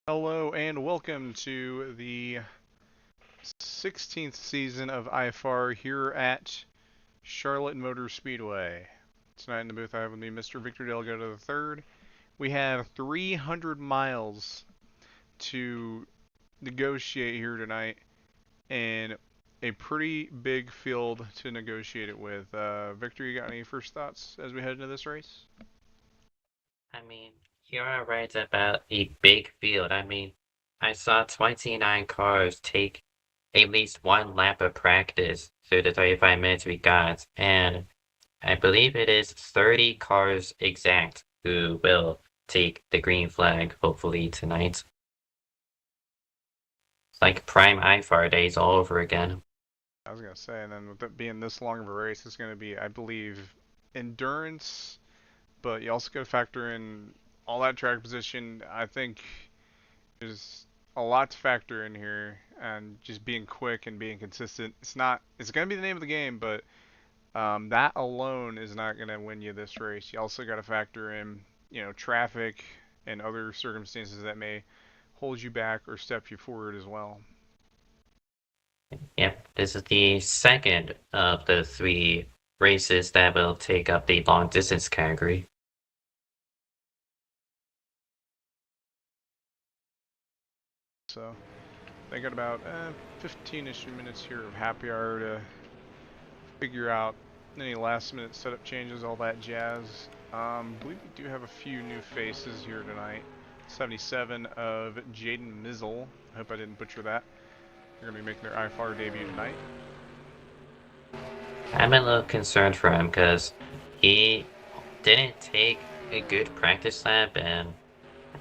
Hello and welcome to the 16th season of IFAR here at Charlotte Motor Speedway. Tonight in the booth I have with me Mr. Victor Delgado III. We have 300 miles to negotiate here tonight and a pretty big field to negotiate it with. Victor, you got any first thoughts as we head into this race? I mean, you are right about a big field. I saw 29 cars take at least one lap of practice through the 35 minutes we got, and I believe it is 30 cars exact who will take the green flag, hopefully tonight. It's like prime IFAR days all over again. I was going to say, and then with it being this long of a race, it's going to be, I believe, endurance, but you also got to factor in all that track position. I think there's a lot to factor in here, and just being quick and being consistent. It's going to be the name of the game, but that alone is not going to win you this race. You also got to factor in, traffic and other circumstances that may hold you back or step you forward as well. Yep, this is the second of the 3 races that will take up the long distance category. So they got about 15-ish minutes here of happy hour to figure out any last minute setup changes, all that jazz. I believe we do have a few new faces here tonight. 77 of Jaden Mizzle. I hope I didn't butcher that. They're going to be making their IFAR debut tonight. I'm a little concerned for him because he didn't take a good practice lap and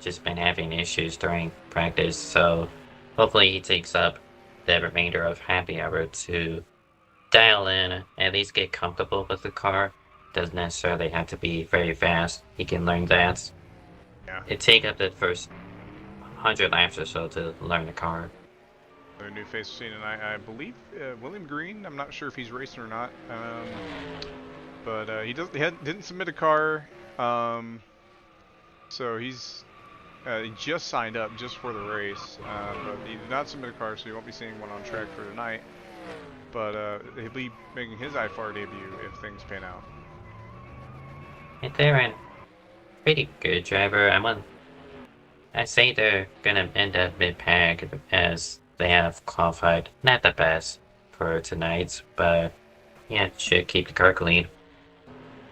just been having issues during practice, so hopefully he takes up the remainder of happy hour to dial in, at least get comfortable with the car. Doesn't necessarily have to be very fast. He can learn that. Yeah. It take up the first 100 laps or so to learn the car. A new face we've seen tonight, I believe, William Green. I'm not sure if he's racing or not, but he didn't submit a car, so he just signed up just for the race, but he did not submit a car, so you won't be seeing one on track for tonight. But he'll be making his IFAR debut if things pan out. And they're a pretty good driver. I say they're gonna end up mid-pack as they have qualified not the best for tonight, but yeah, should keep the car clean.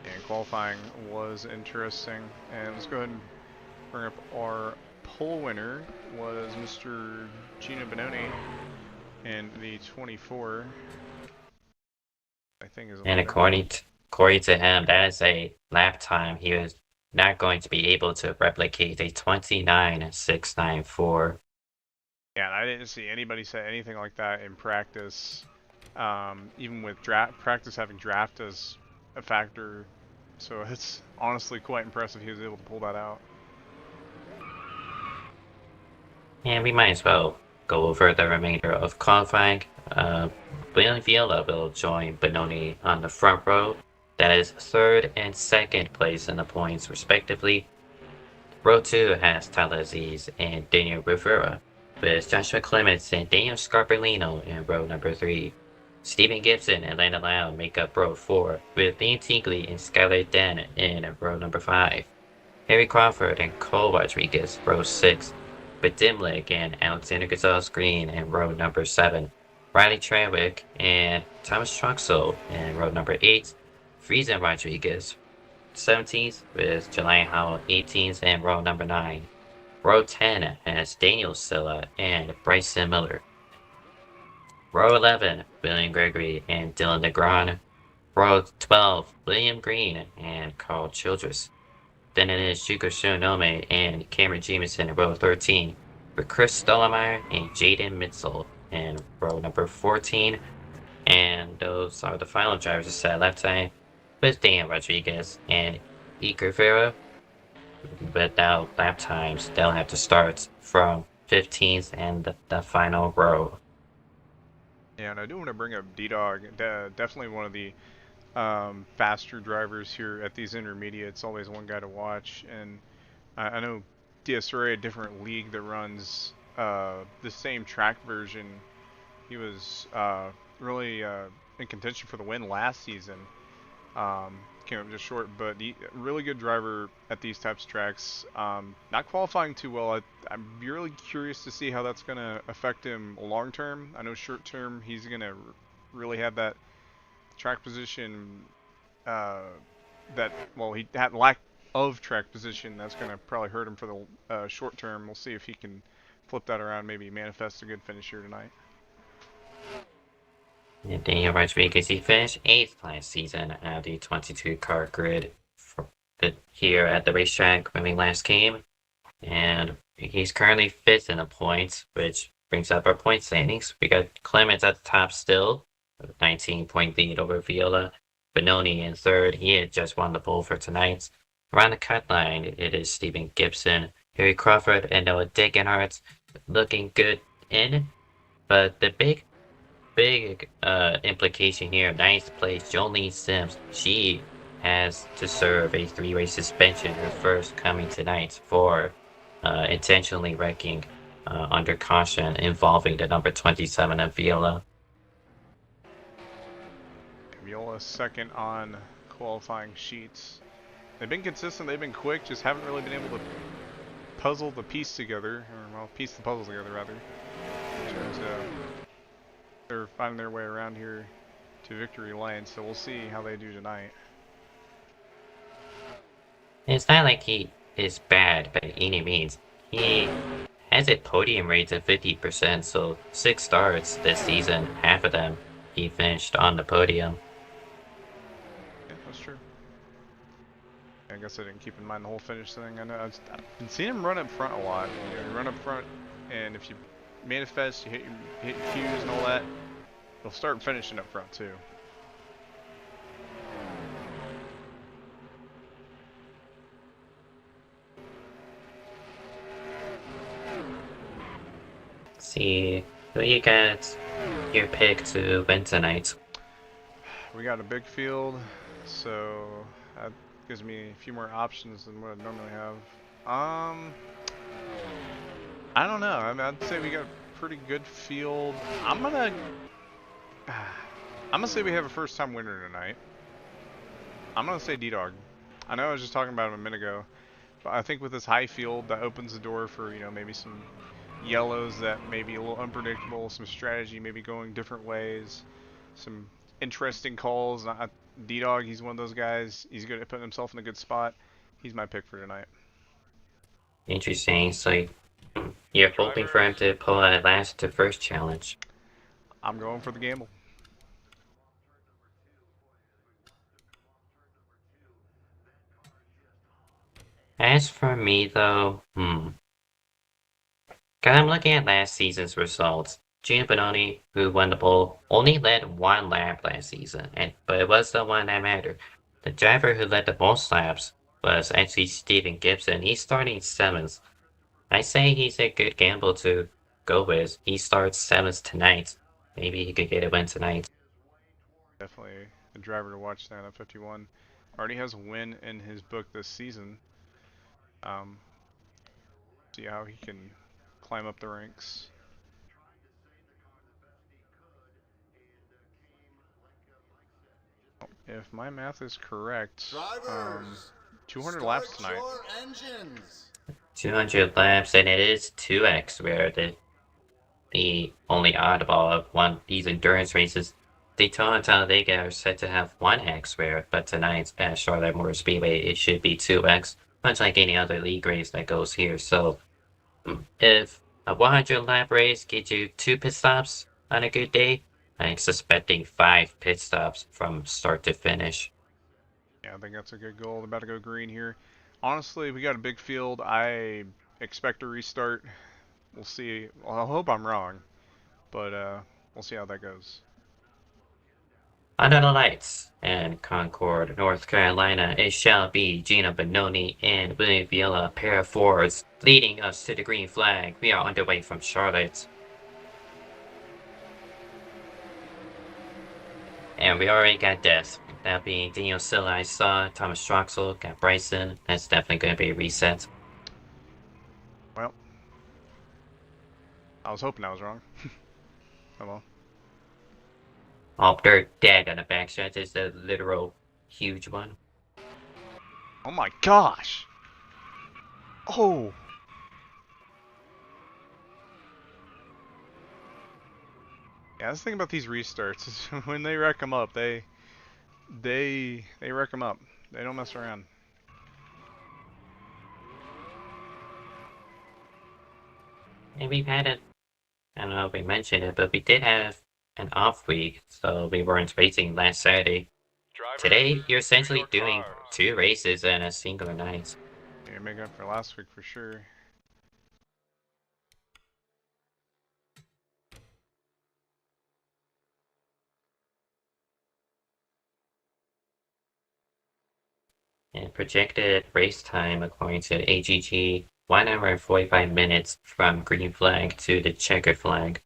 And qualifying was interesting, and let's go ahead and bring up our pole winner was Mr. Gino Bononi in the 24. I think is. And according to him, that is a lap time he was not going to be able to replicate a 29.694. Yeah, I didn't see anybody say anything like that in practice. Even with practice having draft as a factor, so it's honestly quite impressive he was able to pull that out. And we might as well go over the remainder of qualifying. William Viola will join Bononi on the front row. That is 3rd and 2nd place in the points, respectively. Row 2 has TalhaDevYT and Daniel Rivera, with Joshua Clements and Daniel Scarpellino in row number 3. Stephen Gibson and Landon Lau make up row 4, with Liam Tingley and Skylar Den in row number 5. Harry Crawford and Cole Rodriguez, row 6, with Dimlick and Alexander Gonzalez-Greene in row number 7. Riley Trawick and Thomas Troxel in row number 8, Friesen Rodriguez. 17th with July Howell 18th and row number 9. Row 10 has Daniel Silla and Bryson Miller. Row 11, William Gregory and Dylan Negron. Row 12, William Green and Carl Childress. Then it is Shuko Shonome and Cameron Jameson in row 13, with Chris Stollmeyer and Jaden Mitzel in row number 14. And those are the final drivers to set left side, with Dan Rodriguez and Iker Vera. Without lap times, they'll have to start from 15th and the final row. Yeah, and I do want to bring up D-Dog, definitely one of the faster drivers here at these intermediates, always one guy to watch. And I know DSRA, a different league that runs the same track version, he was really in contention for the win last season. Came up just short, but really good driver at these types of tracks. Not qualifying too well. I'm really curious to see how that's going to affect him long term. I know short term he's going to really have that track position he had lack of track position. That's going to probably hurt him for the short term. We'll see if he can flip that around, maybe manifest a good finish here tonight. And Daniel Rodriguez, he finished 8th last season at the 22-car grid here at the racetrack when we last came. And he's currently 5th in the points, which brings up our point standings. We got Clements at the top still, 19-point lead over Viola. Benoni in 3rd. He had just won the pole for tonight. Around the cut line, it is Stephen Gibson, Harry Crawford, and Noah Dickenhardt looking good in. But the big implication here, 9th place, Jolene Sims. She has to serve a 3-race suspension, her first coming tonight, for intentionally wrecking under caution involving the number 27 of Viola. Viola 2nd on qualifying sheets. They've been consistent, they've been quick, just haven't really been able to puzzle the piece together, or well, piece the puzzle together rather. They're finding their way around here to victory lane, so we'll see how they do tonight. It's not like he is bad by any means. He has a podium rate of 50%, so 6 starts this season, half of them he finished on the podium. Yeah, that's true. I guess I didn't keep in mind the whole finish thing. I know I've been seeing him run up front a lot. You run up front, and if you manifest, you hit your cues and all that, you'll start finishing up front too. Let's see, who you got your pick to win tonight? We got a big field, so that gives me a few more options than what I normally have. I don't know. I mean, I'd say we got a pretty good field. I'm gonna say we have a first-time winner tonight. I'm gonna say D-Dog. I know I was just talking about him a minute ago, but I think with this high field, that opens the door for, you know, maybe some yellows that may be a little unpredictable, some strategy maybe going different ways, some interesting calls. D-Dog, he's one of those guys. He's good at putting himself in a good spot. He's my pick for tonight. Interesting. So you're hoping for him to pull a last to first challenge. I'm going for the gamble. As for me, though, Cause I'm looking at last season's results. Gino Bononi, who won the pole, only led 1 lap last season, but it was the one that mattered. The driver who led the most laps was actually Stephen Gibson. He's starting 7th. I say he's a good gamble to go with. He starts 7th tonight. Maybe he could get a win tonight. Definitely a driver to watch tonight at 51. Already has a win in his book this season. See how he can climb up the ranks. If my math is correct, 200 laps tonight. 200 laps, and it is 2x, where the only oddball of these endurance races. Daytona and Talladega are said to have 1x where, but tonight at Charlotte Motor Speedway it should be 2x, much like any other league race that goes here. So if a 100 lap race gets you 2 pit stops on a good day, I'm suspecting 5 pit stops from start to finish. Yeah, I think that's a good goal. They're about to go green here. Honestly, we got a big field. I expect a restart. We'll see. Well, I hope I'm wrong, but we'll see how that goes. Under the lights in Concord, North Carolina, it shall be Gino Bononi and William Viola, pair of Fords, leading us to the green flag. We are underway from Charlotte. And we already got death. That being Daniel Silla, I saw. Thomas Troxel, got Bryson. That's definitely going to be a reset. Well, I was hoping I was wrong. Oh well. Oh, dirt dead on the backstretch is the literal huge one. Oh my gosh! Oh! Yeah, that's the thing about these restarts is when they wreck them up, they wreck them up. They don't mess around. And we've had it, I don't know if we mentioned it, but we did have an off week, so we weren't racing last Saturday. Today, you're essentially doing 2 races in a single night. Yeah, make up for last week for sure. And projected race time, according to AGG, 1 hour and 45 minutes from green flag to the checkered flag.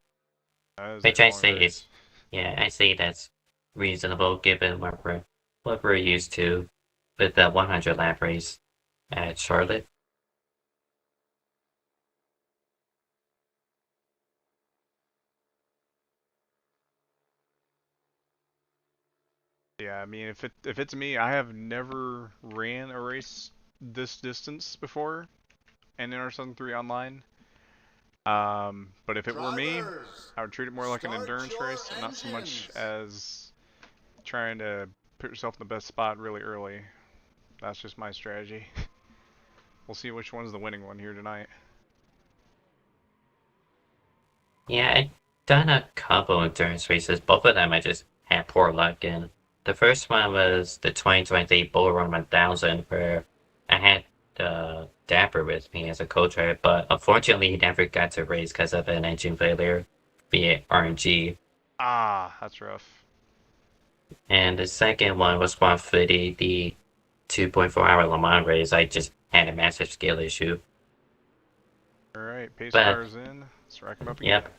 Which I say is, yeah, I say that's reasonable given what we're used to with the 100 lap race at Charlotte. Yeah, I mean, if it's me, I have never ran a race this distance before in NR2003 online. But if it were me, I would treat it more like an endurance race and not so much as trying to put yourself in the best spot really early. That's just my strategy. We'll see which one's the winning one here tonight. Yeah, I've done a couple endurance races. Both of them I just had poor luck in. The first one was the 2023 Bull Run 1000, where I had Dapper with me as a co-driver, but unfortunately he never got to race because of an engine failure via RNG. Ah, that's rough. And the second one was 150, the 2.4-hour Le Mans race. I just had a massive skill issue. Alright, pace But, car's in. Let's rack him up again. yep,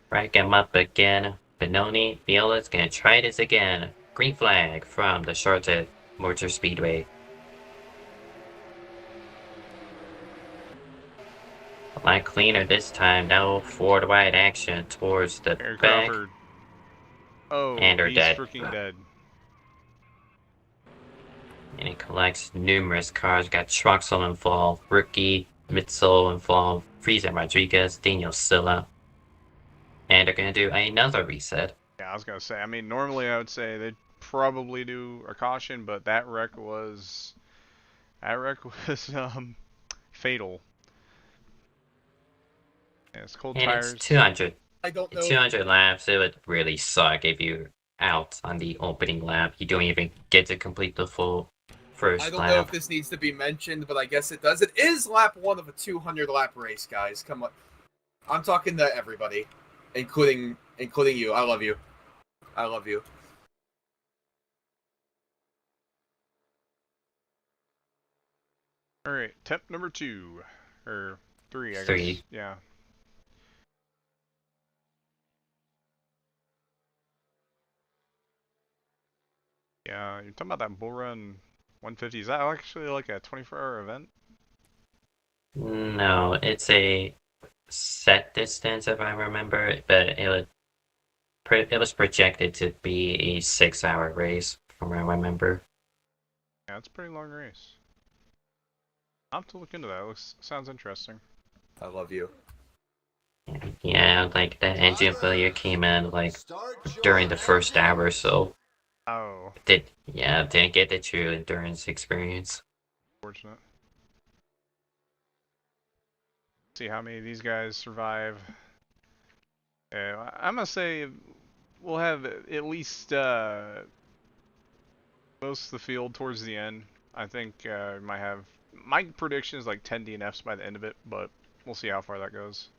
rack him up again. Benoni, Viola's gonna try this again. Green flag from the Charlotte Motor Speedway. A lot cleaner this time. No forward wide action towards the Aaron back. Crawford. Oh, And are he's dead. freaking dead. And it collects numerous cars. Got Troxel involved, Rookie, Mitzel involved, Friesen Rodriguez, Daniel Silla. And they're gonna do another reset. Yeah, I was gonna say. I mean, normally I would say they'd probably do a caution, but that wreck was fatal. Yeah, it's cold And tires. it's 200. I don't know. 200 laps. It would really suck if you're out on the opening lap. You don't even get to complete the full first I don't lap. know if this needs to be mentioned, but I guess it does. It is lap 1 of a 200 lap race, guys. Come on. I'm talking to everybody, including you. I love you. I love you. Alright, temp number 2. Or 3, I Three. guess. Yeah. Yeah, you're talking about that Bull Run 150. Is that actually like a 24-hour event? No, it's a set distance if I remember, but it was projected to be a 6-hour race from what I remember. Yeah, it's a pretty long race. I'll have to look into that. Sounds interesting. I love you. Yeah, like the engine failure came in like during the first hour or so. Oh, Didn't get the true endurance experience. fortunate. See how many of these guys survive. I'm gonna say we'll have at least most of the field towards the end. I think we might have. My prediction is like 10 DNFs by the end of it, but we'll see how far that goes.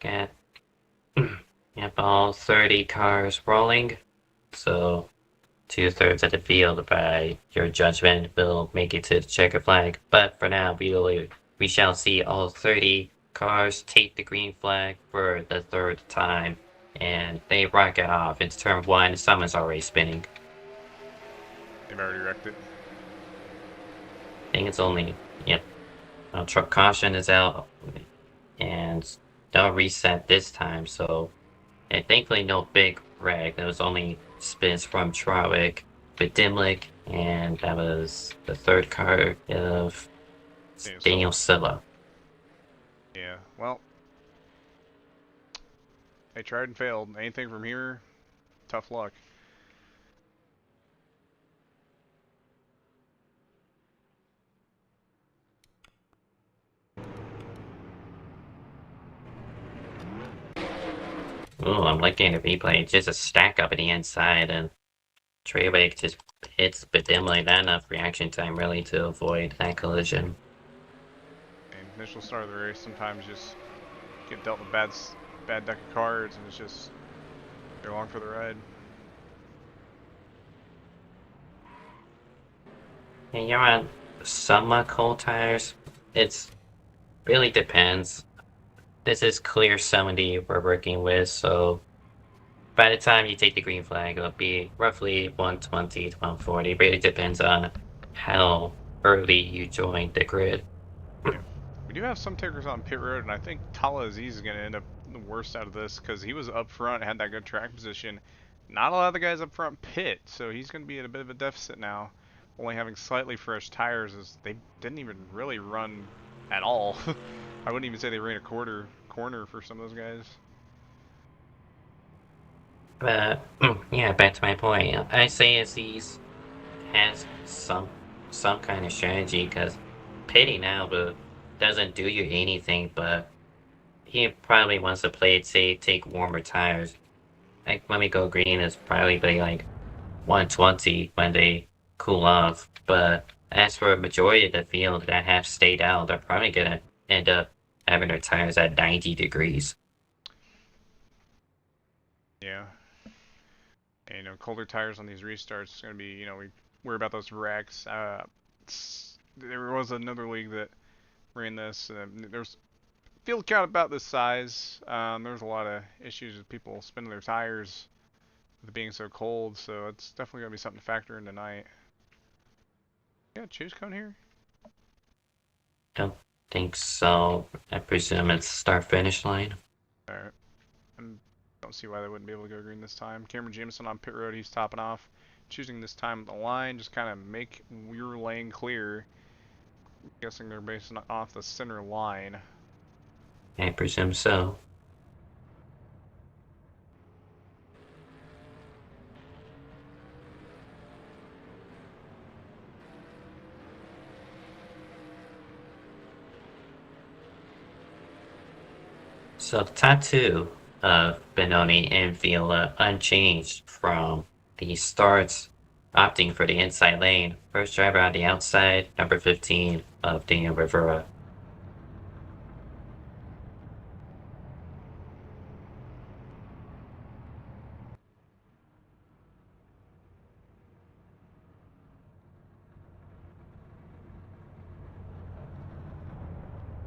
Got yep, all 30 cars rolling. So 2/3 of the field, by your judgment, will make it to the checker flag. But for now, we shall see all 30 cars take the green flag for the third time, and they rocket off. It's turn one. Someone's already spinning. They've already wrecked it. I think it's only yep. Truck caution is out, and they'll reset this time. So, and thankfully, no big wreck. There was only spins from Trawick with Dimlick, and that was the third car of Daniel Silla. Yeah, well, they tried and failed. Anything from here, tough luck. Oh, I'm looking at the replay. It's just a stack up at the inside, and Trawick just hits Dimlick. Not enough reaction time really to avoid that collision. And initial start of the race, sometimes just get dealt with bad deck of cards, and it's just you're along for the ride. And you're on somewhat cold tires. It's really depends. This is clear 70 we're working with, so by the time you take the green flag, it'll be roughly 120 to 140. Really depends on how early you join the grid. Yeah. We do have some takers on pit road, and I think TalhaDevYT is going to end up the worst out of this because he was up front, had that good track position. Not a lot of the guys up front pit, so he's going to be at a bit of a deficit now. Only having slightly fresh tires, as they didn't even really run at all. I wouldn't even say they ran a corner for some of those guys. But yeah, back to my point. I say Aziz has some kind of strategy, because pitting now but doesn't do you anything, but he probably wants to play it safe, take warmer tires. Like when we go green, it's probably like 120 when they cool off. But as for a majority of the field that have stayed out, they're probably gonna end up having their tires at 90 degrees. Yeah. And, colder tires on these restarts is going to be, we worry about those wrecks. There was another league that ran this. There's field count about this size. There's a lot of issues with people spinning their tires with it being so cold, so it's definitely going to be something to factor in tonight. Yeah, choose cone here? Don't think so. I presume it's start finish line. Alright. I don't see why they wouldn't be able to go green this time. Cameron Jameson on pit road, he's topping off. Choosing this time the line, just kind of make your lane clear. I'm guessing they're basing off the center line. I presume so. So the top two of Benoni and Viola unchanged from the starts, opting for the inside lane. First driver on the outside, number 15 of Daniel Rivera.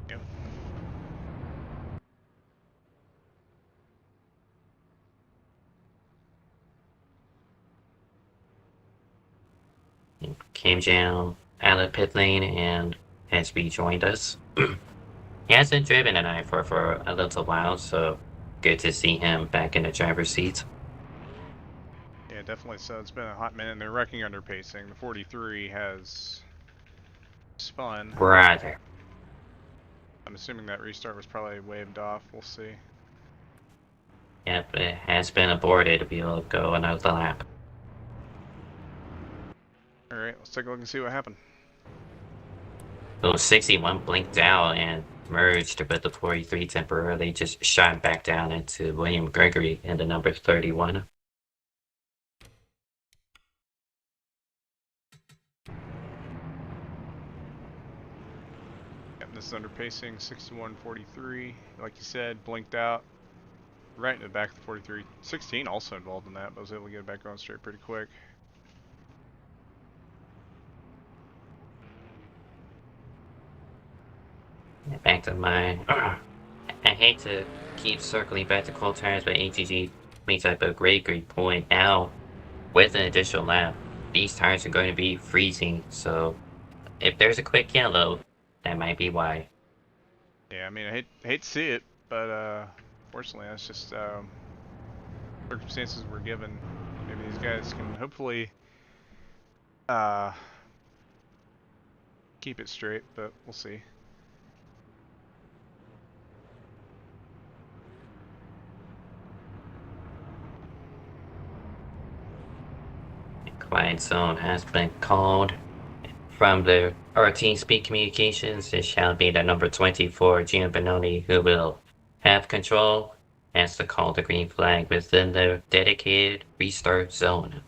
Yep. Came down out of pit lane and has rejoined us. He hasn't driven an IFAR for a little while, so good to see him back in the driver's seat. Yeah, definitely so. It's been a hot minute, and they're wrecking under pacing. The 43 has spun. Brother. I'm assuming that restart was probably waved off. We'll see. Yep, it has been aborted. We'll go another lap. Alright, let's take a look and see what happened. So 61 blinked out and merged with the 43 temporarily, just shot back down into William Gregory in the number 31. Yep, this is under pacing 61.43. Like you said, blinked out right in the back of the 43. 16 also involved in that, but was able to get it back on straight pretty quick. Back to my... I hate to keep circling back to cold tires, but ATG makes up a great point. Now, with an additional lap, these tires are going to be freezing, so if there's a quick yellow, that might be why. Yeah, I mean, I hate to see it, but fortunately, that's just circumstances we're given. Maybe these guys can hopefully keep it straight, but we'll see. Quiet zone has been called from the RT Speed Communications. It shall be the number 24, Gino Benoni, who will have control, has to call the green flag within the dedicated restart zone.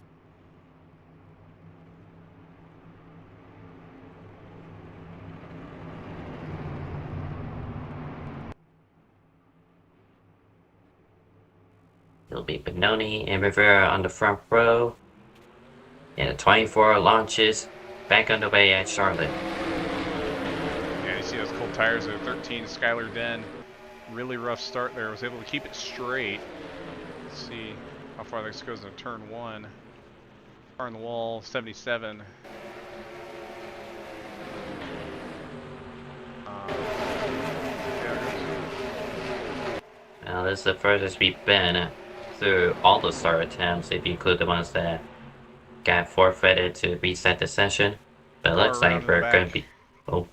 It'll be Benoni and Rivera on the front row. And the 24 launches back underway at Charlotte. Yeah, you see those cold tires at 13, Skylar Den. Really rough start there. Was able to keep it straight. Let's see how far this goes into turn 1. Car on the wall, 77. Now this is the furthest we've been through all the start attempts, if you include the ones that got forfeited to reset the session. But it looks like we're going to be... Oh.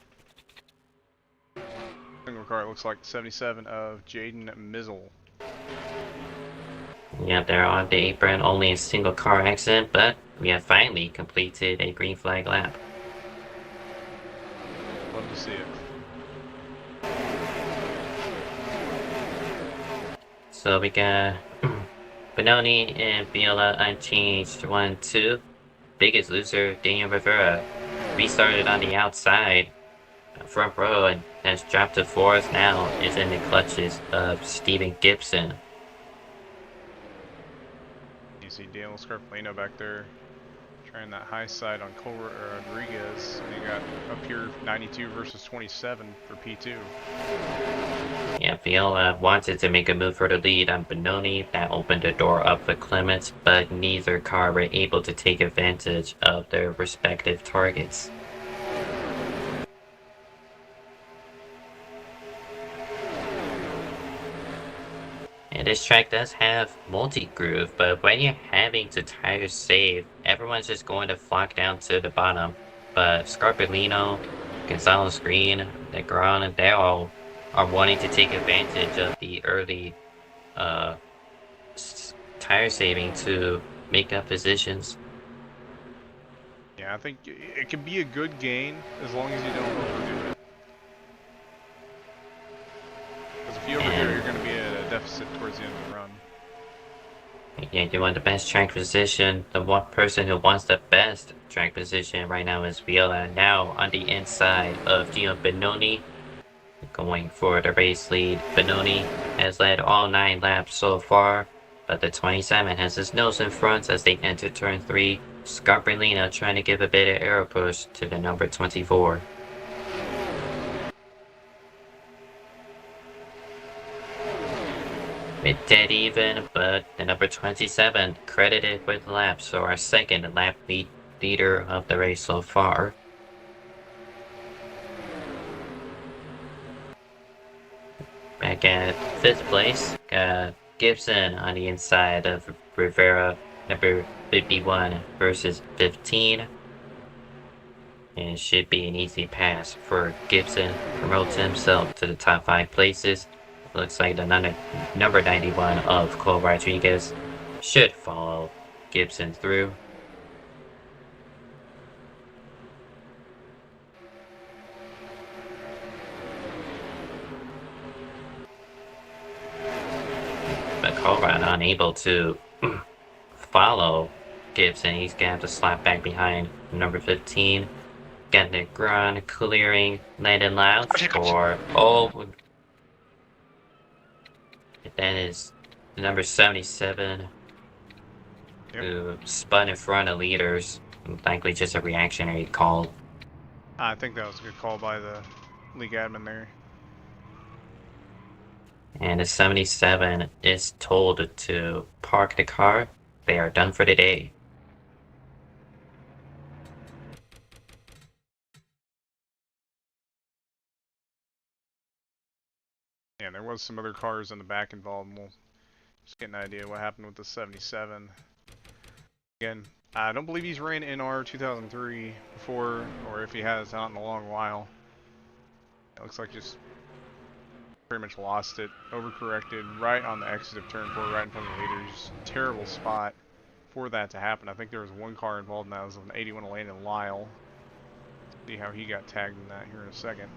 Single car, it looks like 77 of Jaden Mizzle. Yeah, they're on the apron, only a single car accident, but we have finally completed a green flag lap. Love to see it. So we got Benoni and Viola unchanged 1-2. Biggest loser, Daniel Rivera, restarted on the outside, front row, and has dropped to 4th. Now is in the clutches of Steven Gibson. You see Daniel Scarpellino back there trying that high side on Cole Rodriguez. And you got up here 92 versus 27 for P2. Yeah, Viola wanted to make a move for the lead on Benoni. That opened the door up for Clements, but neither car were able to take advantage of their respective targets. And this track does have multi-groove, but when you're having to tire save, everyone's just going to flock down to the bottom. But Scarpellino, Gonzalez-Greene, Negron, they all are wanting to take advantage of the early tire saving to make up positions. Yeah, I think it can be a good gain as long as you don't overdo it. Because if you overdo it, you're going to be at a deficit towards the end of the run. Yeah, you want the best track position. The one person who wants the best track position right now is Viola. Now on the inside of Gino Benoni, going for the race lead. Benoni has led all 9 laps so far, but the 27 has his nose in front as they enter turn 3. Scarpellino trying to give a bit of aero push to the number 24. With dead even, but the number 27 credited with laps, so our second lap leader of the race so far. Back at 5th place, got Gibson on the inside of Rivera, number 51 versus 15. and it should be an easy pass for Gibson. Promotes himself to the top 5 places. Looks like the number 91 of Cole Rodriguez should follow Gibson through. But Colruyt unable to follow Gibson. He's gonna have to slap back behind number 15. Getting the ground clearing, landing loud for that is number 77 who spun in front of leaders. Likely just a reactionary call. I think that was a good call by the league admin there. And the 77 is told to park the car. They are done for the day. Yeah, there was some other cars in the back involved, and we'll just get an idea what happened with the 77. Again, I don't believe he's ran NR2003 before, or if he has, not in a long while. It looks like just pretty much lost it, overcorrected right on the exit of turn 4, right in front of the leaders. Terrible spot for that to happen. I think there was one car involved, and that was an 81 Landon Lyle. See how he got tagged in that here in a second.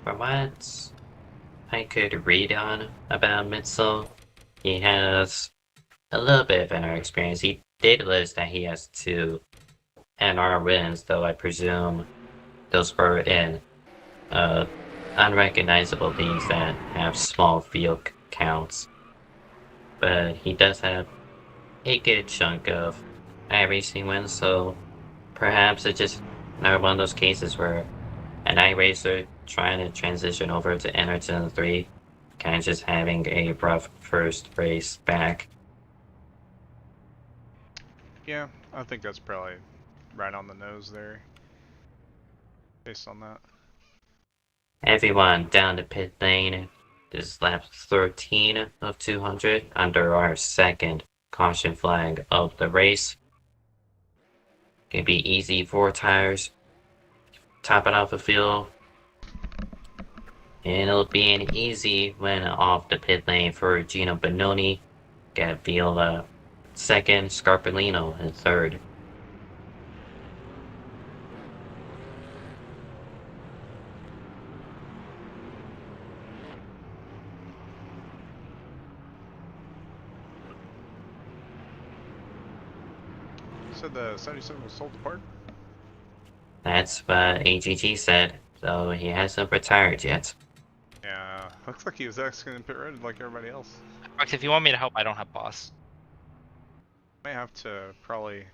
From what I could read on about Mitchell, he has a little bit of NR experience. He did list that he has 2 NR wins, though I presume those were in unrecognizable teams that have small field counts. But he does have a good chunk of iRacing wins, so perhaps it's just another one of those cases where an iRacer trying to transition over to NR2003, kind of just having a rough first race back. Yeah, I think that's probably right on the nose there, based on that. Everyone down to pit lane. This is lap 13 of 200 under our second caution flag of the race. Gonna be easy 4 tires. Top it off the field. And it'll be an easy win off the pit lane for Gino Bononi. Got Viola second, Scarpellino in third. Said the 77 was sold to Park? That's what AGG said, though he hasn't retired yet. Yeah, looks like he was actually going to pit road like everybody else. Max, if you want me to help, I don't have boss. May have to probably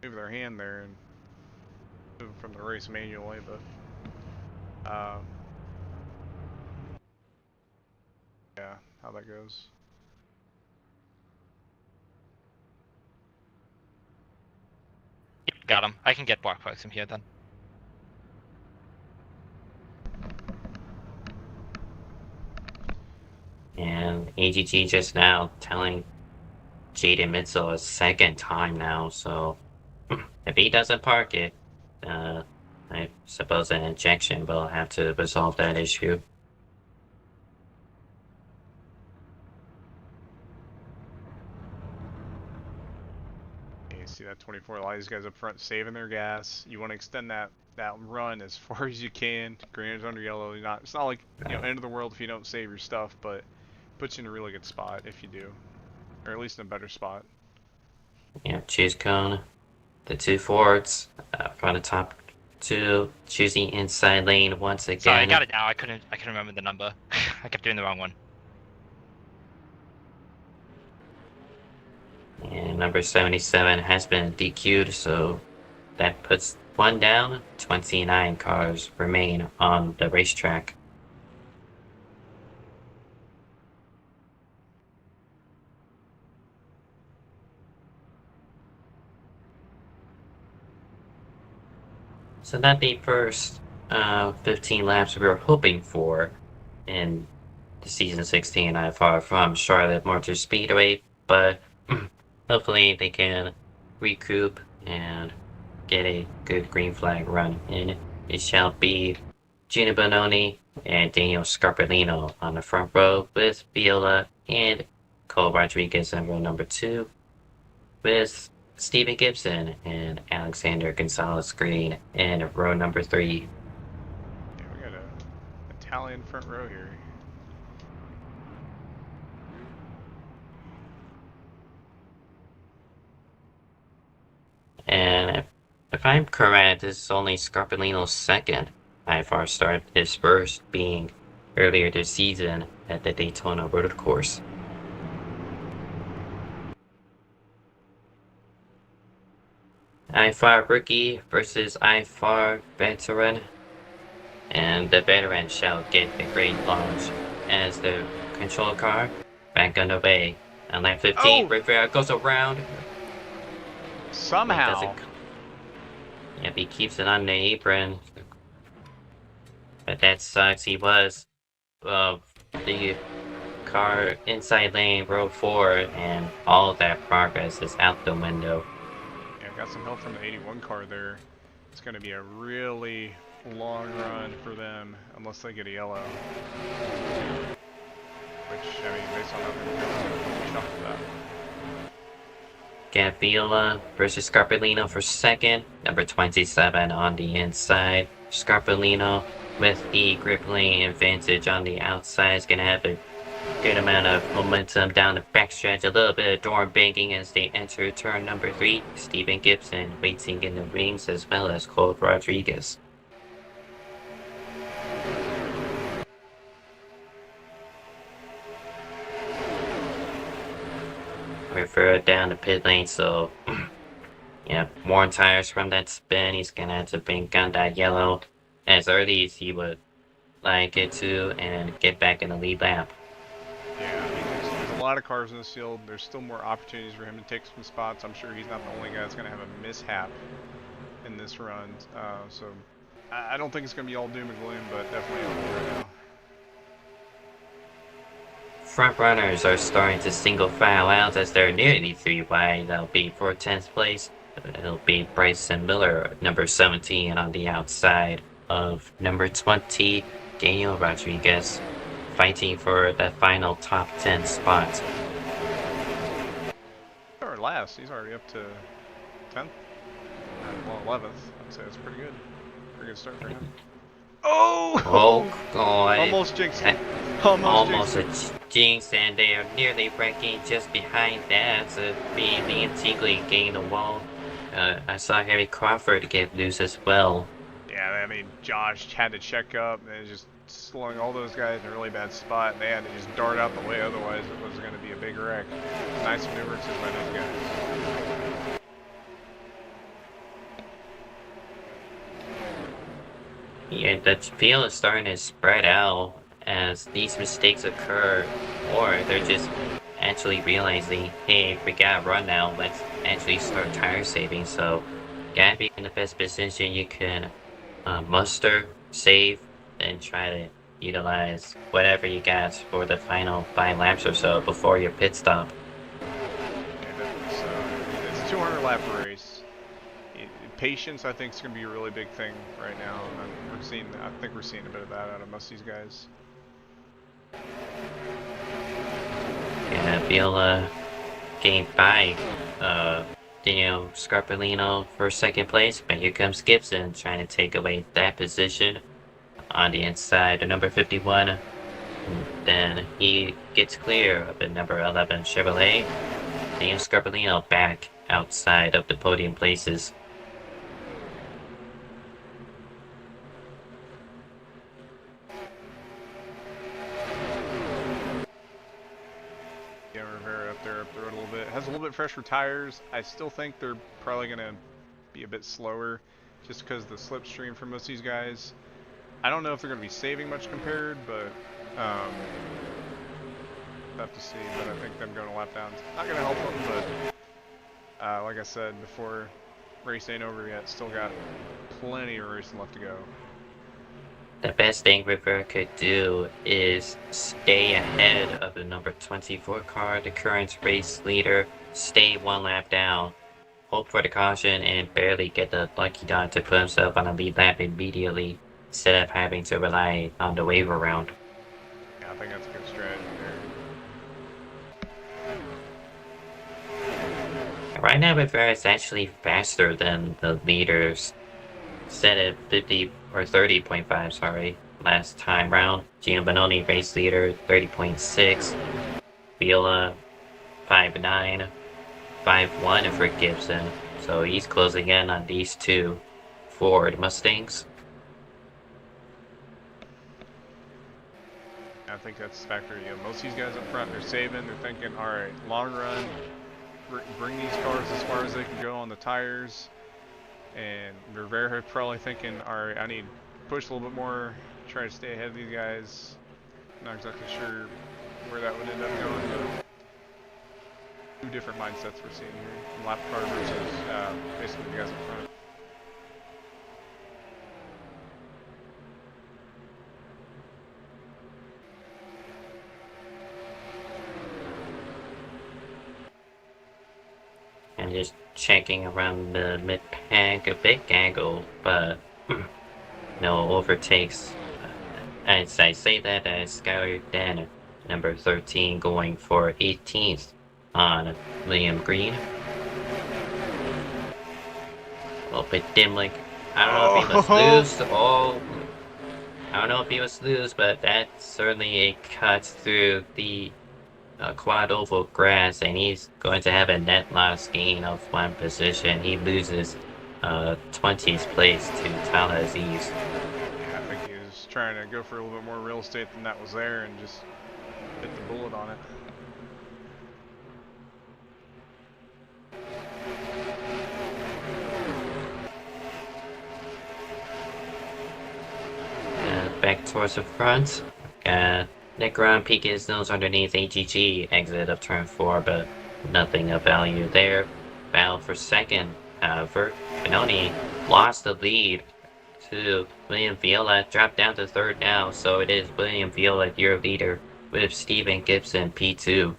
move their hand there and move from the race manually, but yeah, how that goes. Yep, got him. I can get block pucks from here then. And AGG just now telling Jaden Mitchell a second time now, so if he doesn't park it, I suppose an injection will have to resolve that issue. You see that 24, a lot of these guys up front saving their gas. You want to extend that run as far as you can. Green is under yellow. It's not like, you know, end of the world if you don't save your stuff, but puts you in a really good spot if you do, or at least in a better spot. Yeah, choose cone. The 2 Fords from the top 2, choosing inside lane once again. Sorry, I got it now. I couldn't remember the number. I kept doing the wrong one. And number 77 has been DQ'd, so that puts 1 down. 29 cars remain on the racetrack. So not the first 15 laps we were hoping for in the season 16 IFAR from Charlotte Motor Speedway, but hopefully they can recoup and get a good green flag run. And it shall be Gino Bononi and Daniel Scarpellino on the front row with Viola and Cole Rodriguez in row number 2 with Stephen Gibson and Alexander Gonzalez-Greene in row number 3. Yeah, we got a Italian front row here. And if I'm correct, this is only Scarpellino's second IFAR start, his first being earlier this season at the Daytona Road Course. IFAR rookie versus IFAR veteran, and the veteran shall get the great launch as the control car back underway. On lap 15, Rivera goes around. Somehow. Yep, he keeps it on the apron. But that sucks. He was the car inside lane, row 4, and all of that progress is out the window. Yeah, got some help from the 81 car there. It's going to be a really long run for them unless they get a yellow. Which, I mean, based on how they're going to that. Gavila versus Scarpellino for second. Number 27 on the inside. Scarpellino with the grip lane advantage on the outside is going to have a good amount of momentum down the backstretch. A little bit of door banging as they enter turn number 3. Stephen Gibson waiting in the wings as well as Cole Rodriguez. Refer down the pit lane, so yeah, more tires from that spin. He's gonna have to bank on that yellow as early as he would like it to and get back in the lead lap. Yeah, I mean, there's a lot of cars in this field. There's still more opportunities for him to take some spots. I'm sure he's not the only guy that's going to have a mishap in this run. So I don't think it's going to be all doom and gloom, but definitely all right now. Front runners are starting to single file out as they're nearly 3 wide. That'll be for 10th place. It'll be Bryson Miller, number 17, on the outside of number 20, Daniel Rodriguez, fighting for the final top 10 spot. Or last, he's already up to 10th. Well, 11th. I'd say that's pretty good. Pretty good start for him. Oh God! Almost jinxed it. Almost a jinx, and they are nearly wrecking just behind that. Me and Tingley gain the wall. I saw Harry Crawford get loose as well. Yeah, I mean, Josh had to check up and just slowing all those guys in a really bad spot. And they had to just dart out the way, otherwise it was going to be a big wreck. Nice maneuver too by those guys. Yeah, the field is starting to spread out as these mistakes occur, or they're just actually realizing, hey, we gotta run now, let's actually start tire saving. So, gotta be in the best position you can muster, save, and try to utilize whatever you got for the final 5 laps or so before your pit stop. Yeah, it's a 200 lap race. Patience, I think, is going to be a really big thing right now. I think we're seeing a bit of that out of most of these guys. Yeah, Viola gained by Daniel Scarpellino for second place, but here comes Gibson trying to take away that position on the inside of number 51. Then he gets clear of the number 11 Chevrolet. Daniel Scarpellino back outside of the podium places. Up the road a little bit. Has a little bit fresher tires. I still think they're probably going to be a bit slower just because the slipstream for most of these guys. I don't know if they're going to be saving much compared, but have to see. But I think them going a lap down is not going to help them, but like I said before, race ain't over yet. Still got plenty of racing left to go. the best thing River could do is stay ahead of the number 24 car, the current race leader, stay one lap down, hope for the caution, and barely get the lucky dot to put himself on a lead lap immediately, instead of having to rely on the wave around. Yeah, I think that's a good strategy there. Right now, River is actually faster than the leaders. Set at 50 or 30.5, sorry, last time round. Gino Bononi, race leader, 30.6. Viola, 5.9. 5.1 for Gibson. So he's closing in on these two Ford Mustangs. I think that's factor. Most of these guys up front, they're saving. They're thinking, all right, long run, bring these cars as far as they can go on the tires. And Rivera probably thinking, all right, I need to push a little bit more, try to stay ahead of these guys. Not exactly sure where that would end up going, but two different mindsets we're seeing here. Lap car versus basically the guys up front. And just checking around the mid-pack, a big angle, but no overtakes. As I say that, as Skyler Dan, number 13, going for 18th on William Green. A little bit dim, like, I don't know if he was loose. I don't know if he was loose, but that's certainly a cut through the quad oval grass, and he's going to have a net loss gain of 1 position. He loses 20th place to TalhaDevYT. Yeah, I think he was trying to go for a little bit more real estate than that was there and just hit the bullet on it. Back towards the front. Nick around peek his nose underneath AGG exit of turn 4, but nothing of value there. Battle for second, however. Benoni lost the lead to William Viola, dropped down to third now, so it is William Viola, your leader, with Steven Gibson, P2.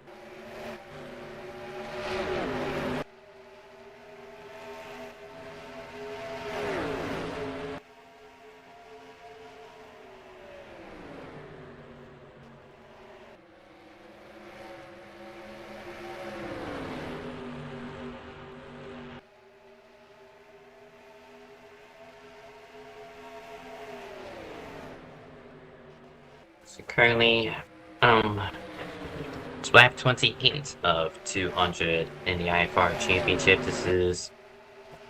So currently, it's lap 28 of 200 in the IFAR Championship. This is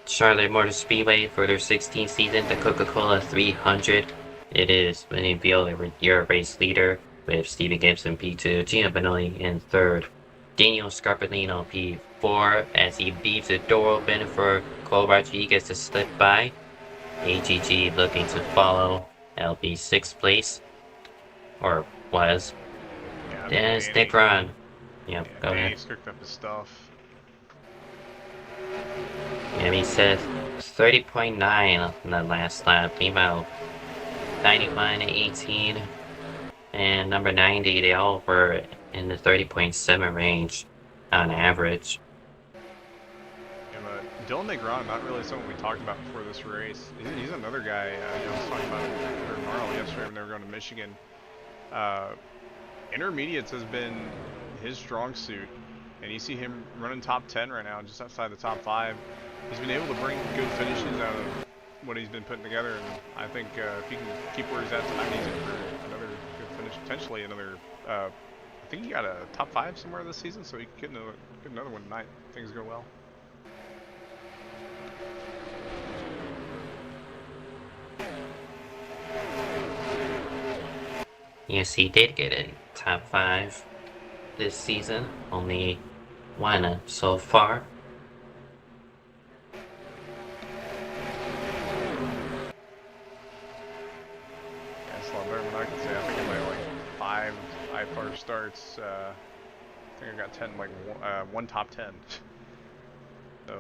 Charlotte Motor Speedway for their 16th season, the Coca-Cola 300. It is William Viola, your race leader, with Steven Gibson P2, Gino Bononi in third, Daniel Scarpellino P4, as he leaves the door open for Cole Rodriguez to slip by. AGG looking to follow, LB 6th place. Or was. Yeah, There's Nick Ron. Yep, yeah, go ahead. He's cooked up his stuff. Yeah, he said 30.9 in the last lap. Meanwhile, 91, 18, and number 90, they all were in the 30.7 range on average. Yeah, but Dylan Negron, not really someone we talked about before this race. He's another guy, I was talking about him for NARL yesterday when they were going to Michigan. Intermediates has been his strong suit, and you see him running top 10 right now, just outside the top 5. He's been able to bring good finishes out of what he's been putting together, and I think if he can keep where he's at tonight, he's in for another good finish, potentially another, I think he got a top 5 somewhere this season, so he could get another one tonight if things go well. Yes, he did get in top 5 this season. Only one so far. Yeah, it's a lot better than I can say. I think I got like 5 IFAR starts. I think I got 10, like one top 10. So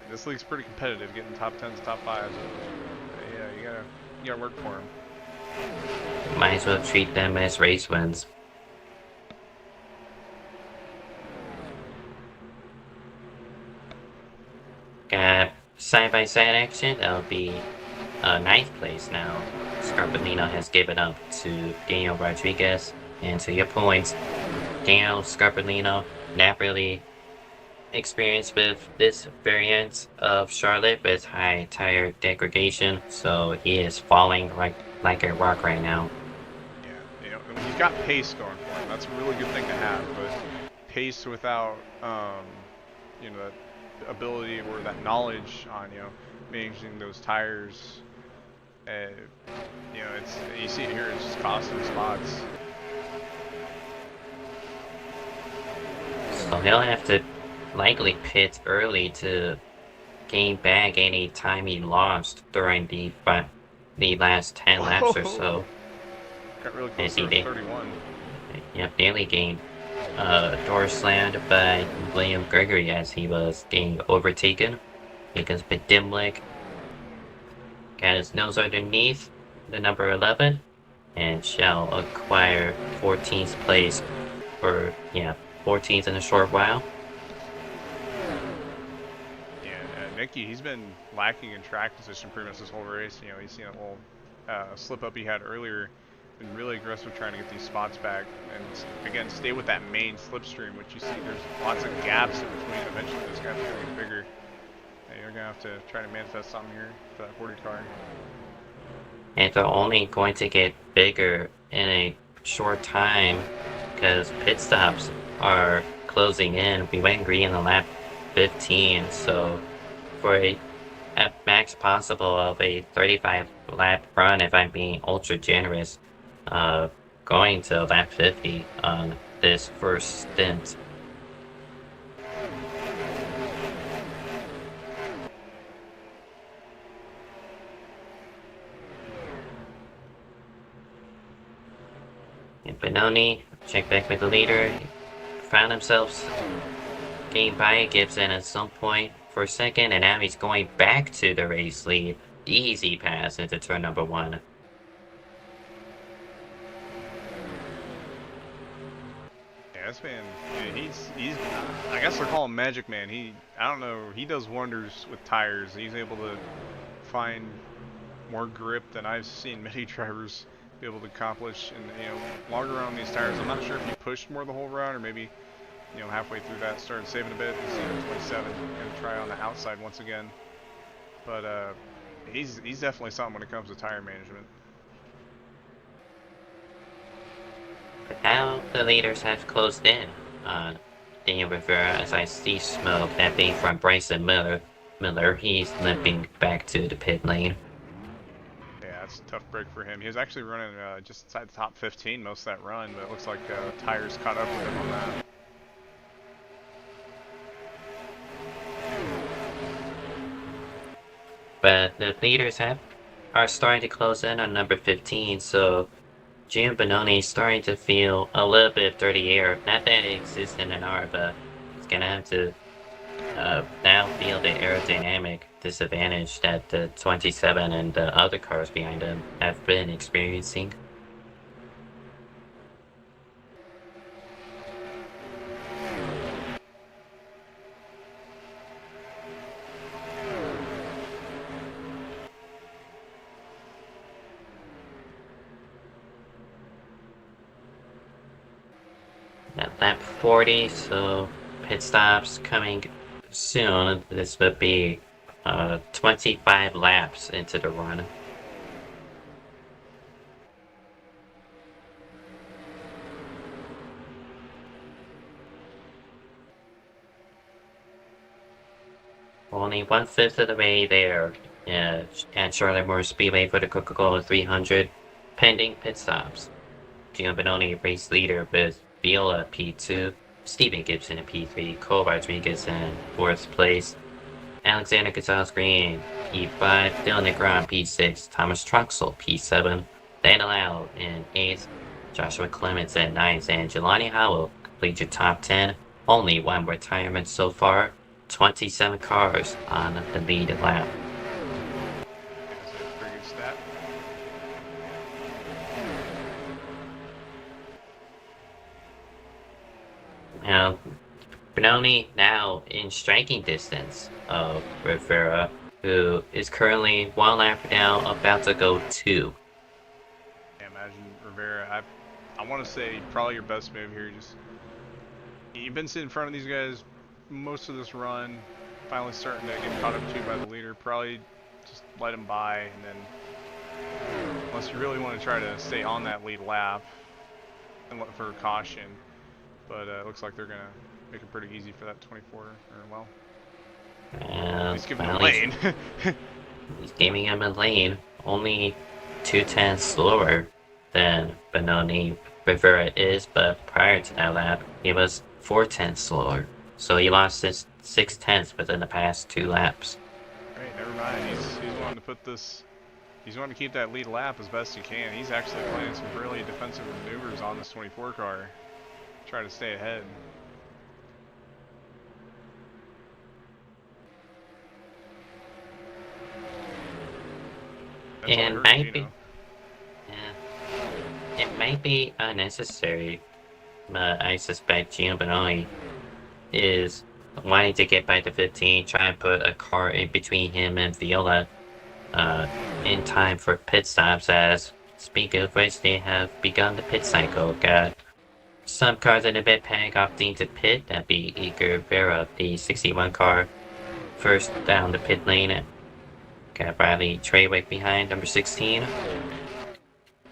this league's pretty competitive, getting top 10s, top 5s. Yeah, you gotta work for them. Might as well treat them as race wins. Got side-by-side action. That'll be 9th place now. Scarpellino has given up to Daniel Rodriguez. And to your points, Daniel Scarpellino not really experienced with this variant of Charlotte with high tire degradation, so he is falling like a rock right now. Yeah, he's got pace going for him. That's a really good thing to have, but pace without, that ability or that knowledge on, managing those tires, it's, you see it here, it's just costing spots. So he'll have to likely pit early to gain back any time he lost during the last 10 laps or so. Got really close to 31. Yep, nearly gained door slammed by William Gregory as he was getting overtaken. Because Dimlick got his nose underneath the number 11 and shall acquire 14th place for 14th in a short while. Yeah, Nicky, he's been lacking in track position pretty much this whole race. He's seen a little slip up he had earlier. Been really aggressive trying to get these spots back, and again, stay with that main slipstream, which you see there's lots of gaps in between. Eventually, this gap's gonna get bigger. And you're gonna have to try to manifest something here for that 40 car. And they're only going to get bigger in a short time because pit stops are closing in. We went green on lap 15, so for a max possible of a 35 lap run, if I'm being ultra generous, going to lap 50 on this first stint. And Benoni, check back with the leader, found himself getting by Gibson at some point for a second, and now he's going back to the race lead. Easy pass into turn number 1. Yeah, this man, he's I guess they're calling him Magic Man. I don't know, he does wonders with tires. He's able to find more grip than I've seen many drivers be able to accomplish in longer run on these tires. I'm not sure if he pushed more the whole run, or maybe halfway through that started saving a bit. He's 27, gonna try on the outside once again, but he's definitely something when it comes to tire management. But now the leaders have closed in on Daniel Rivera as I see smoke, that being from Bryson Miller. He's limping back to the pit lane. That's a tough break for him. He was actually running just inside the top 15 most of that run, but it looks like tires caught up with him on that. But the leaders are starting to close in on number 15, so Gio Bononi is starting to feel a little bit of dirty air. Not that it exists in NR, but he's gonna have to now feel the aerodynamic disadvantage that the 27 and the other cars behind him have been experiencing. At lap 40, so pit stops coming soon. This would be 25 laps into the run. Only 1/5 of the way there at Charlotte Moore Speedway for the Coca-Cola 300, pending pit stops. Gio Bononi race leader with Viola P2, Stephen Gibson in P3, Cole Rodriguez in 4th place, Alexander Gonzalez-Greene P5, Dylan Negron P6, Thomas Truxell P7, Daniel Lau in 8th, Joshua Clements at 9th, and Jelani Howell complete your top 10. Only one retirement so far, 27 cars on the lead lap. That's a pretty good stat. Now, Benoni now in striking distance of Rivera, who is currently 1 lap down, about to go 2. Yeah, imagine Rivera. I want to say probably your best move here. Just you've been sitting in front of these guys most of this run. Finally starting to get caught up to by the leader. Probably just let him by, and then unless you really want to try to stay on that lead lap and look for caution. But it looks like they're gonna make it pretty easy for that 24, or well, he's giving him a lane. He's giving him a lane, only 2/10 slower than Benoni Rivera is, but prior to that lap, he was 4/10 slower. So he lost his 6/10 within the past 2 laps. Right, never mind. He's wanting to put this. He's wanting to keep that lead lap as best he can. He's actually planning some really defensive maneuvers on this 24 car. Try to stay ahead. And maybe, it might be unnecessary, but I suspect Gino Benoni is wanting to get back to 15, try and put a car in between him and Viola in time for pit stops, as speaking of which, they have begun the pit cycle. Got some cars in the pit paddock opting to pit. That'd be Igor Vera, the 61 car, first down the pit lane. Got Bradley Treywick behind, number 16.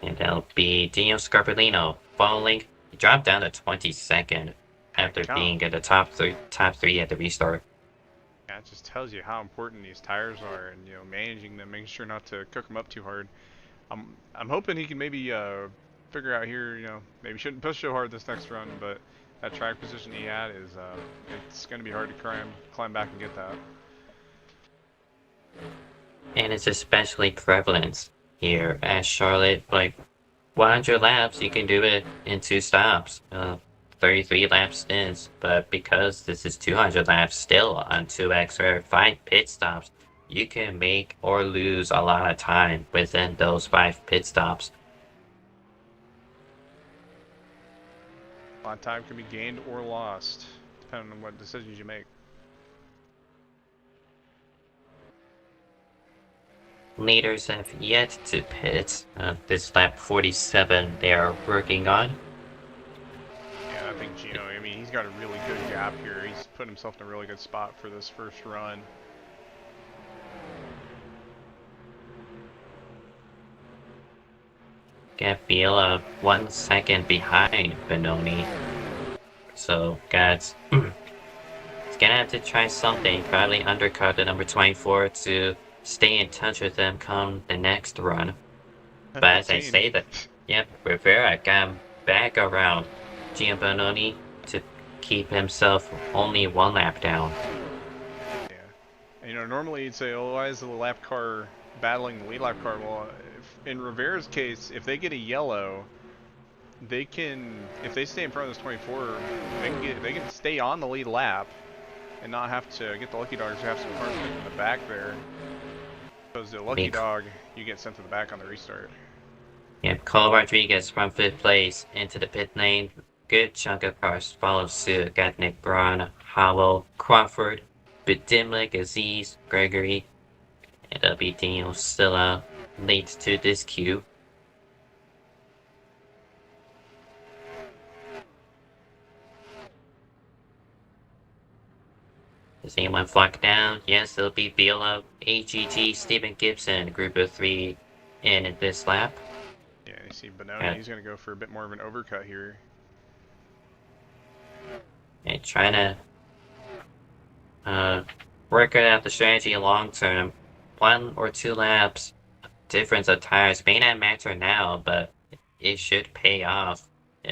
And that'll be Dino Scarpellino following. He dropped down to 22nd after being at the top three at the restart. Yeah, it just tells you how important these tires are, and managing them, making sure not to cook them up too hard. I'm hoping he can maybe figure out here, maybe shouldn't push so hard this next run, but that track position he had is it's going to be hard to climb back and get that. And it's especially prevalent here at Charlotte. Like 100 laps, you can do it in 2 stops, 33 lap stints. But because this is 200 laps still on 2x or 5 pit stops, you can make or lose a lot of time within those 5 pit stops. A lot of time can be gained or lost, depending on what decisions you make. Leaders have yet to pit. This lap 47 they are working on. Yeah, I think Gino, he's got a really good gap here. He's put himself in a really good spot for this first run. Got Viola 1 second behind Benoni. So, guys, he's gonna have to try something. Probably undercut the number 24 to stay in touch with them come the next run. But as I say that, yep, Rivera got him back around Gino Benoni to keep himself only 1 lap down. Yeah. And, normally you'd say, oh, why is the lap car battling the lead lap car? Well, in Rivera's case, if they get a yellow, they can, if they stay in front of this 24, they can stay on the lead lap and not have to get the lucky dogs who have some cars in the back there. Because the lucky dog, you get sent to the back on the restart. Yep, Cole Rodriguez from 5th place into the pit lane. Good chunk of cars follow suit. Got Nick Braun, Howell, Crawford, Bedimlik, Aziz, Gregory, and that'll be Daniel Silla leads to this queue. Does anyone flock down? Yes, it'll be Viola, AGG, Stephen Gibson, group of 3 in this lap. Yeah, you see Benoni, he's going to go for a bit more of an overcut here. And trying to work out the strategy long term. 1 or 2 laps difference of tires may not matter now, but it should pay off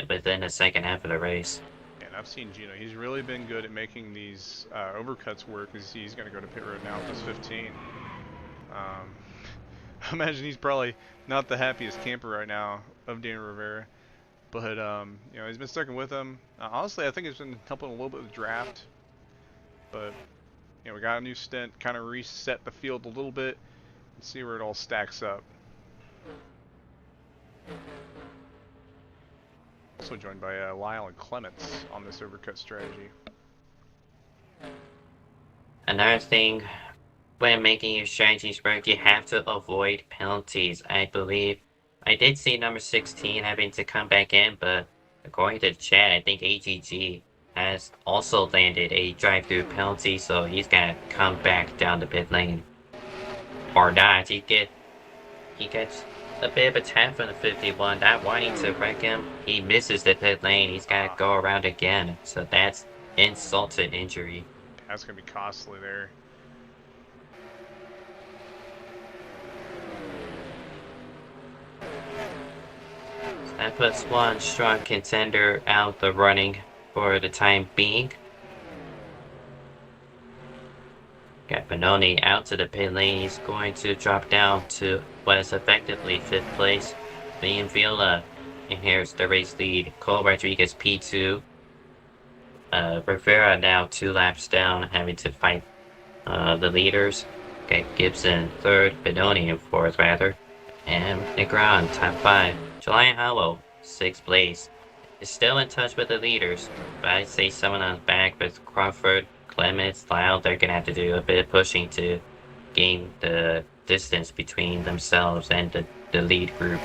within the second half of the race. And I've seen Gino, he's really been good at making these overcuts work. You see he's going to go to pit road now with this 15. I imagine he's probably not the happiest camper right now of Daniel Rivera. But, he's been sticking with him. Honestly, I think it's been helping a little bit with the draft. But, we got a new stint, kind of reset the field a little bit. And see where it all stacks up. Also joined by Lyle and Clements on this overcut strategy. Another thing, when making your strategies work, you have to avoid penalties. I believe I did see number 16 having to come back in, but according to the chat, I think AGG has also landed a drive-through penalty, so he's gonna come back down the pit lane. Or not, he gets a bit of a tap from the 51, not wanting to wreck him. He misses the pit lane, he's gotta go around again, so that's insult to injury. That's going to be costly there. That puts one strong contender out the running for the time being. Got Benoni out to the pit lane. He's going to drop down to what is effectively 5th place. Liam Villa inherits the race lead. Cole Rodriguez P2. Rivera now 2 laps down, having to fight the leaders. Okay, Gibson 3rd, Benoni in 4th rather. And Negron top 5. Julian Hollow 6th place. Is still in touch with the leaders, but I'd say someone on the back with Crawford, Clements, Lyle, they're gonna have to do a bit of pushing to gain the distance between themselves and the lead group.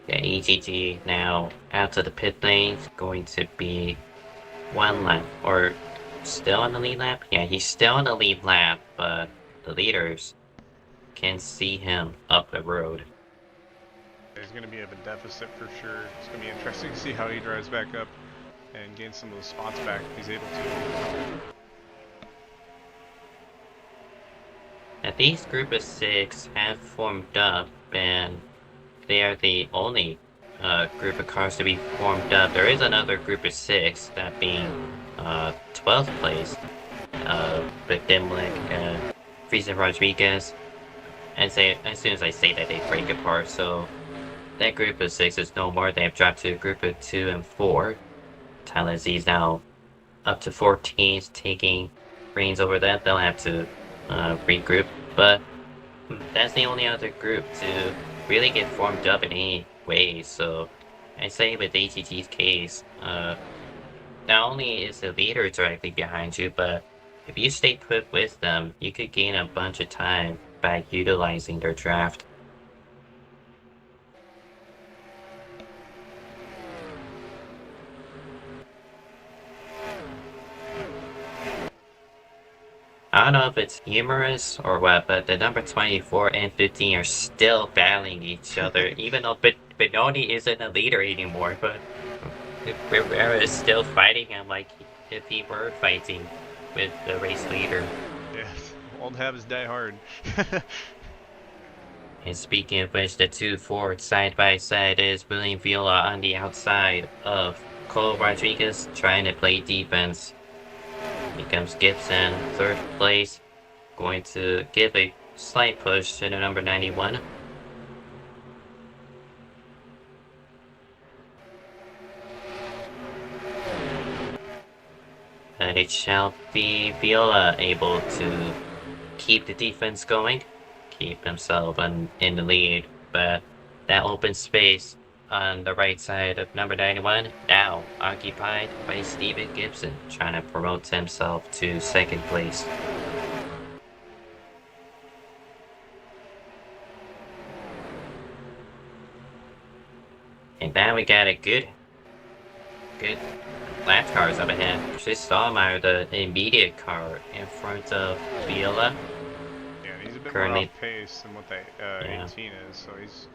Yeah, EGG now out to the pit lane, going to be 1 lap, or still in the lead lap? Yeah, he's still in the lead lap, but the leaders can see him up the road. He's going to be of a deficit for sure. It's going to be interesting to see how he drives back up and gains some of those spots back if he's able to. Now, these group of 6 have formed up, and they are the only group of cars to be formed up. There is another group of 6, that being 12th place, with Dimlick, Friesen Rodriguez. As soon as I say that, they break apart, so that group of 6 is no more. They have dropped to a group of 2 and 4. TalhaDevYT is now up to 14, taking reins over that. They'll have to regroup, but that's the only other group to really get formed up in any way. So I say with ATT's case, not only is the leader directly behind you, but if you stay put with them, you could gain a bunch of time by utilizing their draft. I don't know if it's humorous or what, but the number 24 and 15 are still battling each other, even though Benoni isn't a leader anymore, but Rivera is still fighting him like if he were fighting with the race leader. Yes, old habits die hard. And speaking of which, the 2 forwards side by side is William Villa on the outside of Cole Rodriguez trying to play defense. Here comes Gibson, 3rd place, going to give a slight push to the number 91. But it shall be Viola able to keep the defense going, keep himself in the lead, but that open space on the right side of number 91, now occupied by Steven Gibson, trying to promote himself to 2nd place. And now we got a good lap cars up ahead. Just Stallmeyer, the immediate car in front of Viola. Yeah, he's a bit Currently, more off pace than what the yeah. 18 is, so he's...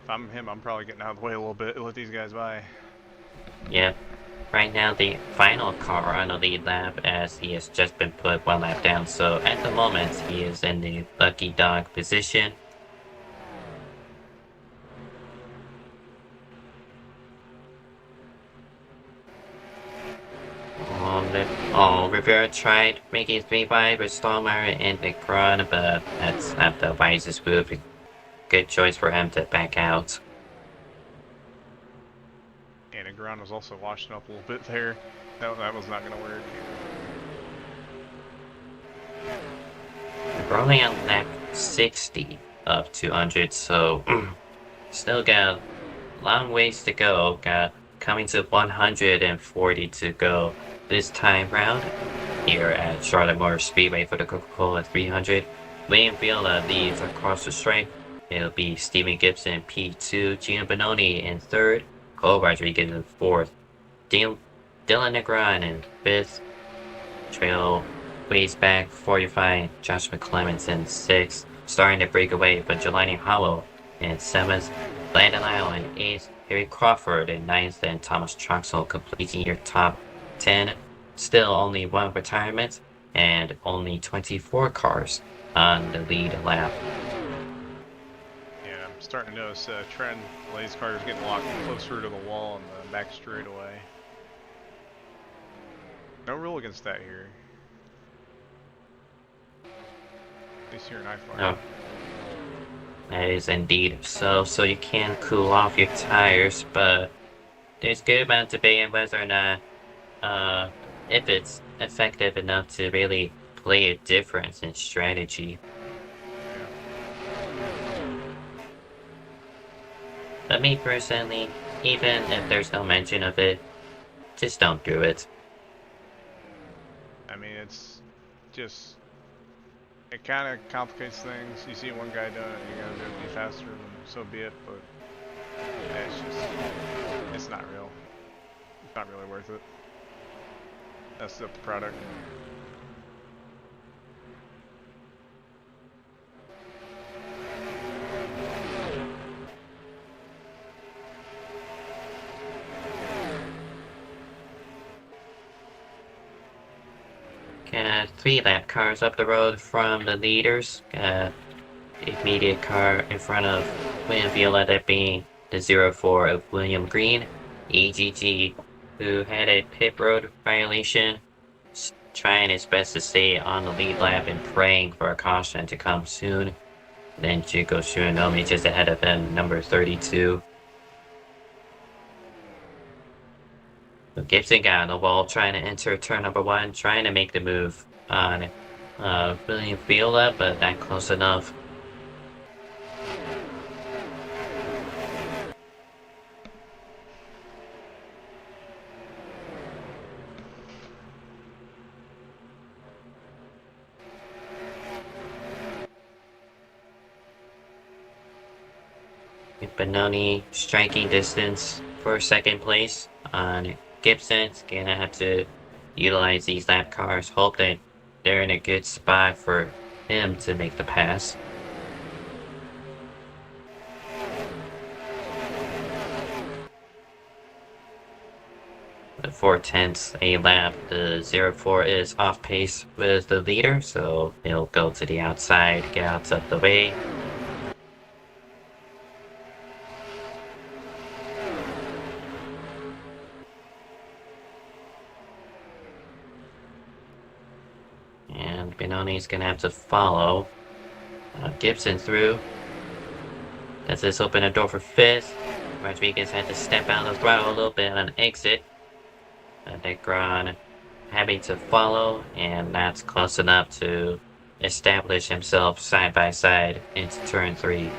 If I'm him, I'm probably getting out of the way a little bit, let these guys by. Yep. Right now, the final car on the lead lap, as he has just been put 1 lap down, so at the moment, he is in the lucky dog position. Rivera tried making 3 wide with Stallmeyer and Dikant, but that's not the wisest move. Good choice for him to back out. And Dikant was also washing up a little bit there. That was not going to work. We're only on lap 60 of 200, so still got a long ways to go. Got coming to 140 to go this time round here at Charlotte Motor Speedway for the Coca-Cola 300. William Viola leads across the stripe. It'll be Steven Gibson P2, Gino Bononi in 3rd, Cole Rodriguez in 4th, Dylan Negron in 5th, Trail ways back 45, Josh McClemens in 6th, starting to break away, but Jelani Hollow in 7th, Landon Lyle in 8th, Harry Crawford in 9th, and Thomas Troxel completing your top 10. Still only 1 retirement, and only 24 cars on the lead lap. Yeah, I'm starting to notice a trend. These cars getting locked closer to the wall on the back straightaway. No rule against that here. At least here in IFAR. No. That is indeed so you can cool off your tires, but there's good amount of debate on whether or not if it's effective enough to really play a difference in strategy. But me personally, even if there's no mention of it, just don't do it. I mean, it's just, it kind of complicates things. You see one guy doing it, you gotta do it be faster, and so be it, but yeah, it's just, it's not real. It's not really worth it. That's the product. Got 3 lap cars up the road from the leaders. Got the immediate car in front of William Viola, that being the 04 of William Green. AGG, who had a pit road violation, trying his best to stay on the lead lap and praying for a caution to come soon. Then Chico Shiranomi just ahead of him, number 32. Gibson got on the wall, trying to enter turn number 1, trying to make the move on William Viola, but not close enough. Benoni striking distance for 2nd place on Gibson's. Gonna have to utilize these lap cars, hope that they're in a good spot for him to make the pass. The 4/10 a lap, the 04 is off pace with the leader, so he'll go to the outside, get out of the way. Benoni's gonna have to follow Gibson through. Does this open a door for 5th? Rodriguez had to step out of the throttle a little bit on exit. Negron having to follow, and that's close enough to establish himself side by side into turn 3.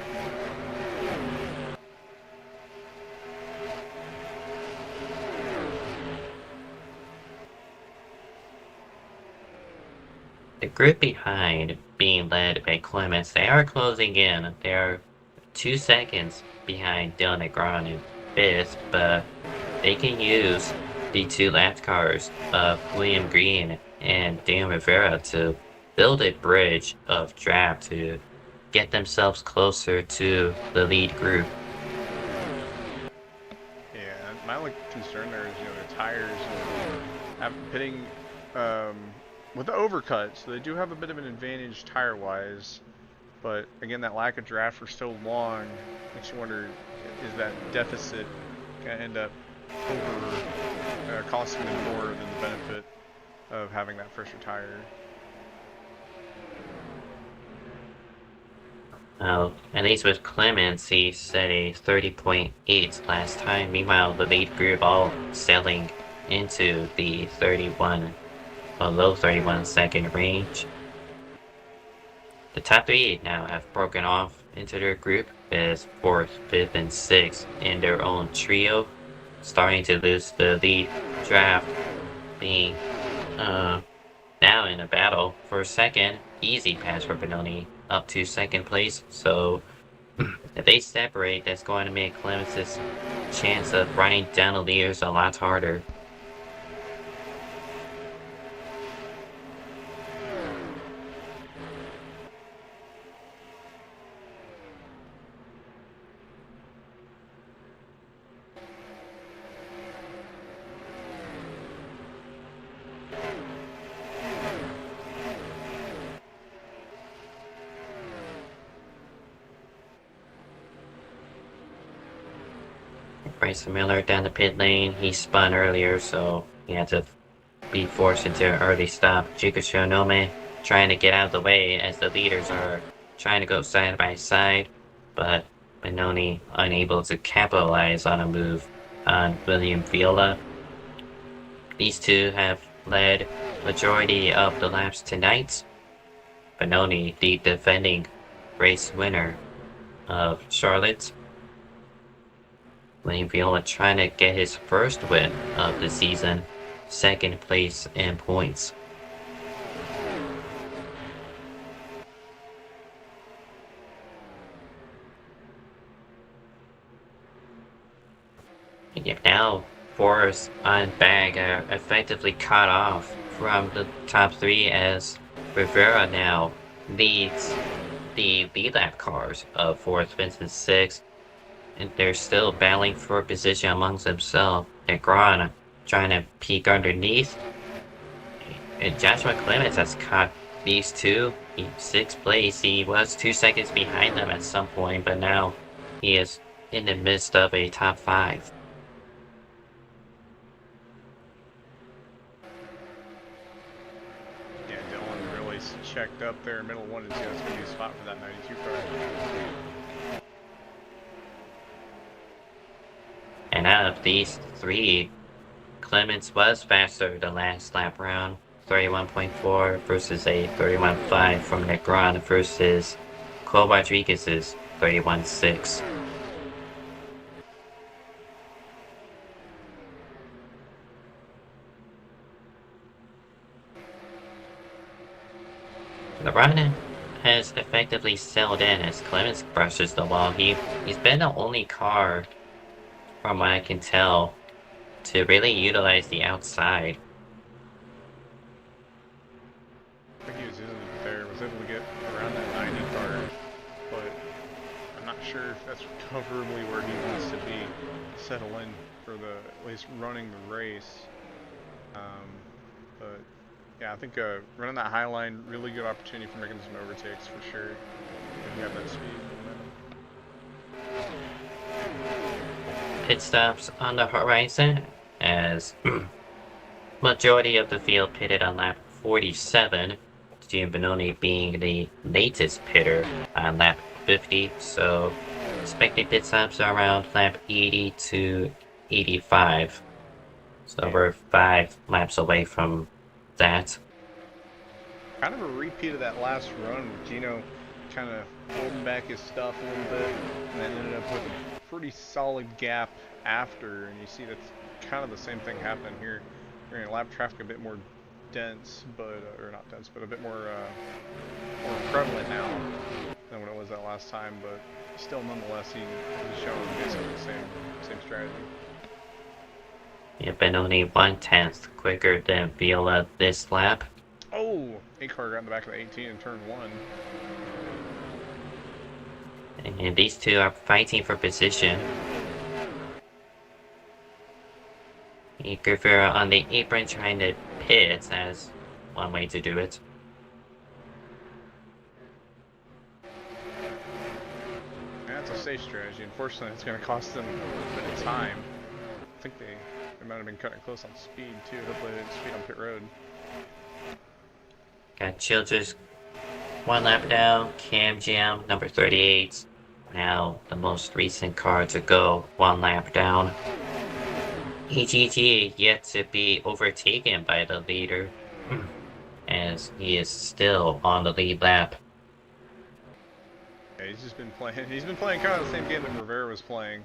The group behind, being led by Clements, they are closing in. They are 2 seconds behind Dylan Negron in 5th, but they can use the 2 lap cars of William Green and Dan Rivera to build a bridge of draft to get themselves closer to the lead group. Yeah, my only concern there is, the tires pitting with the overcut, so they do have a bit of an advantage tire-wise, but again, that lack of draft for so long makes you wonder, is that deficit going to end up costing them more than the benefit? of having that first retire. Well, at least with Clemens, he set a 30.8 last time. Meanwhile, the lead group all sailing into the 31, or low 31 second range. The top 3 now have broken off into their group as 4th, 5th, and 6th in their own trio, starting to lose the lead draft, being now in a battle for second. Easy pass for Benoni up to second place. So if they separate, that's going to make Clemens' chance of running down the leaders a lot harder. Bryson Miller down the pit lane. He spun earlier, so he had to be forced into an early stop. Jikasho Nome trying to get out of the way as the leaders are trying to go side by side, but Benoni unable to capitalize on a move on William Viola. These two have led majority of the laps tonight. Benoni, the defending race winner of Charlotte. William Viola trying to get his first win of the season, second place in points. And yet now, Forrest and Bag are effectively cut off from the top 3 as Rivera now leads the lead-lap cars of 4th, 5th, and 6th. And they're still battling for position amongst themselves. Negron trying to peek underneath. And Joshua Clemens has caught these two. He's 6th place. He was 2 seconds behind them at some point, but now he is in the midst of a top 5. Yeah, Dylan really checked up there, middle 1 and 2. That's going to be a spot for that 92 car. And out of these 3, Clemens was faster the last lap round, 31.4 versus a 31.5 from Negron versus Cole Rodriguez's 31.6. The run has effectively sailed in as Clemens brushes the wall. He's been the only car, from what I can tell, to really utilize the outside. I think he was using it there, was able to get around that 90 car, but I'm not sure if that's comfortably where he wants to be, settle in for at least running the race. But yeah, I think running that high line, really good opportunity for making some overtakes for sure, if you have that speed and momentum. Pit stops on the horizon as majority of the field pitted on lap 47, Gio Benoni being the latest pitter on lap 50, so expected pit stops are around lap 80 to 85, so we're 5 laps away from that. Kind of a repeat of that last run with Gino kind of holding back his stuff a little bit and then ended up with a pretty solid gap after, and you see that's kind of the same thing happening here. You're in lap traffic a bit more dense, but or not dense, but a bit more prevalent now than when it was that last time. But still, nonetheless, he's showing basically the same strategy. Yeah, Benoni 1/10 quicker than Viola this lap. Oh, a car got in the back of the 18 in turn 1. And these two are fighting for position. Guevara on the apron trying to pit as one way to do it. That's a safe strategy. Unfortunately, it's going to cost them a little bit of time. I think they might have been cutting close on speed too. Hopefully they didn't speed on pit road. Got Childress 1 lap down, Cam Jam number 38. Now the most recent car to go 1 lap down. EGG yet to be overtaken by the leader, as he is still on the lead lap. Yeah, he's just been playing. He's been playing kind of the same game that Rivera was playing.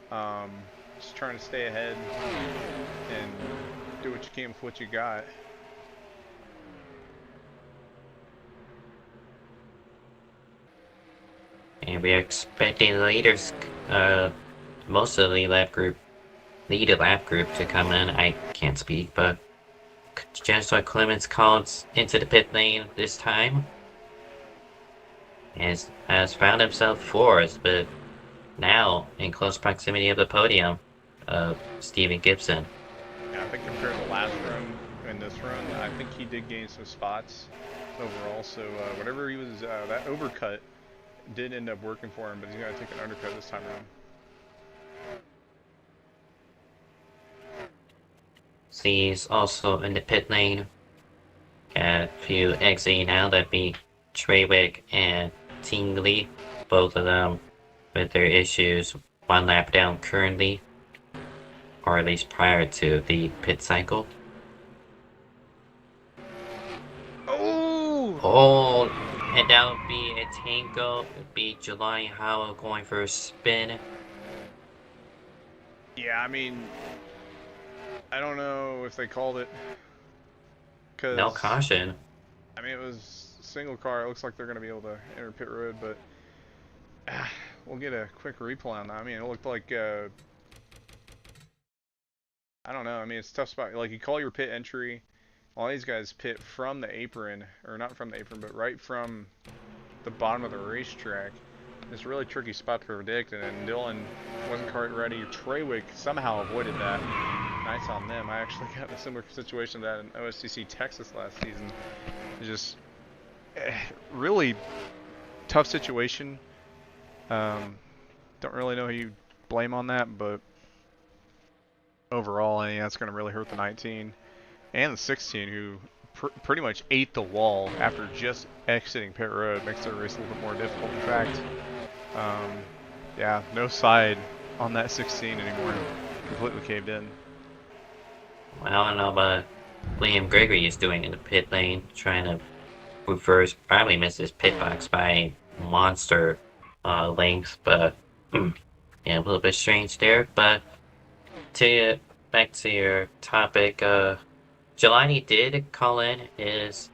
Just trying to stay ahead and do what you can with what you got. And we are expecting the leaders, most of the lead lap group to come in. I can't speak, but Chancellor Clements called into the pit lane this time. And has found himself fourth, but now in close proximity of the podium, Steven Gibson. Yeah, I think compared to last run and this run, I think he did gain some spots overall. So whatever he was, that overcut did end up working for him, but he's going to take an undercut this time around. He's also in the pit lane. Got a few exiting now. That'd be Treywick and Tingley, both of them with their issues 1 lap down currently, or at least prior to the pit cycle. Oh, and that would be a Tango. It would be Jelani Howell going for a spin. Yeah, I mean, I don't know if they called it. No caution. I mean, it was a single car. It looks like they're going to be able to enter pit road, but we'll get a quick replay on that. I mean, it looked like, I don't know. I mean, it's a tough spot. Like, you call your pit entry. All these guys pit from the apron, or not from the apron, but right from the bottom of the racetrack. It's a really tricky spot to predict, and Dylan wasn't quite ready. Treywick somehow avoided that. Nice on them. I actually got in a similar situation to that in OSCC Texas last season. It's just really tough situation. Don't really know who you blame on that, but overall, I think that's going to really hurt the 19 and the 16, who pretty much ate the wall after just exiting pit road. Makes their race a little bit more difficult. In fact, yeah, no side on that 16 anymore. Completely caved in. Well, I don't know about Liam Gregory is doing in the pit lane, trying to reverse, probably missed his pit box by monster length, but yeah, a little bit strange there. But back to your topic, Jelani did call in his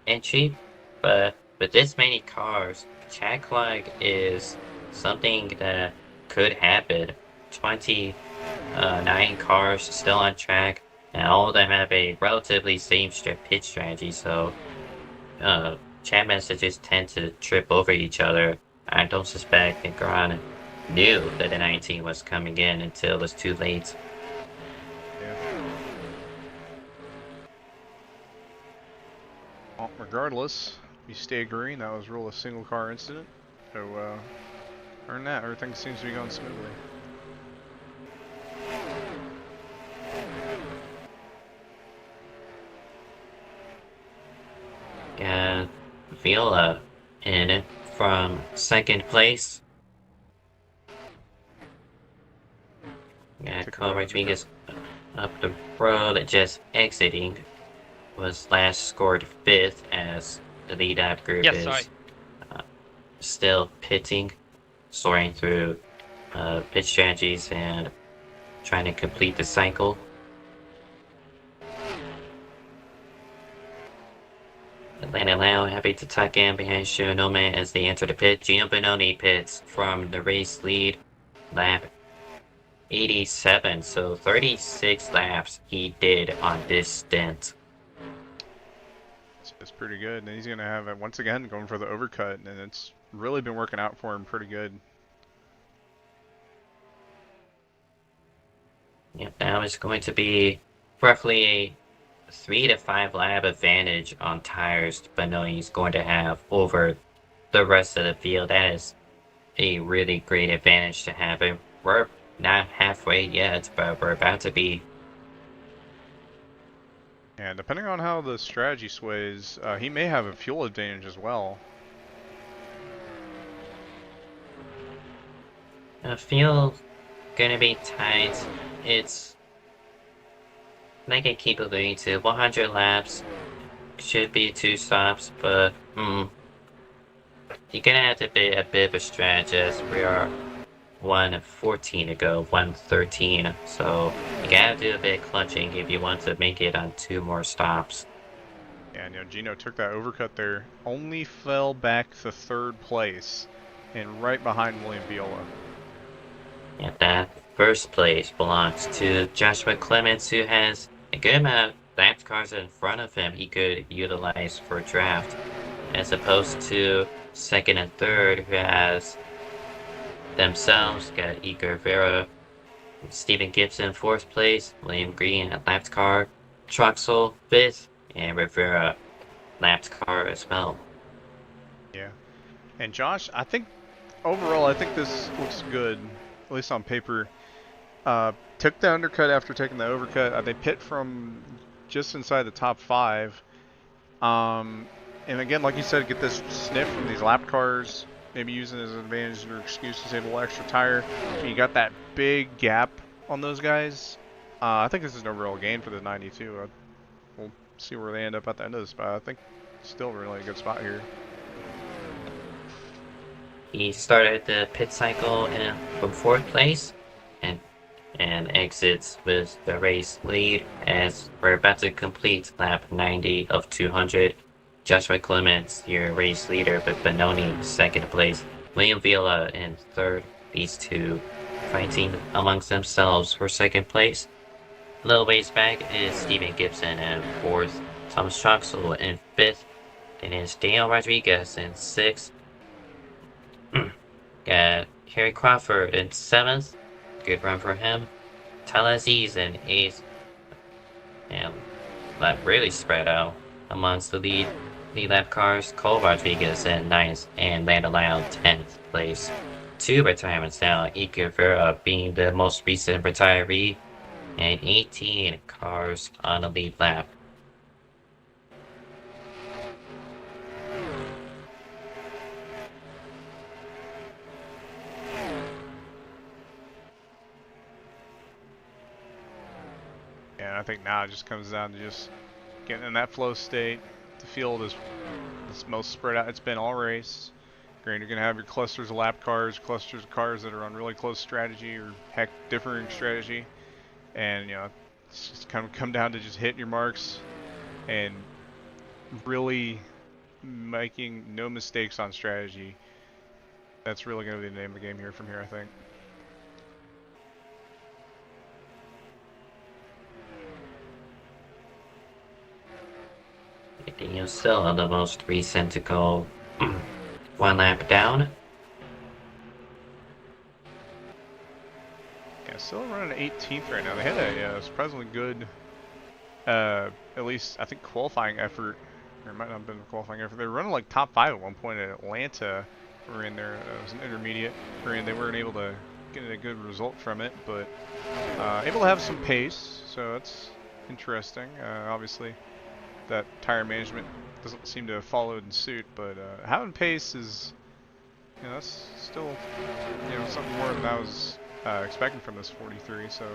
entry, but with this many cars, track lag is something that could happen. 29 cars still on track, and all of them have a relatively same pit strategy, so chat messages tend to trip over each other. I don't suspect that Garan knew that the 19 was coming in until it was too late. Well, regardless, you stay green. That was rule a single car incident. So, other than that, everything seems to be going smoothly. Got Viola in from second place. Got Cole Rodriguez up the road, just exiting. Was last scored 5th, as the lead app group is still pitting, soaring through pit strategies and trying to complete the cycle. Atlanta Lau happy to tuck in behind Shionome as they enter the pit. Gio Bononi pits from the race lead, lap 87, so 36 laps he did on this stint. It's pretty good, and he's going to have it once again going for the overcut, and it's really been working out for him pretty good. Yep, now it's going to be roughly a 3 to 5 lap advantage on tires Bononi's going to have over the rest of the field. That is a really great advantage to have. And we're not halfway yet, but we're about to be. And depending on how the strategy sways, he may have a fuel advantage as well. I feel gonna be tight. It's they can keep alluding to 100 laps. Should be 2 stops, but you're gonna have to be a bit of a strategist. We are 1:14 to go, 1:13. So you gotta do a bit of clutching if you want to make it on 2 more stops. Yeah, and Gino took that overcut there, only fell back to 3rd place, and right behind William Viola. Yeah, that first place belongs to Joshua Clements, who has a good amount of lap cars in front of him he could utilize for draft, as opposed to 2nd and 3rd, who has themselves got Igor Vera, Stephen Gibson 4th place, William Green at lapped car, Troxel 5th, and Rivera lapped car as well. Yeah, and Josh, I think overall, I think this looks good, at least on paper. Took the undercut after taking the overcut. They pit from just inside the top 5. And again, like you said, get this sniff from these lap cars. Maybe using it as an advantage or excuse to save a little extra tire. You got that big gap on those guys. I think this is an overall gain for the 92. We'll see where they end up at the end of this, but I think still really a good spot here. He started the pit cycle from 4th place and exits with the race lead as we're about to complete lap 90 of 200. Joshua Clements, your race leader, but Benoni 2nd place. William Viola in 3rd. These two fighting amongst themselves for 2nd place. A little ways back is Stephen Gibson in 4th. Thomas Troxel in 5th. Then is Daniel Rodriguez in 6th. Got Harry Crawford in 7th. Good run for him. Talaziz in 8th. And that really spread out amongst the lead lap cars. Cole Rodriguez in 9th and Landon Lyle 10th place. 2 retirements now. Ike Vera being the most recent retiree. And 18 cars on the lead lap. Yeah, I think now it just comes down to just getting in that flow state. The field is most spread out it's been all race. Granted, you're going to have your clusters of lap cars, clusters of cars that are on really close strategy or heck differing strategy. And, it's just kind of come down to just hitting your marks and really making no mistakes on strategy. That's really going to be the name of the game here from here, I think. Daniel still the most recent to go 1 lap down. Yeah, still running 18th right now. They had a surprisingly good, at least I think qualifying effort. Or it might not have been a qualifying effort. They were running like top 5 at one point at Atlanta. Were in there. It was an intermediate. They weren't able to get a good result from it, but able to have some pace. So that's interesting. Obviously, that tire management doesn't seem to have followed in suit, but having pace is, that's still, something more than I was expecting from this 43. So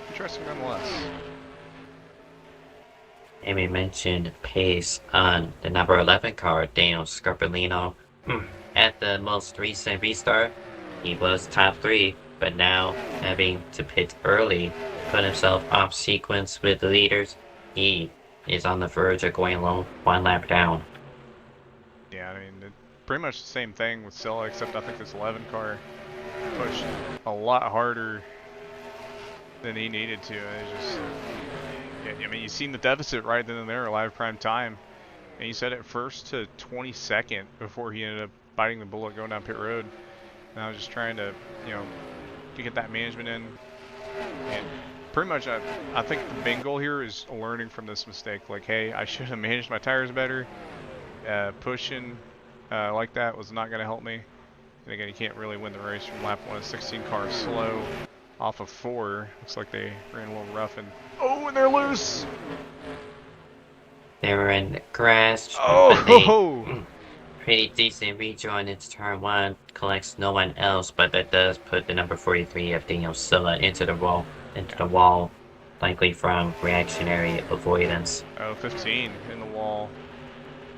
interesting nonetheless. And we mentioned pace on the number 11 car, Daniel Scarpellino. At the most recent restart, he was top 3, but now having to pit early, put himself off sequence with the leaders, he is on the verge of going low 1 lap down. Yeah, I mean, pretty much the same thing with Silla, except I think this 11 car pushed a lot harder than he needed to. And it just, I mean, you've seen the deficit right then and there, live prime time. And he said it first to 22nd before he ended up biting the bullet going down pit road. And I was just trying to, to get that management in. And pretty much, I think the main goal here is learning from this mistake. Like, hey, I should have managed my tires better. Pushing like that was not going to help me. And again, you can't really win the race from lap 1. 16 car slow off of 4. Looks like they ran a little rough. And oh, and they're loose. They were in the grass, but they Oh! pretty decent rejoin into turn 1, collects no one else, but that does put the number 43 of Daniel Silla into the wall, likely from reactionary avoidance. Oh, 15 in the wall.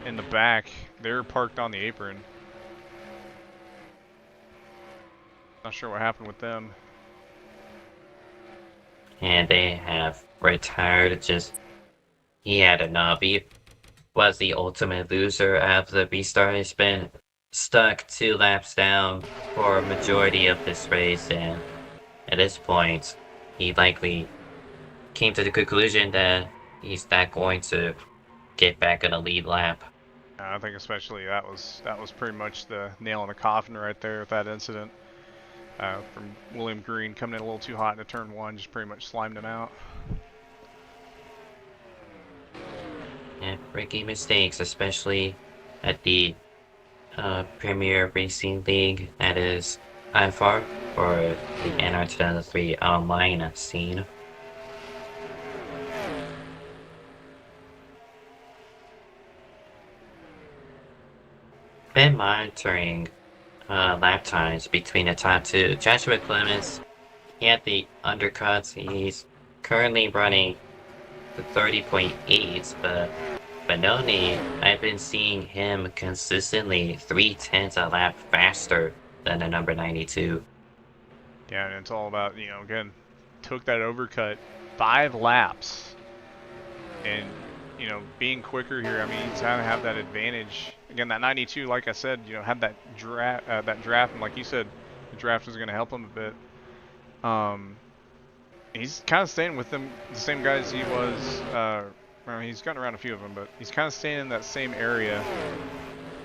In the back. They're parked on the apron. Not sure what happened with them. And they have retired. He had enough. He was the ultimate loser of the restart. He's been stuck 2 laps down for a majority of this race, and at this point, he likely came to the conclusion that he's not going to get back in a lead lap. I think especially that was pretty much the nail in the coffin right there with that incident. From William Green coming in a little too hot into turn 1, just pretty much slimed him out. Yeah, rookie mistakes, especially at the Premier Racing League, that is IFAR, or the NR2003 online scene. Been monitoring lap times between the top 2. Joshua Clemens, he had the undercuts. He's currently running the 30.8, but Benoni, I've been seeing him consistently 3/10 a lap faster than the number 92. Yeah, and it's all about, again, took that overcut 5 laps. And, being quicker here, I mean, he's trying to have that advantage. Again, that 92, like I said, had that draft, and like you said, the draft was going to help him a bit. He's kind of staying with them, the same guys he was. I mean, he's gotten around a few of them, but he's kind of staying in that same area.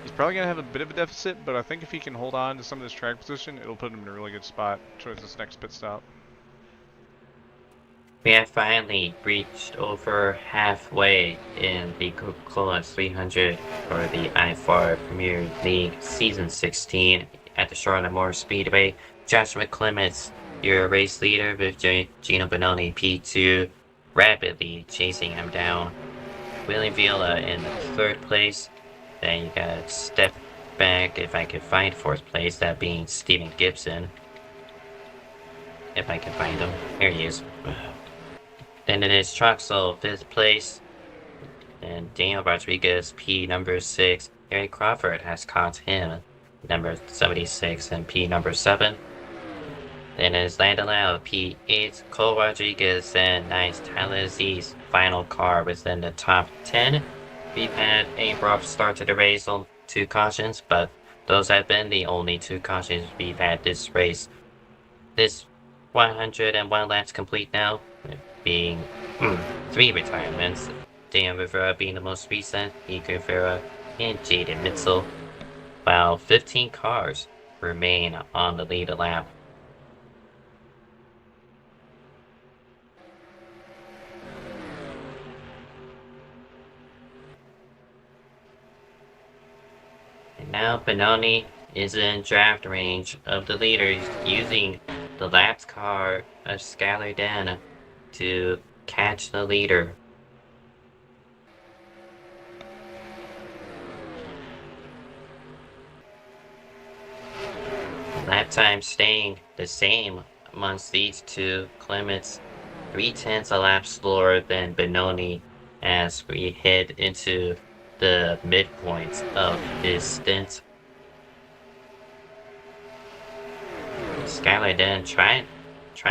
He's probably going to have a bit of a deficit, but I think if he can hold on to some of this track position, it'll put him in a really good spot towards this next pit stop. We have finally reached over halfway in the Coca-Cola 300 for the IFAR Premier League Season 16 at the Charlotte Moore Speedway. Joshua Clements, your race leader, with Gino Bononi P2, rapidly chasing him down. William Villa in 3rd place. Then you got step back, if I could find 4th place, that being Steven Gibson. If I can find him. Here he is. Then it is Troxel, 5th place. And Daniel Rodriguez, P number 6. Harry Crawford has caught him, number 76, and P number 7. Then it is Landon Lau, P8. Cole Rodriguez, and nice TalhaDevYT's final car within the top 10. We've had a rough start to the race on 2 cautions, but those have been the only 2 cautions we've had this race. This 101 laps complete now, being 3 retirements. Dan Rivera being the most recent, Igor Rivera, and Jaden Mitchell, while 15 cars remain on the lead lap. And now Benoni is in draft range of the leaders, using the lapped car of Skylar Den to catch the leader. Lap time staying the same amongst these 2. Clements 3/10 a lap slower than Benoni as we head into the midpoint of his stint. Skylar Den trying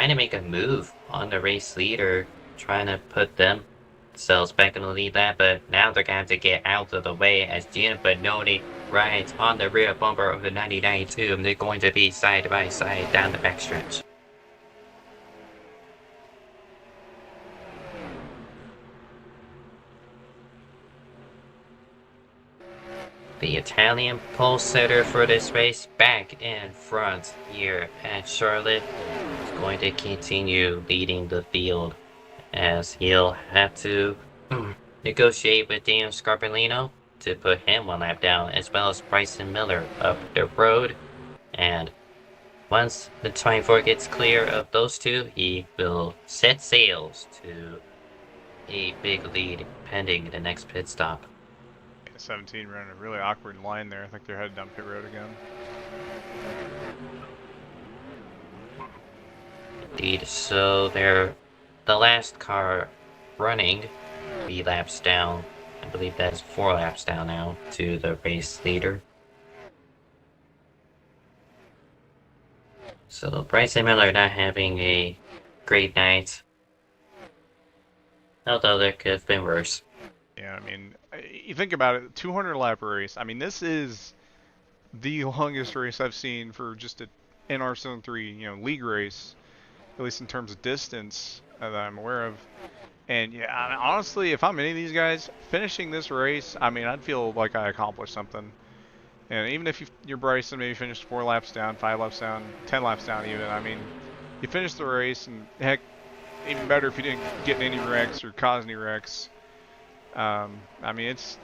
to make a move on the race leader, trying to put themselves back in the lead lap, but now they're going to have to get out of the way as Gino Bononi rides on the rear bumper of the 9092, and they're going to be side by side down the backstretch. The Italian pole setter for this race back in front here at Charlotte is going to continue leading the field as he'll have to negotiate with Daniel Scarpellino to put him 1 lap down, as well as Bryson Miller up the road. And once the 24 gets clear of those 2, he will set sails to a big lead pending the next pit stop. 17 running a really awkward line there. I think they're headed down pit road again. Indeed, so they're the last car running 3 laps down. I believe that's 4 laps down now to the race leader. So Bryson Miller not having a great night. Although there could have been worse. Yeah, I mean, you think about it, 200 lap race. I mean, this is the longest race I've seen for just a NR2003, league race, at least in terms of distance that I'm aware of. And yeah, I mean, honestly, if I'm any of these guys finishing this race, I mean, I'd feel like I accomplished something. And even if you're Bryson, maybe finished 4 laps down, 5 laps down, 10 laps down even, I mean, you finished the race, and heck, even better if you didn't get in any wrecks or cause any wrecks. I mean, it's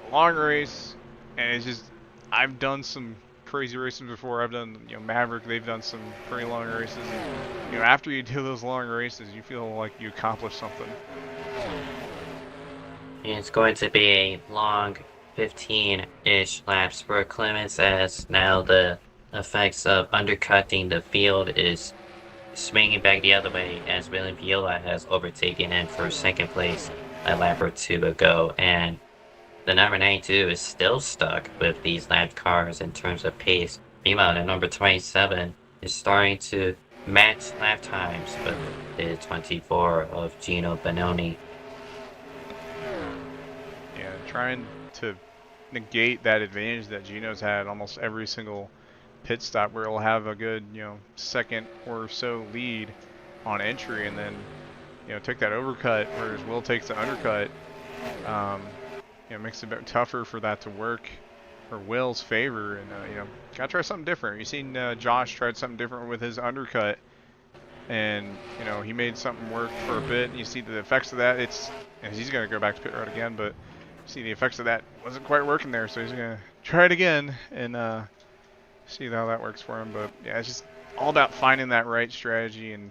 a long race, and it's just, I've done some crazy races before. I've done, Maverick, they've done some pretty long races. And, after you do those long races, you feel like you accomplished something. It's going to be a long 15-ish laps for Clements, as now the effects of undercutting the field is swinging back the other way, as William Viola has overtaken him for second place a lap or 2 ago, and the number 92 is still stuck with these lap cars in terms of pace. Meanwhile, the number 27 is starting to match lap times with the 24 of Gino Bononi. Yeah, trying to negate that advantage that Gino's had almost every single pit stop, where he'll have a good, second or so lead on entry, and then, take that overcut, whereas Will takes the undercut. Makes it a bit tougher for that to work for Will's favor, and gotta try something different. You've seen Josh tried something different with his undercut, and he made something work for a bit. And you see the effects of that. He's gonna go back to pit road again, but see the effects of that wasn't quite working there, so he's gonna try it again and see how that works for him. But yeah, it's just all about finding that right strategy, and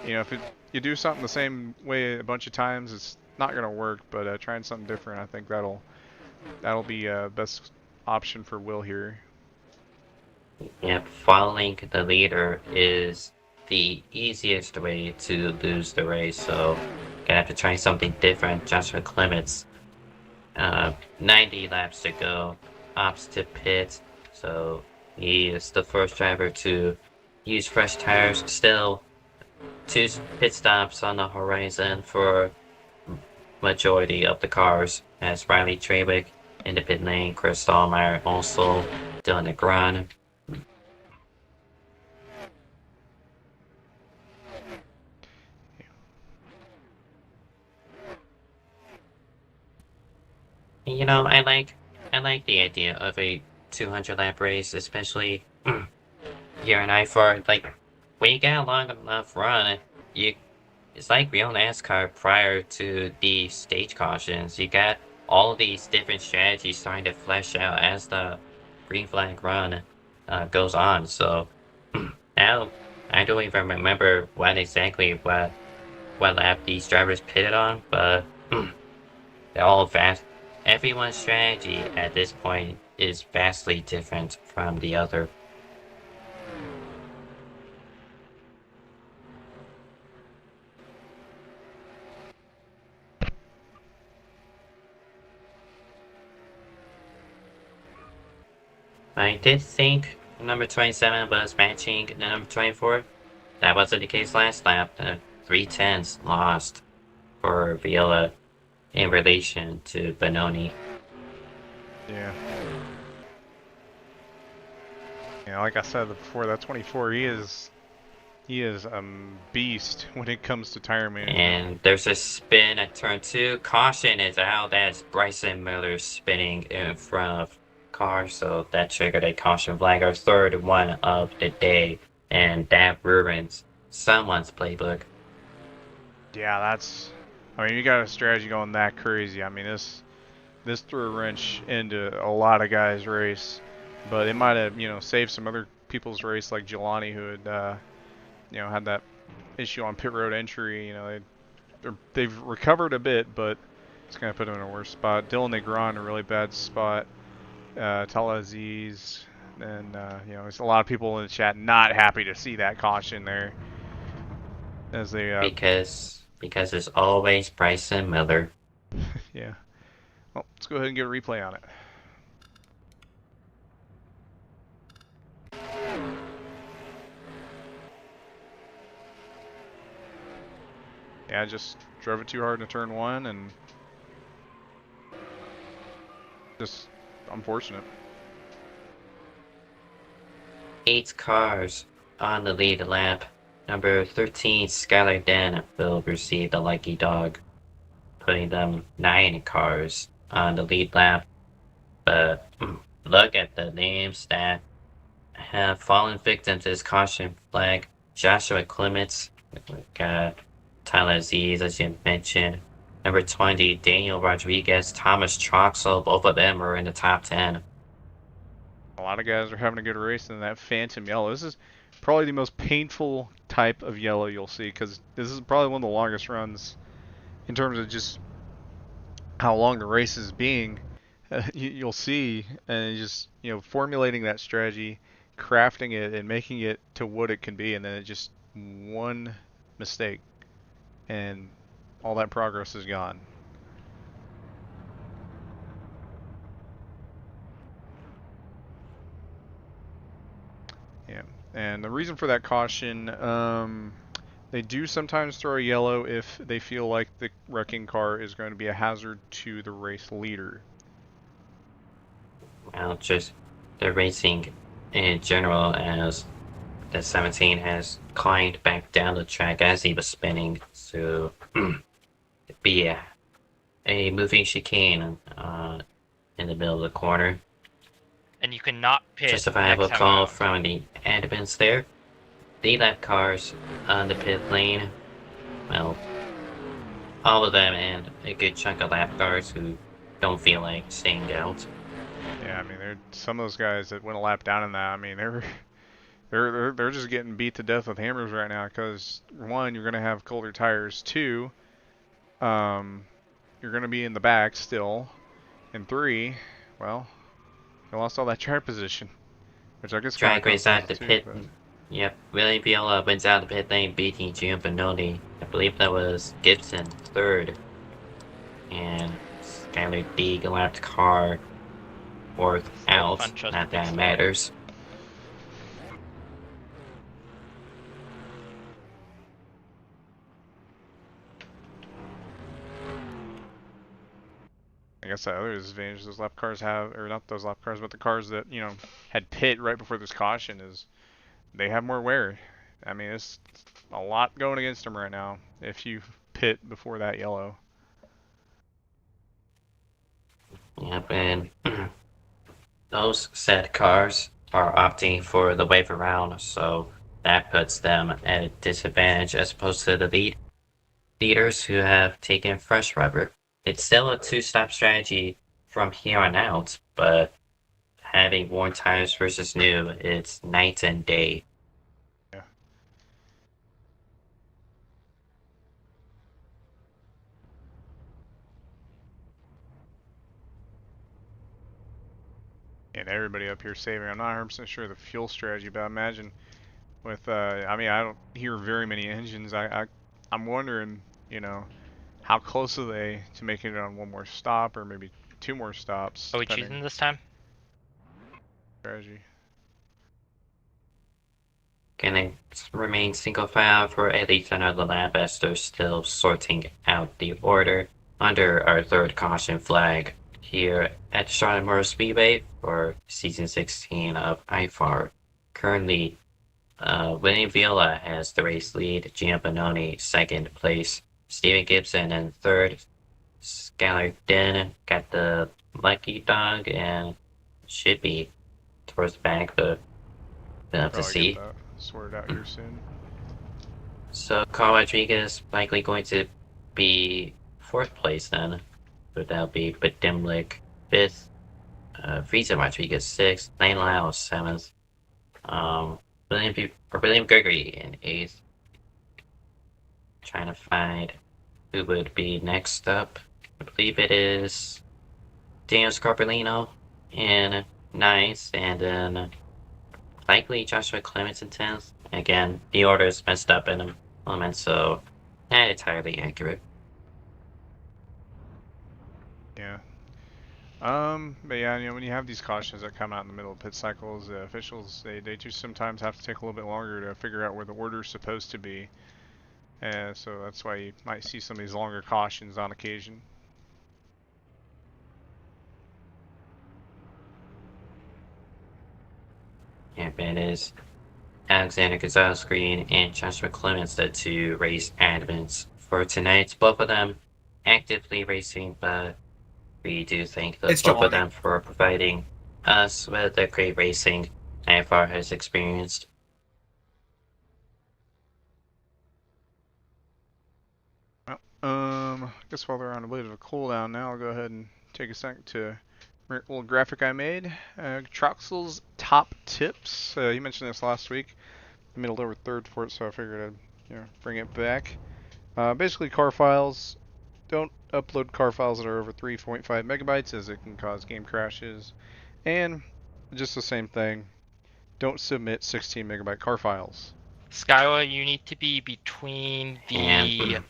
if you do something the same way a bunch of times, it's not gonna work. But trying something different, I think that'll be best option for Will here. Yep, following the leader is the easiest way to lose the race, so gonna have to try something different. Joshua Clements, 90 laps to go, opts to pit, so he is the first driver to use fresh tires. Still 2 pit stops on the horizon for majority of the cars, as Riley Trawick in the pit lane, Chris Stallmeyer also doing the run. I like the idea of a 200 lap race, especially here in IFAR. Like, when you get a long enough run, it's like real NASCAR prior to the stage cautions. You got all these different strategies starting to flesh out as the green flag run goes on. So now I don't even remember what lap these drivers pitted on, but they're all vast. Everyone's strategy at this point is vastly different from the other. I did think number 27 was matching the number 24. That wasn't the case last lap. The 310s lost for Viola in relation to Bononi. Yeah. Like I said before, that 24, he is a beast when it comes to tire management. And there's a spin at turn 2. Caution is out. That's Bryson Miller spinning in front of car, so that triggered a caution flag, our third one of the day, and that ruins someone's playbook. Yeah, I mean, you got a strategy going that crazy. I mean, this threw a wrench into a lot of guys' race, but it might have, saved some other people's race, like Jelani, who had, had that issue on pit road entry. They they've recovered a bit, but it's going to put them in a worse spot. Dylan Negron in a really bad spot. TalhaDevYT, and there's a lot of people in the chat not happy to see that caution there. As they because it's always Bryson Miller. yeah. Well, let's go ahead and get a replay on it. Yeah, I just drove it too hard in turn 1 and just unfortunate. 8 cars on the lead lap. Number 13, Skylar Den, will receive the lucky dog, putting them 9 cars on the lead lap. But look at the names that have fallen victim to this caution flag. Joshua Clements, TalhaDevYT, as you mentioned. Number 20, Daniel Rodriguez, Thomas Troxel, both of them are in the top 10. A lot of guys are having a good race in that Phantom Yellow. This is probably the most painful type of yellow you'll see, because this is probably one of the longest runs in terms of just how long the race is being. You'll see, and just formulating that strategy, crafting it, and making it to what it can be, and then it just one mistake, and all that progress is gone. Yeah, and the reason for that caution, they do sometimes throw a yellow if they feel like the wrecking car is going to be a hazard to the race leader. Well, just the racing in general, as the 17 has climbed back down the track as he was spinning to be a moving chicane in the middle of the corner. And you cannot pit. Justifiable call from the Adkins there. The lap cars on the pit lane. Well, all of them and a good chunk of lap cars who don't feel like staying out. Yeah, I mean, some of those guys that went a lap down in that. I mean, they're just getting beat to death with hammers right now because 1, you're gonna have colder tires. 2, you're gonna be in the back still, and 3, well, you lost all that track position, which I guess drag race out the pit. But... Yep, Willie Viola wins out the pit lane, beating Giovanni. I believe that was Gibson 3rd, and Skylar D lapped car 4th out. Not that matters. I guess the other disadvantage those lap cars have, or not those lap cars, but the cars that had pit right before this caution, is they have more wear. I mean, it's a lot going against them right now if you pit before that yellow. Yep, and those said cars are opting for the wave around, so that puts them at a disadvantage as opposed to the leaders who have taken fresh rubber. It's still a 2-stop strategy from here on out, but having worn tires versus new, it's night and day. Yeah. And everybody up here saving. I'm not 100% sure of the fuel strategy, but I imagine with, I mean, I don't hear very many engines. I'm wondering, how close are they to making it on one more stop or maybe 2 more stops? Are we choosing this time? Strategy. Gonna remain single file for at least another lap as they're still sorting out the order under our 3rd caution flag here at Charlotte Motor Speedway for season 16 of IFAR. Currently, William Viola has the race lead, Giovanni 2nd place, Steven Gibson in 3rd, Skylar Den got the lucky dog and should be towards the back, but we'll have to see. Sorted out here soon. So Carl Rodriguez likely going to be 4th place then, but that'll be Badimlik 5th, Visa Rodriguez 6th, Lane Lyles 7th, William Gregory in 8th. Trying to find who would be next up? I believe it is Daniel Scarpellino in 9th, and then likely Joshua Clements in 10th. Again, the order is messed up in a moment, so not entirely accurate. Yeah. But yeah, when you have these cautions that come out in the middle of pit cycles, the officials, they do sometimes have to take a little bit longer to figure out where the order's supposed to be. And so that's why you might see some of these longer cautions on occasion. And it is Alexander Gonzalez-Greene and Joshua Clements, the 2 race admins for tonight. Both of them actively racing, but we do thank both of them for providing us with the great racing IFAR has experienced. Well, I guess while they're on a bit of a cooldown now, I'll go ahead and take a second to bring a little graphic I made. Troxel's top tips. You mentioned this last week. I made a lower third for it, so I figured I'd bring it back. Basically, car files. Don't upload car files that are over 3.5 megabytes, as it can cause game crashes. And just the same thing, don't submit 16 megabyte car files. Skylar, you need to be between the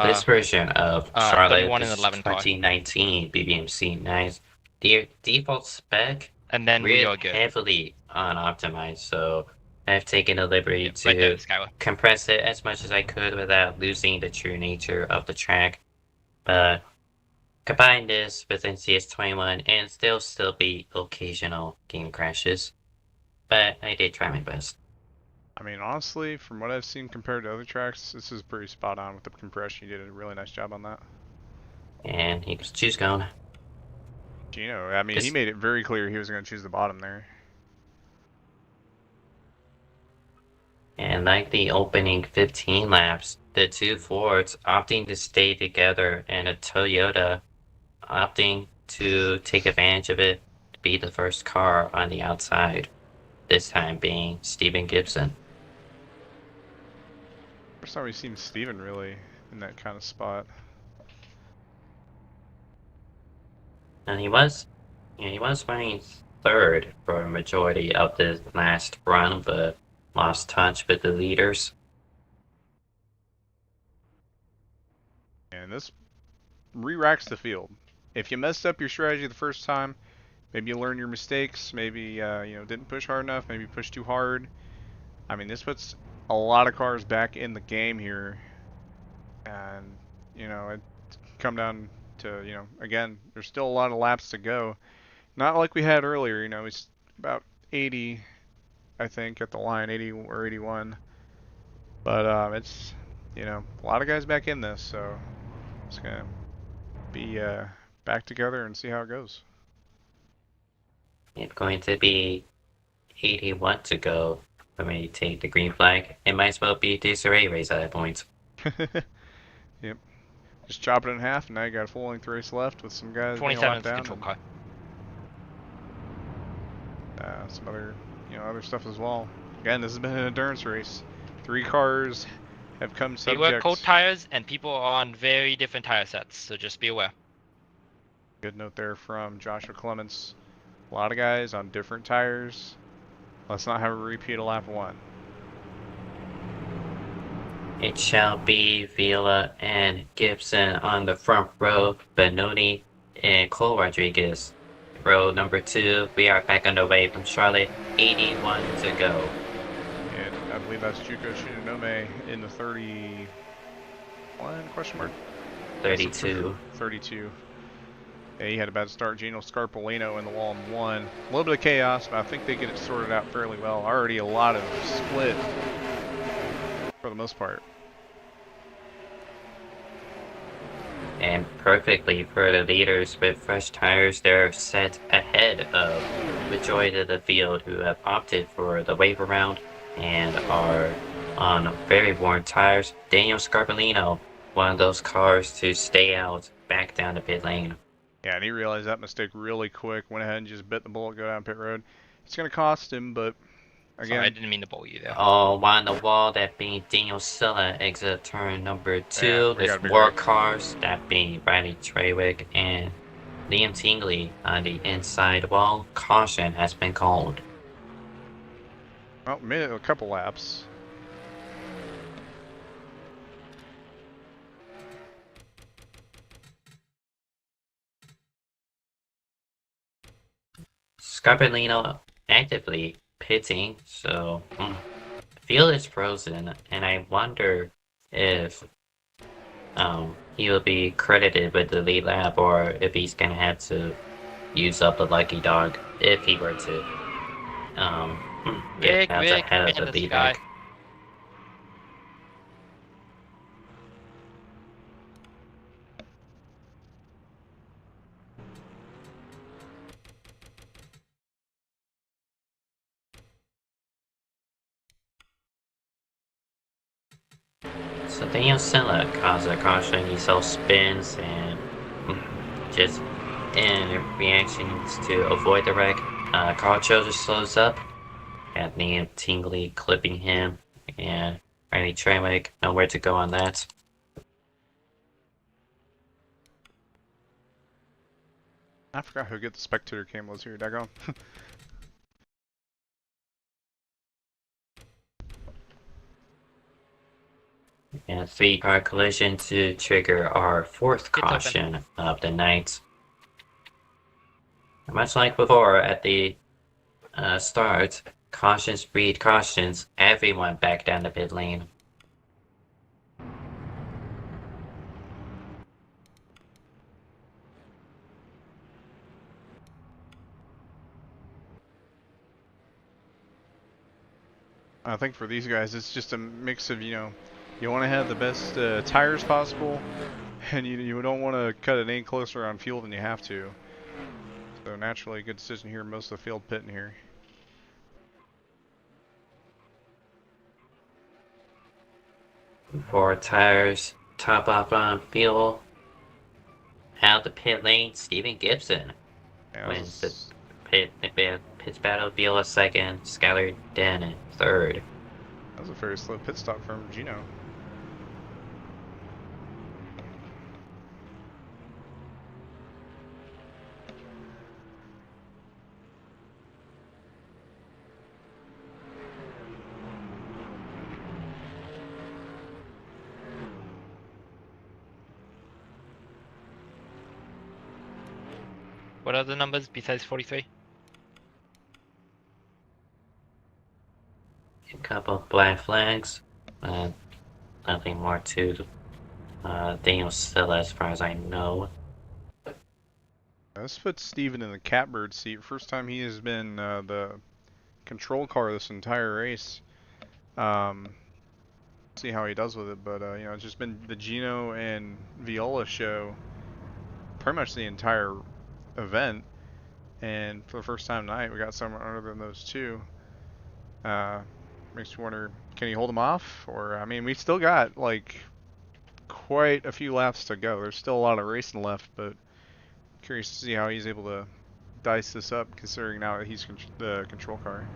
this version of Charlotte 2019 BBMC 9, the default spec, and then we are good. Heavily unoptimized, so I've taken the liberty to compress it as much as I could without losing the true nature of the track. But combine this with NCS21 and still be occasional game crashes. But I did try my best. I mean, honestly, from what I've seen compared to other tracks, this is pretty spot on with the compression. You did a really nice job on that. And he was choose going. Gino, I mean, he made it very clear he was going to choose the bottom there. And like the opening 15 laps, the 2 Fords opting to stay together and a Toyota opting to take advantage of it to be the first car on the outside, this time being Stephen Gibson. First time we've seen Stephen really in that kind of spot. And he was running third for a majority of the last run, but lost touch with the leaders. And this re-racks the field. If you messed up your strategy the first time, maybe you learn your mistakes, maybe didn't push hard enough, maybe pushed too hard. I mean, this puts a lot of cars back in the game here. And, it come down to, again, there's still a lot of laps to go. Not like we had earlier, it's about 80, I think, at the line, 80 or 81. But it's, a lot of guys back in this, so it's going to be back together and see how it goes. It's going to be 81 to go when we take the green flag. It might as well be a disarray race at that point. Yep. Just chop it in half, and now you got a full-length race left with some guys 27 down. control car. Some other, other stuff as well. Again, this has been an endurance race. 3 cars have come subject. They wear cold tires, and people are on very different tire sets, so just be aware. Good note there from Joshua Clements. A lot of guys on different tires. Let's not have a repeat of lap 1. It shall be Vila and Gibson on the front row, Benoni and Cole Rodriguez. Row number 2, we are back underway from Charlotte, 81 to go. And I believe that's Juko Shinonome in the 31 question mark? 32. 32. Yeah, he had a bad start. Gino Scarpellino in the wall in 1. A little bit of chaos, but I think they get it sorted out fairly well. Already a lot of split for the most part. And perfectly for the leaders with fresh tires, they're set ahead of the majority of the field who have opted for the wave around and are on very worn tires. Daniel Scarpellino, one of those cars to stay out back down the pit lane. Yeah, and he realized that mistake really quick. Went ahead and just bit the bullet, go down pit road. It's going to cost him, but Sorry, I again. didn't mean to bully you there. Oh, on the wall, that being Daniel Silla, exit turn number 2. Yeah, we There's gotta be more ready. cars, that being Riley Treywick and Liam Tingley on the inside wall. Caution has been called. Oh, made it a couple laps. Scarpellino actively pitting, so field is frozen, and I wonder if he will be credited with the lead lap or if he's gonna have to use up the lucky dog if he were to get out Rick, ahead of man, the this lead guy. back. So Daniel Silla caused a caution, he self spins and just in reactions to avoid the wreck, Carl Childers slows up, and Liam Tingley clipping him, and Riley Treywick nowhere to go on that. I forgot who get the spectator cam was here, daggone. And 3-car collision to trigger our 4th open. caution of the night. Much like before at the start, cautions breed cautions, everyone back down the pit lane. I think for these guys, it's just a mix of, you want to have the best tires possible, and you don't want to cut it any closer on fuel than you have to. So naturally, a good decision here. Most of the field pitting here. Four tires, top off on fuel. Out the pit lane, Steven Gibson Yeah, wins the pit battle. Viola 2nd, Skylar Den 3rd. that was a very slow pit stop from Gino. What are the numbers besides 43? A couple of black flags. Nothing more to Daniel Silla as far as I know. Let's put Steven in the catbird seat. First time he has been the control car this entire race. See how he does with it, but it's just been the Gino and Viola show pretty much the entire event, and for the first time tonight we got someone other than those two. Makes you wonder, can he hold him off? Or, I mean, we still got like quite a few laps to go. There's still a lot of racing left, but curious to see how he's able to dice this up, considering now that he's the control car.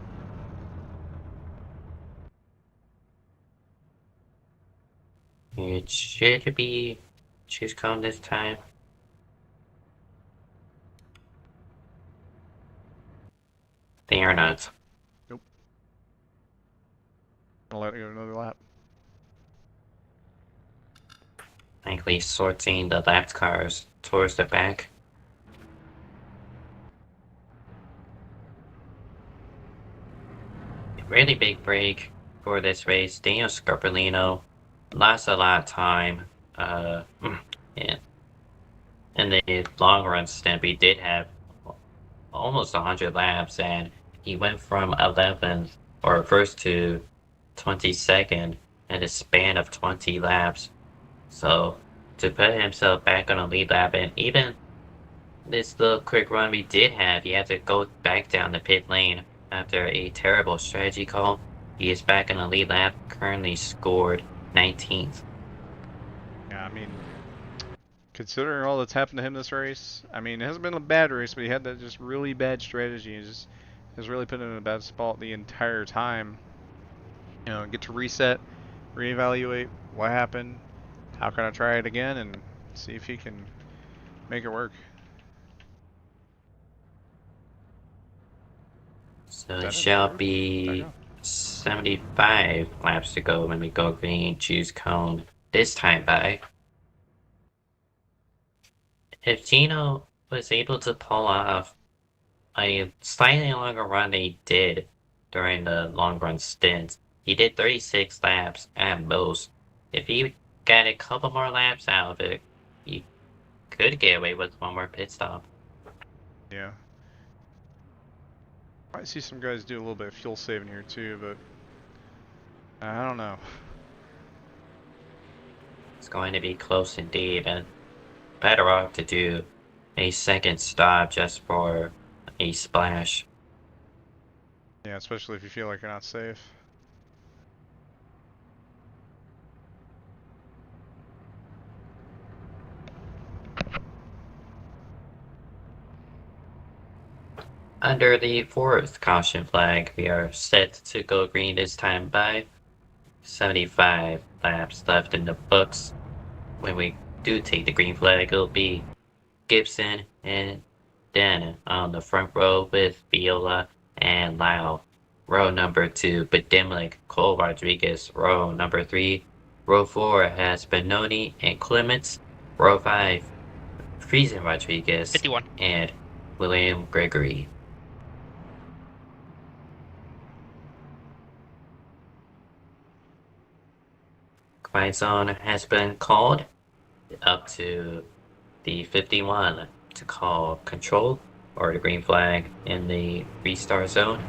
It should be choose cone this time. They are not. Nope. I'll let it go another lap. Likely sorting the left cars towards the back. Really big break for this race. Daniel Scarpellino lost a lot of time. In the long run stint, we did have almost 100 laps, and he went from 11th or first to 22nd in a span of 20 laps. So to put himself back on a lead lap, and even this little quick run we did have, he had to go back down the pit lane after a terrible strategy call. He is back on a lead lap, currently scored 19th. Yeah, I mean, considering all that's happened to him this race, I mean, it hasn't been a bad race, but he had that just really bad strategy. It has really put him in a bad spot the entire time. You know, get to reset, reevaluate what happened, how can I try it again, and see if he can make it work. So it shall be 75 laps to go when we go green, choose cone this time by. If Gino was able to pull off a slightly longer run than he did during the long run stint, he did 36 laps at most. If he got a couple more laps out of it, he could get away with one more pit stop. Yeah. Might see some guys do a little bit of fuel saving here too, but I don't know. It's going to be close indeed, and better off to do a second stop just for a splash. Yeah, especially if you feel like you're not safe. Under the fourth caution flag, we are set to go green this time by 75 laps left in the books. When we do take the green flag, it'll be Gibson and Dan on the front row with Viola and Lau. Row number 2, Bedimlik, Cole Rodriguez. Row number 3, row 4 has Benoni and Clements. Row 5, Friesen Rodriguez 51. and William Gregory. Quiet zone has been called up to the 51 to call control or the green flag in the restart zone.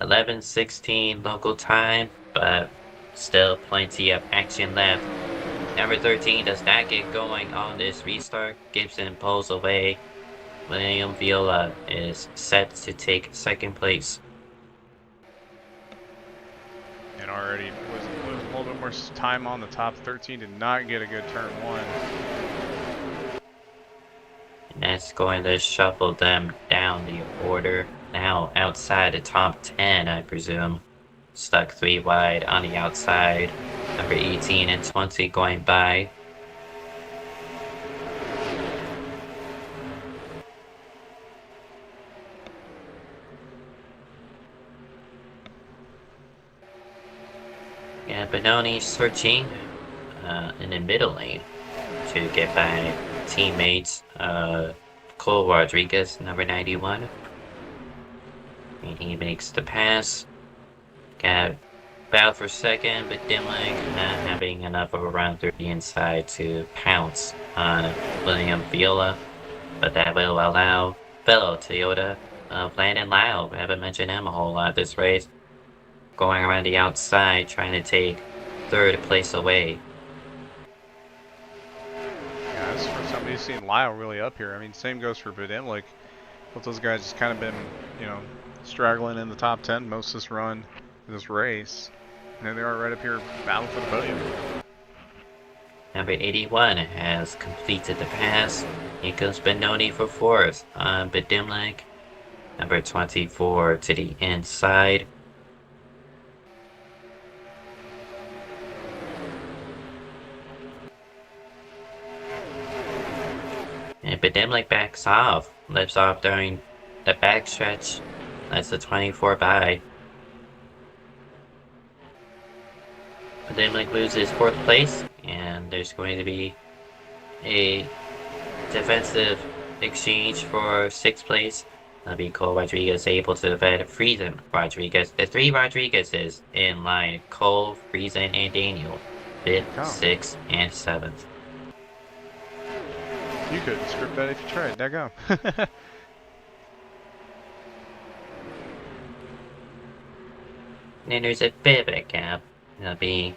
(11:16) local time, but still plenty of action left. Number 13 does not get going on this restart. Gibson pulls away. William Viola is set to take second place. And already was a little bit more time on the top 13, did not get a good turn 1. And that's going to shuffle them down the order. Now outside the top 10, I presume. Stuck 3 wide on the outside. Number 18 and 20 going by. Yeah, Benoni searching in the middle lane to get by teammates. Cole Rodriguez, number 91. And he makes the pass. Got battle for second, but Dimling not having enough of a run through the inside to pounce on William Viola. But that will allow fellow Toyota Landon Lau. I haven't mentioned him a whole lot this race. Going around the outside, trying to take third place away. Yeah, this is for somebody who's seen Lyle really up here. I mean, same goes for Budimlik. Both those guys just kind of been, you know, straggling in the top 10 most of this run, this race. And there they are right up here, battling for the podium. Number 81 has completed the pass. Here goes Benoni for fourth on Budimlik. Number 24 to the inside. And Budimlik backs off, lifts off during the backstretch. That's the 24 by. Budimlik loses fourth place, and there's going to be a defensive exchange for sixth place. That'll be Cole Rodriguez able to defend Friesen Rodriguez. The 3 Rodriguezes in line: Cole, Friesen, and Daniel. 5th, 6th, and 7th. You couldn't script that if you tried, daggone. And there's a bit of a gap. That'll be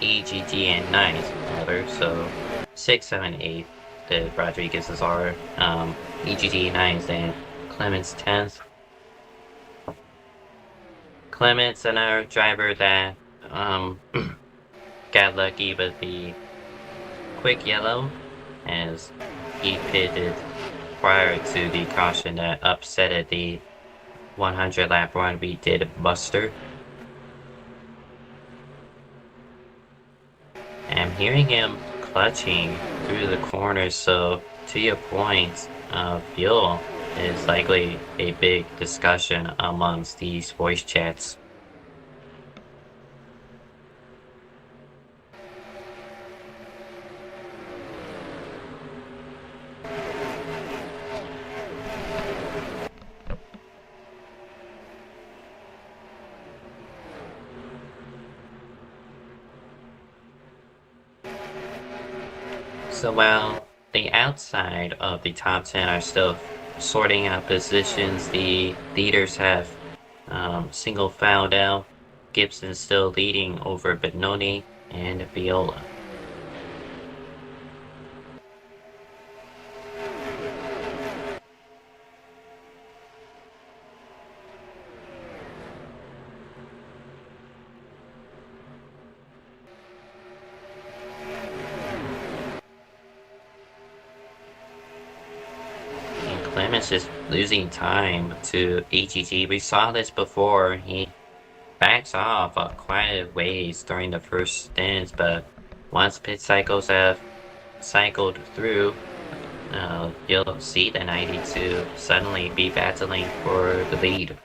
EGT and 9th rather, so 6, 7, 8 the Rodriguez's are. EGT 9th and Clements 10th. Clements, another driver that got lucky with the quick yellow as he pitted prior to the caution that upset at the 100 lap run we did muster. I'm hearing him clutching through the corner, so to your point, fuel is likely a big discussion amongst these voice chats. So while the outside of the top 10 are still sorting out positions, the leaders have single fouled out. Gibson still leading over Benoni and Viola. Clemens is losing time to AGT. We saw this before. He backs off quite a ways during the first stints, but once pit cycles have cycled through, you'll see the 92 suddenly be battling for the lead.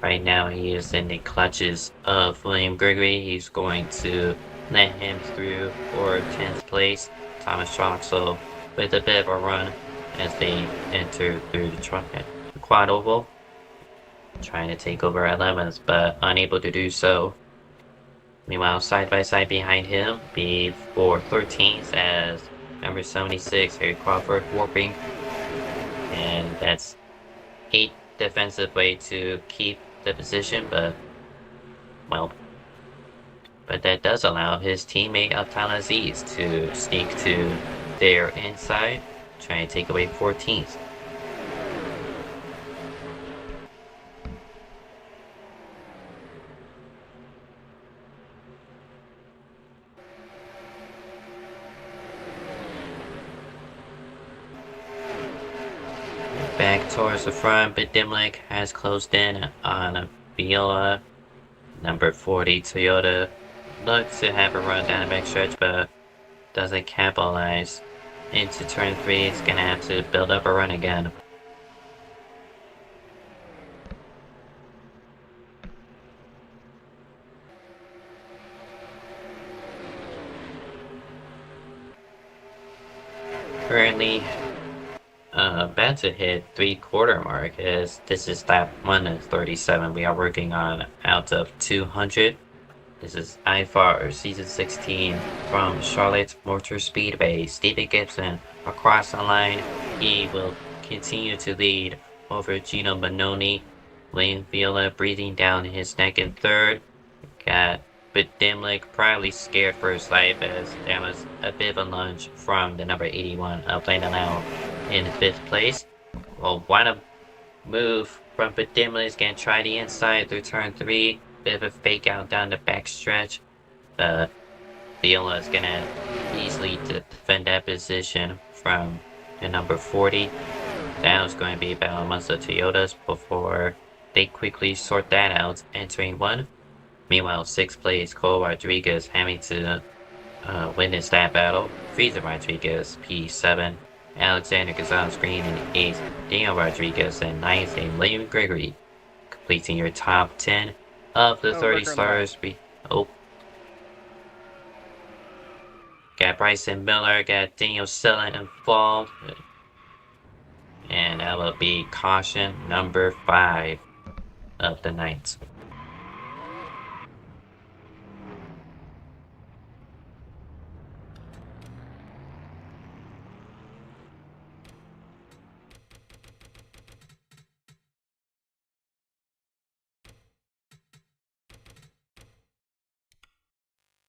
Right now he is in the clutches of William Gregory. He's going to let him through for 10th place. Thomas Troxel with a bit of a run as they enter through the quad oval, trying to take over 11th, but unable to do so. Meanwhile, side by side behind him, be for 13th as number 76, Harry Crawford, warping. And that's a defensive way to keep the position, but, well, but that does allow his teammate Abdelaziz to sneak to their inside, trying to take away 14th. Back towards the front, but Dimlick has closed in on Viola. Number 40 Toyota looks to have a run down the backstretch, but doesn't capitalize. Into turn 3, it's gonna have to build up a run again. Currently about to hit 3/4 mark, as this is lap 137. We are working on out of 200. This is IFAR Season 16 from Charlotte Motor Speedway. Stephen Gibson across the line. He will continue to lead over Gino Bononi. Lane Viola breathing down his neck in third. But Dimlick probably scared for his life, as there was a bit of a lunge from the number 81 of Lane Now in 5th place. Well, what a move from Dimlick. Gonna try the inside through turn 3. Bit of a fake out down the back stretch. Viola is gonna easily defend that position from the number 40. That was going to be about amongst the Toyotas before they quickly sort that out, entering 1. Meanwhile, 6th place, Cole Rodriguez having to witness that battle. Frieza Rodriguez, P7. Alexander Gonzalez-Greene in 8th. Daniel Rodriguez in 9th. And William Gregory completing your top 10 of the 30 stars. Got Bryson Miller, got Daniel Silla involved. And that will be caution number 5 of the night.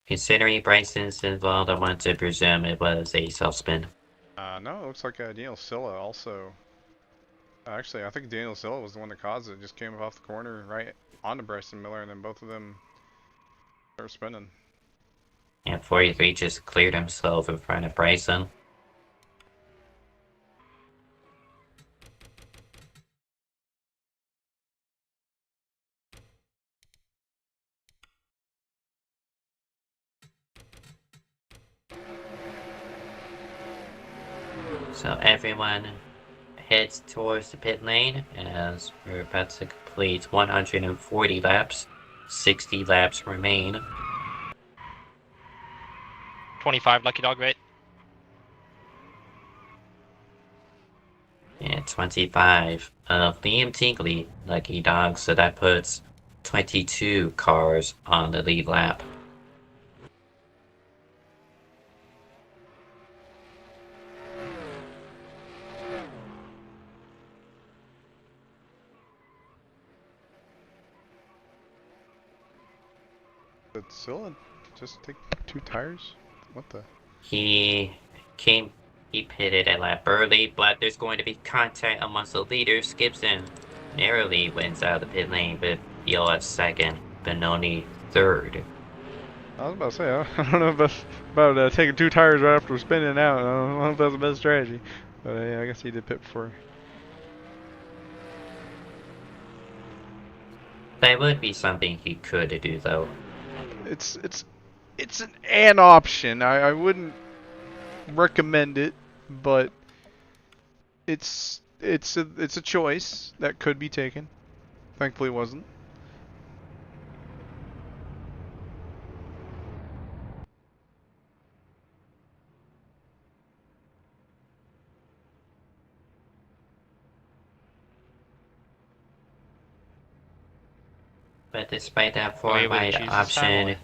Considering Bryson's involved, I want to presume it was a self-spin. No, it looks like Daniel Silla also. Actually, I think Daniel Silla was the one that caused it. Just came off the corner right onto Bryson Miller, and then both of them are spinning. And 43 just cleared himself in front of Bryson. So everyone heads towards the pit lane as we're about to complete 140 laps. 60 laps remain. 25 Lucky Dog, right? And 25 of Liam Tingley, Lucky Dog, so that puts 22 cars on the lead lap. But still, just take 2 tires? What the? He pitted a lap early, but there's going to be contact amongst the leaders. Gibson narrowly wins out of the pit lane, but Viola second, Benoni third. I was about to say, I don't know about taking 2 tires right after spinning out. I don't know if that's the best strategy. But yeah, I guess he did pit before. That would be something he could do, though. It's an option. I wouldn't recommend it, but it's a choice that could be taken. Thankfully, it wasn't. But despite that Wait, forward choose this option,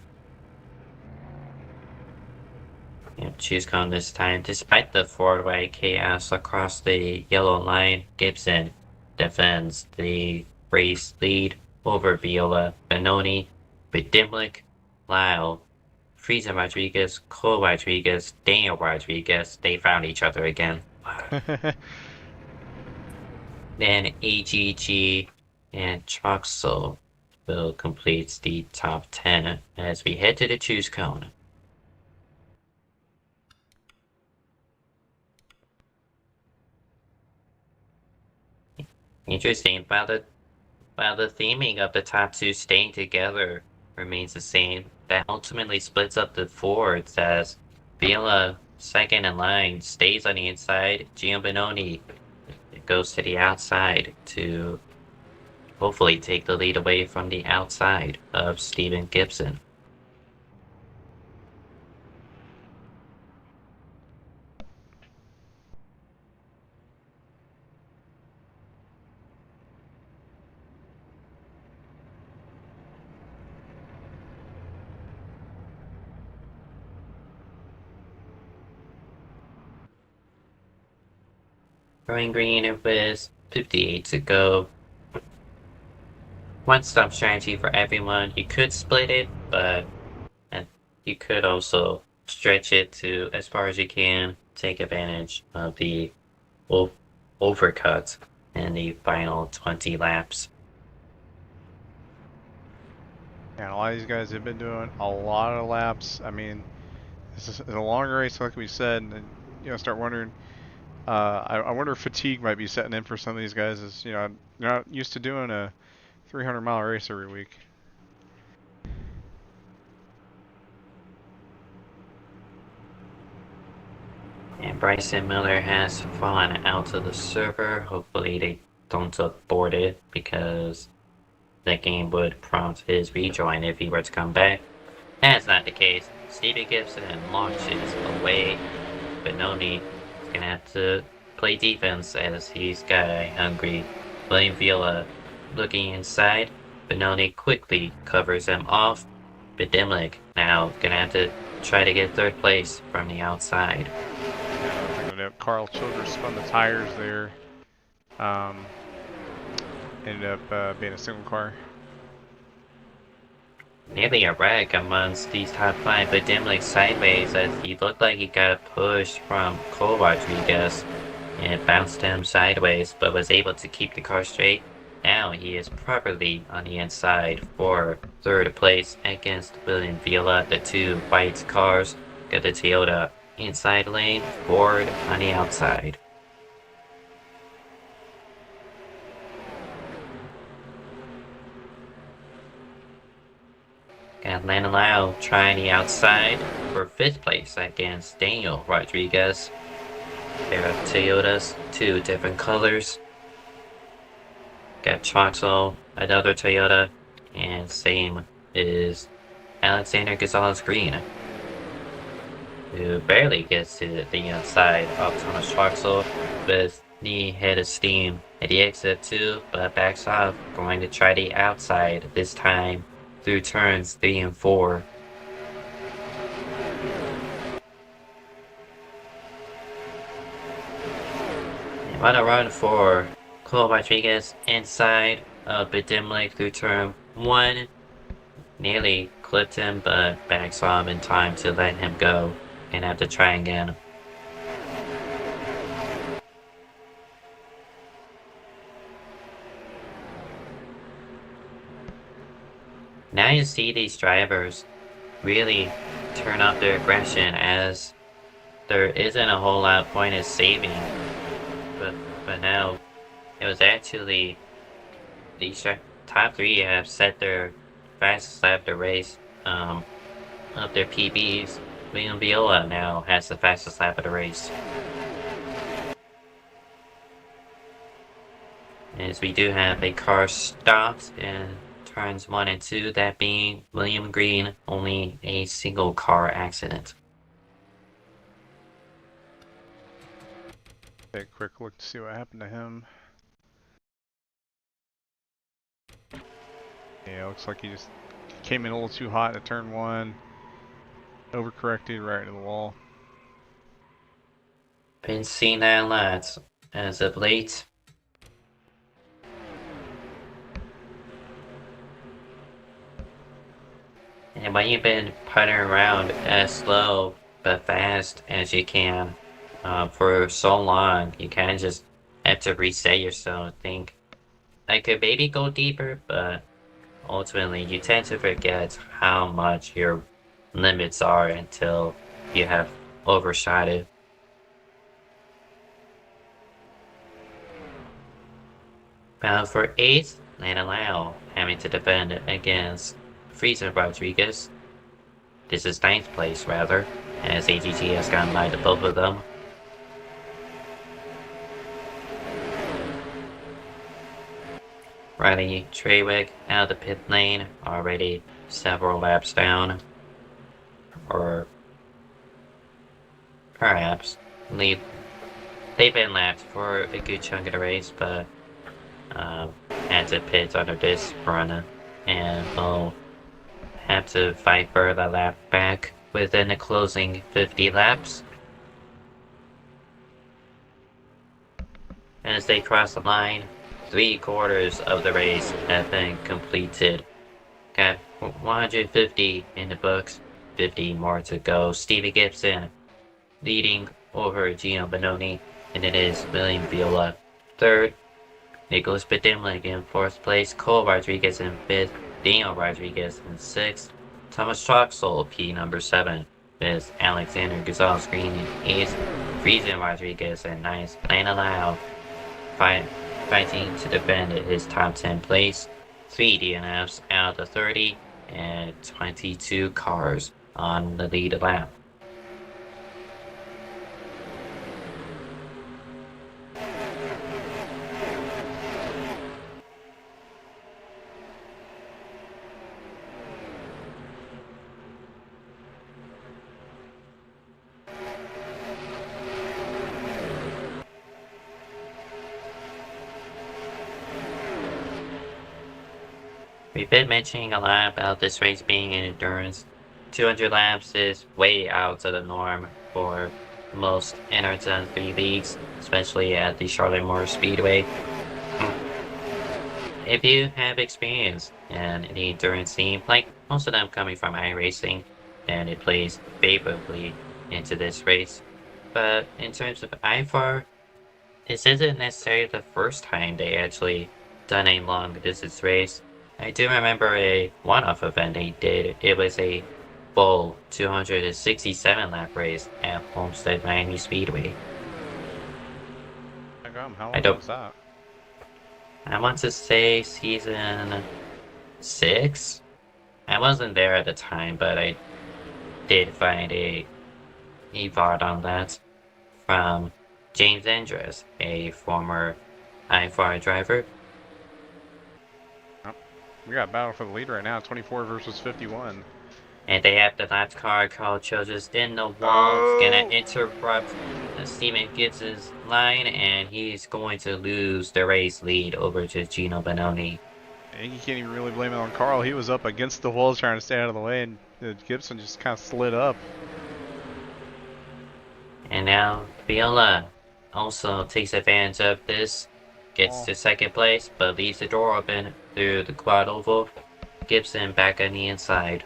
choose cone this time. Despite the forward chaos across the yellow line, Gibson defends the race lead over Viola, Benoni, Bedimlik, Lyle, Frieza Rodriguez, Cole Rodriguez, Daniel Rodriguez. They found each other again. Then AGG and Troxel will complete the top 10 as we head to the choose cone. Interesting, while the theming of the top 2 staying together remains the same, that ultimately splits up the forwards as Viola, second in line, stays on the inside. Gio Benoni goes to the outside to hopefully take the lead away from the outside of Steven Gibson. Going green with 58 to go. One stop strategy for everyone. You could split it, but you could also stretch it to as far as you can, take advantage of the overcut in the final 20 laps. And a lot of these guys have been doing a lot of laps. I mean, this is a long race, like we said, and start wondering. I wonder if fatigue might be setting in for some of these guys. As they're not used to doing a 300-mile race every week. And Bryson Miller has fallen out of the server. Hopefully they don't abort it, because the game would prompt his rejoin if he were to come back. That's not the case. Steven Gibson launches away. Benoni is gonna have to play defense as he's guy hungry. William Viola looking inside. Benoni quickly covers him off. Bedimlik now gonna have to try to get third place from the outside. Carl Childress spun the tires there. Ended up being a single car. Nearly a wreck amongst these top 5, but Dimlik sideways as he looked like he got pushed from Cole Rodriguez and it bounced him sideways, but was able to keep the car straight. Now he is properly on the inside for third place against William Villa. The two white cars got the Toyota inside lane, Ford on the outside. Got Landon Lau trying the outside for 5th place against Daniel Rodriguez. Pair of Toyotas, 2 different colors. Got Troxel, another Toyota, and same is Alexander Gonzalez-Greene, who barely gets to the inside of Thomas Troxel with the head of steam at the exit 2, but backs off, going to try the outside this time through turns 3 and 4. And on a run for Cole Rodriguez inside of Bedimlik through turn 1. Nearly clipped him, but backs off in time to let him go and have to try again. Now you see these drivers really turn up their aggression, as there isn't a whole lot of point in saving, but now it was actually these top 3 have set their fastest lap of the race of their PBs. William Viola now has the fastest lap of the race. As we do have a car stopped in turns 1 and 2, that being William Green, only a single car accident. Take a quick look to see what happened to him. Yeah, looks like he just came in a little too hot at turn 1. Overcorrected right into the wall. Been seeing that a lot as of late. And when you've been putting around as slow but fast as you can for so long, you kind of just have to reset yourself and think, I could maybe go deeper, but ultimately you tend to forget how much your limits are until you have overshot it. Bound for 8th, Landon Lau having to defend against Friesen Rodriguez. This is 9th place, rather, as AGT has gotten by to both of them. Riley Treywick out of the pit lane, already several laps down. Or perhaps they've been lapped for a good chunk of the race, but had to pit under this run and will have to fight for the lap back within the closing 50 laps. As they cross the line, 3/4 of the race have been completed. Got 150 in the books, 50 more to go. Stevie Gibson leading over Gino Bononi, and it is William Viola 3rd. Nicholas Bedimlik in 4th place, Cole Rodriguez in 5th, Daniel Rodriguez in 6th, Thomas Troxel P number 7, with Alexander Gonzalez-Greene in 8th, Friesen Rodriguez in 9th, Landon Lau fighting to defend his top 10 place, 3 DNFs out of the 30, and 22 cars on the lead lap. We've been mentioning a lot about this race being an endurance. 200 laps is way out of the norm for most NR2003 leagues, especially at the Charlotte Moore Speedway. If you have experience in the endurance scene, like most of them coming from iRacing, then it plays favorably into this race. But in terms of IFAR, this isn't necessarily the first time they actually done a long distance race. I do remember a one-off event they did. It was a full 267 lap race at Homestead Miami Speedway. How I long don't- was that? I want to say season 6? I wasn't there at the time, but I did find a VOD on that from James Andress, a former IFAR driver. We got a battle for the lead right now, 24 versus 51. And they have the last car, Carl Childress in the wall, gonna interrupt Steven Gibbs's line, and he's going to lose the race lead over to Gino Bononi. I think you can't even really blame it on Carl. He was up against the wall trying to stay out of the way, and Gibson just kind of slid up. And now Viola also takes advantage of this, gets to second place, but leaves the door open through the quad oval. Gibson back on the inside.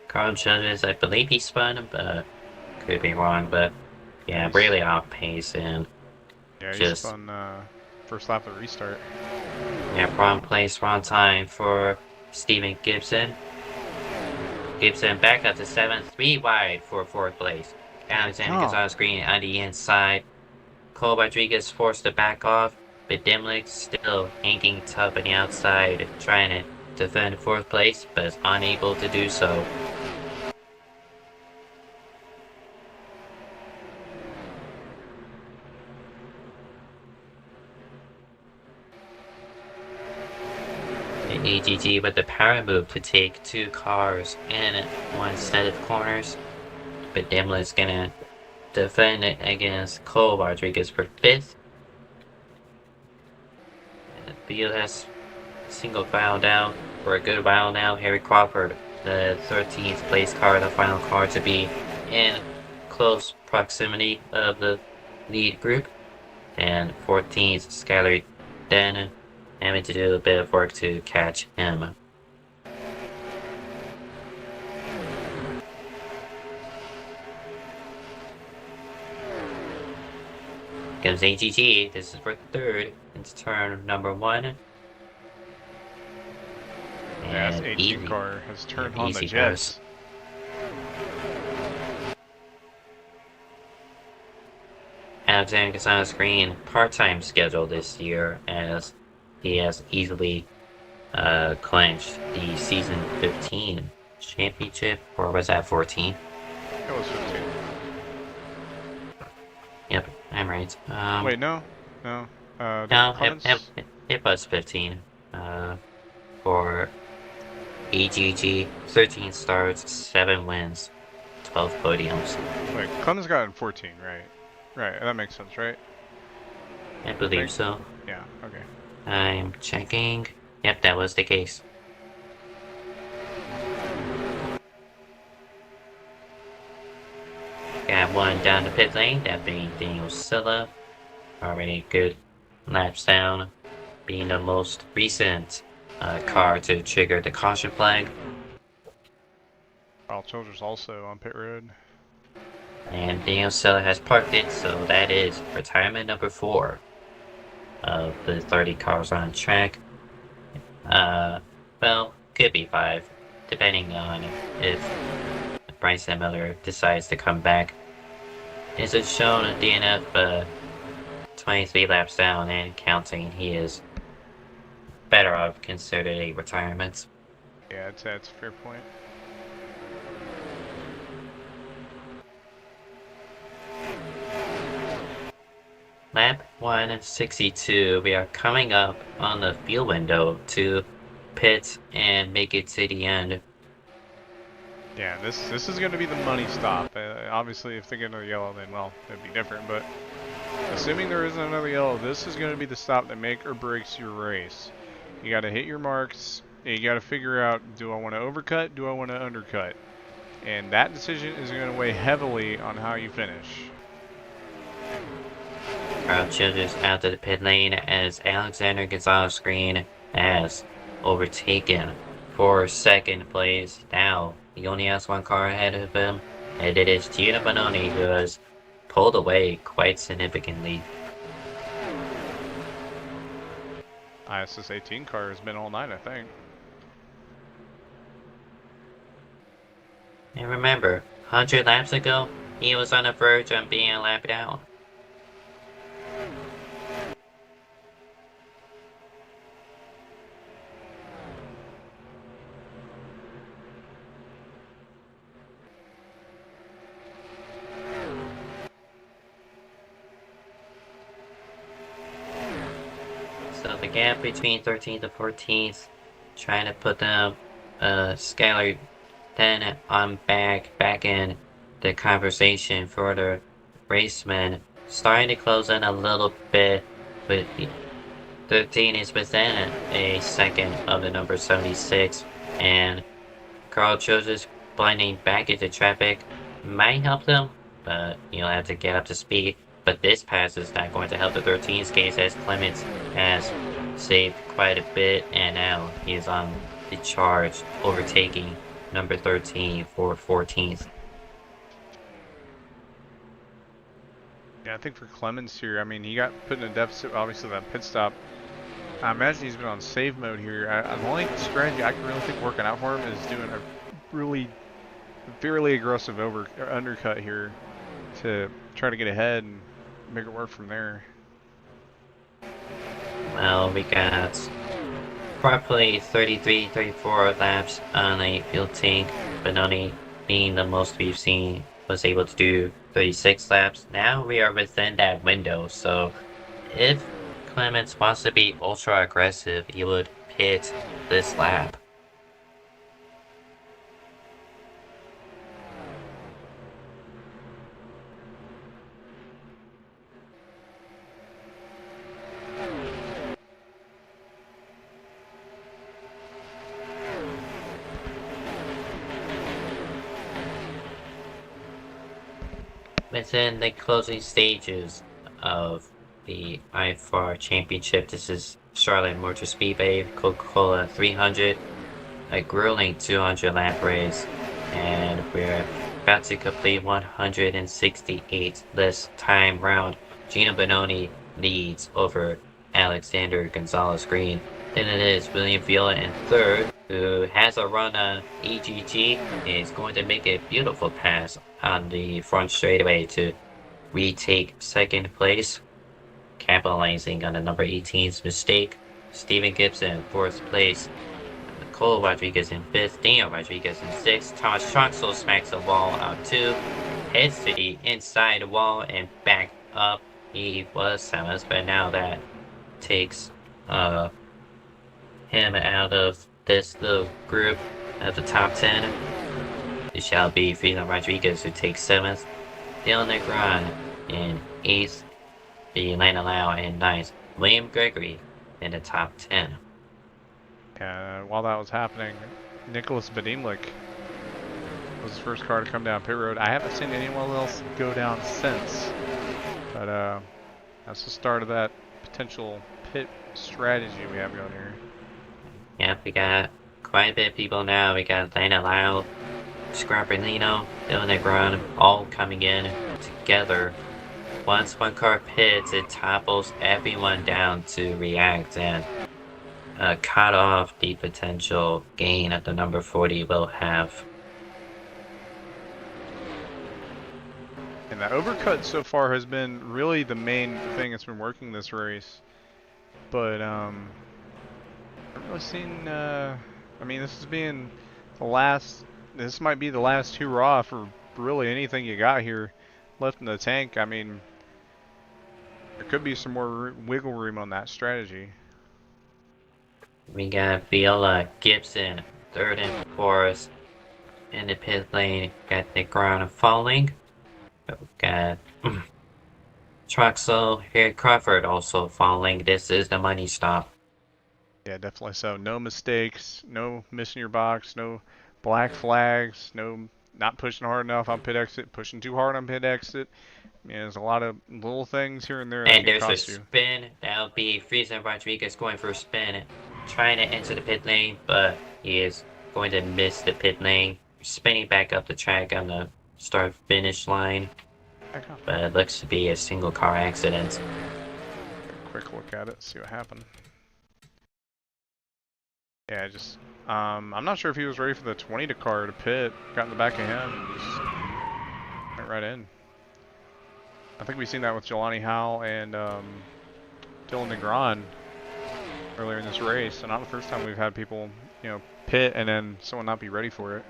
Carl Childress, I believe he spun, but could be wrong, but yeah, really off pace and Yeah, he just spun first lap of the restart. yeah, wrong place, wrong time for Steven Gibson. Gibson back up to 7th, 3 wide for 4th place. Alexander Gonzalez-Greene on the inside. Cole Rodriguez forced to back off, but Dimlick still hanging tough on the outside, trying to defend 4th place, but is unable to do so. AGG with the power move to take 2 cars in one set of corners, but Dimlick's gonna defend it against Cole Rodriguez for 5th. Beal has single file down for a good while now. Harry Crawford, the 13th place car, the final car to be in close proximity of the lead group, and 14th Skylar Denon having to do a bit of work to catch him. Comes AGG, this is for 3rd, into turn number 1. Yeah, this And 18 easy. car has turned on the Easy jets. Alexander Gonzalez-Greene part-time schedule this year, as he has easily clinched the season 15 championship, or was that 14? It was 15. Yep, I'm right. Wait, no. No. No, Clemens? it was 15. For AGG, 13 starts, 7 wins, 12 podiums. Wait, Clemens got in 14, right? Right, that makes sense, right? I believe so. Yeah, okay. I'm checking. Yep, that was the case. Got one down the pit lane, that being Daniel Silla. Already good laps down, being the most recent car to trigger the caution flag. Carl Childress also on pit road. And Daniel Silla has parked it, so that is retirement number 4 of the 30 cars on track. Well, could be 5, depending on if Bryson Miller decides to come back. Is it shown at DNF 23 laps down and counting? He is better off considered a retirement. Yeah, that's a fair point. Lap 162, we are coming up on the field window to pit and make it to the end. Yeah, this is going to be the money stop. Obviously, if they get another yellow, then, well, it'd be different. But assuming there isn't another yellow, this is going to be the stop that make or breaks your race. You got to hit your marks. You got to figure out, do I want to overcut? Do I want to undercut? And that decision is going to weigh heavily on how you finish. Carl Childress out to the pit lane as Alexander Gonzalez-Greene has overtaken for second place. Now, he only has one car ahead of him, and it is Gino Bononi who has pulled away quite significantly. ISS 18 car has been all night, I think. And remember, 100 laps ago, he was on the verge of being lapped out. So the gap between 13th and 14th, trying to put them, Skylar then I'm back in the conversation for the raceman, starting to close in a little bit, but 13 is within a second of the number 76, and Carl Joseph's blending back into traffic might help them, but you'll have to get up to speed. But this pass is not going to help the 13's case, as Clements has saved quite a bit, and now he is on the charge, overtaking number 13 for 14th. Yeah, I think for Clemens here, I mean, he got put in a deficit, obviously, that pit stop. I imagine he's been on save mode here. The only strategy I can really think working out for him is doing a really fairly aggressive undercut here to try to get ahead and make it work from there. Well, we got roughly 33, 34 laps on a fuel tank. Bononi, being the most we've seen, was able to do 36 laps. Now we are within that window, so if Clements wants to be ultra aggressive, he would pit this lap. Within the closing stages of the IFAR Championship, this is Charlotte Motor Speedway, Coca-Cola 300, a grueling 200 lap race, and we're about to complete 168 this time round. Gino Bononi leads over Alexander Gonzalez-Greene. Then it is William Viola in third, who has a run on EGG, is going to make a beautiful pass on the front straightaway to retake second place, capitalizing on the number 18's mistake. Steven Gibson, fourth place. Cole Rodriguez in fifth. Daniel Rodriguez in sixth. Thomas Troxel smacks the wall out two. Heads to the inside wall and back up. He was seventh, but now that takes him out of this little group of the top 10. It shall be Felix Rodriguez who takes 7th, Dylan Negron in 8th, Elena Lau in 9th, William Gregory in the top 10. While that was happening, Nicholas Bedimlik was the first car to come down pit road. I haven't seen anyone else go down since, but that's the start of that potential pit strategy we have going here. Yep, we got quite a bit of people now. We got Elena Lau, Scarpellino, Dylan Negron, all coming in together. Once one car pits, it topples everyone down to react and cut off the potential gain that the number 40 will have. And the overcut so far has been really the main thing that's been working this race. But I've really seen, I mean, this might be the last hurrah for really anything you got here left in the tank. I mean, there could be some more wiggle room on that strategy. We got Viola, Gibson, third and fourth in the pit lane. Got the ground falling. We got Troxel here, Crawford also falling. This is the money stop. Yeah, definitely so. No mistakes, no missing your box, no black flags, no not pushing hard enough on pit exit, pushing too hard on pit exit. I mean, there's a lot of little things here and there that And can there's a cost you. spin. That'll be Friesen Rodriguez going for a spin. trying to enter the pit lane, but he is going to miss the pit lane, spinning back up the track on the start-finish line. But it looks to be a single car accident. Quick look at it, see what happened. Yeah, just I'm not sure if he was ready for the 20 to car to pit. Got in the back of him and just went right in. I think we've seen that with Jelani Howe and Dylan Negron earlier in this race. So not the first time we've had people, you know, pit and then someone not be ready for it.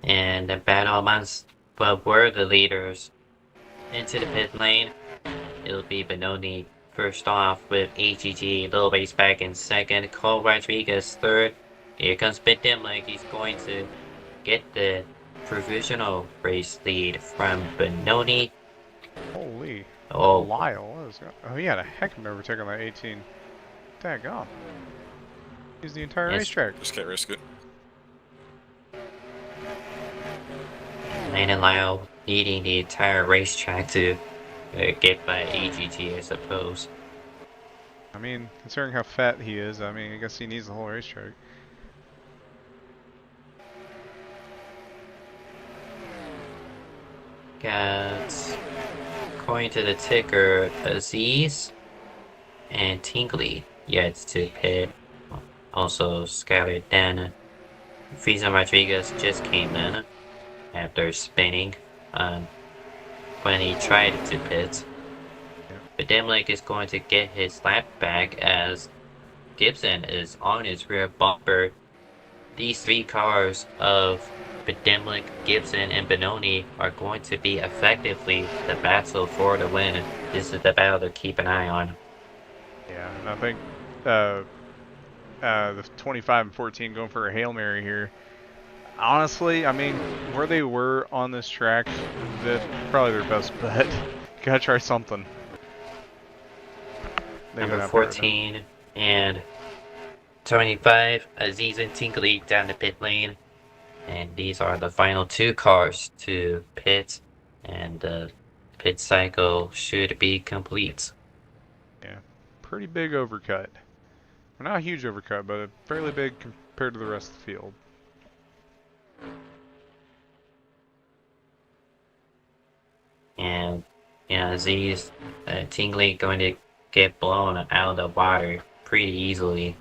And the battle amongst what were the leaders into the pit lane. It'll be Benoni first off with AGG, Little Race back in second, Cole Rodriguez third. Here comes Biddimlik. He's going to get the provisional race lead from Benoni. Holy. Oh, Lyle, what is that? Oh, he had a heck of an overtake on that 18. Daggone. He's the entire racetrack. Just can't risk it. Landon Lyle needing the entire racetrack to get by AGG, I suppose. I mean, considering how fat he is, I mean, I guess he needs the whole racetrack. Got, according to the ticker, Aziz and Tingley yet to pit. Also scattered then. Frieza Rodriguez just came in after spinning when he tried to pit. But Demlik is going to get his lap back as Gibson is on his rear bumper. These three cars of Demlik, Gibson, and Benoni are going to be effectively the battle for the win. This is the battle to keep an eye on. Yeah, and I think the 25 and 14 going for a Hail Mary here. Honestly, I mean, where they were on this track, that's probably their best bet. Gotta try something. Number 14 and 25, Aziz and Tinkley down the pit lane. And these are the final two cars to pit, and the pit cycle should be complete. Yeah, pretty big overcut. Well, not a huge overcut, but a fairly big compared to the rest of the field. And yeah, Aziz, Tingley going to get blown out of the water pretty easily.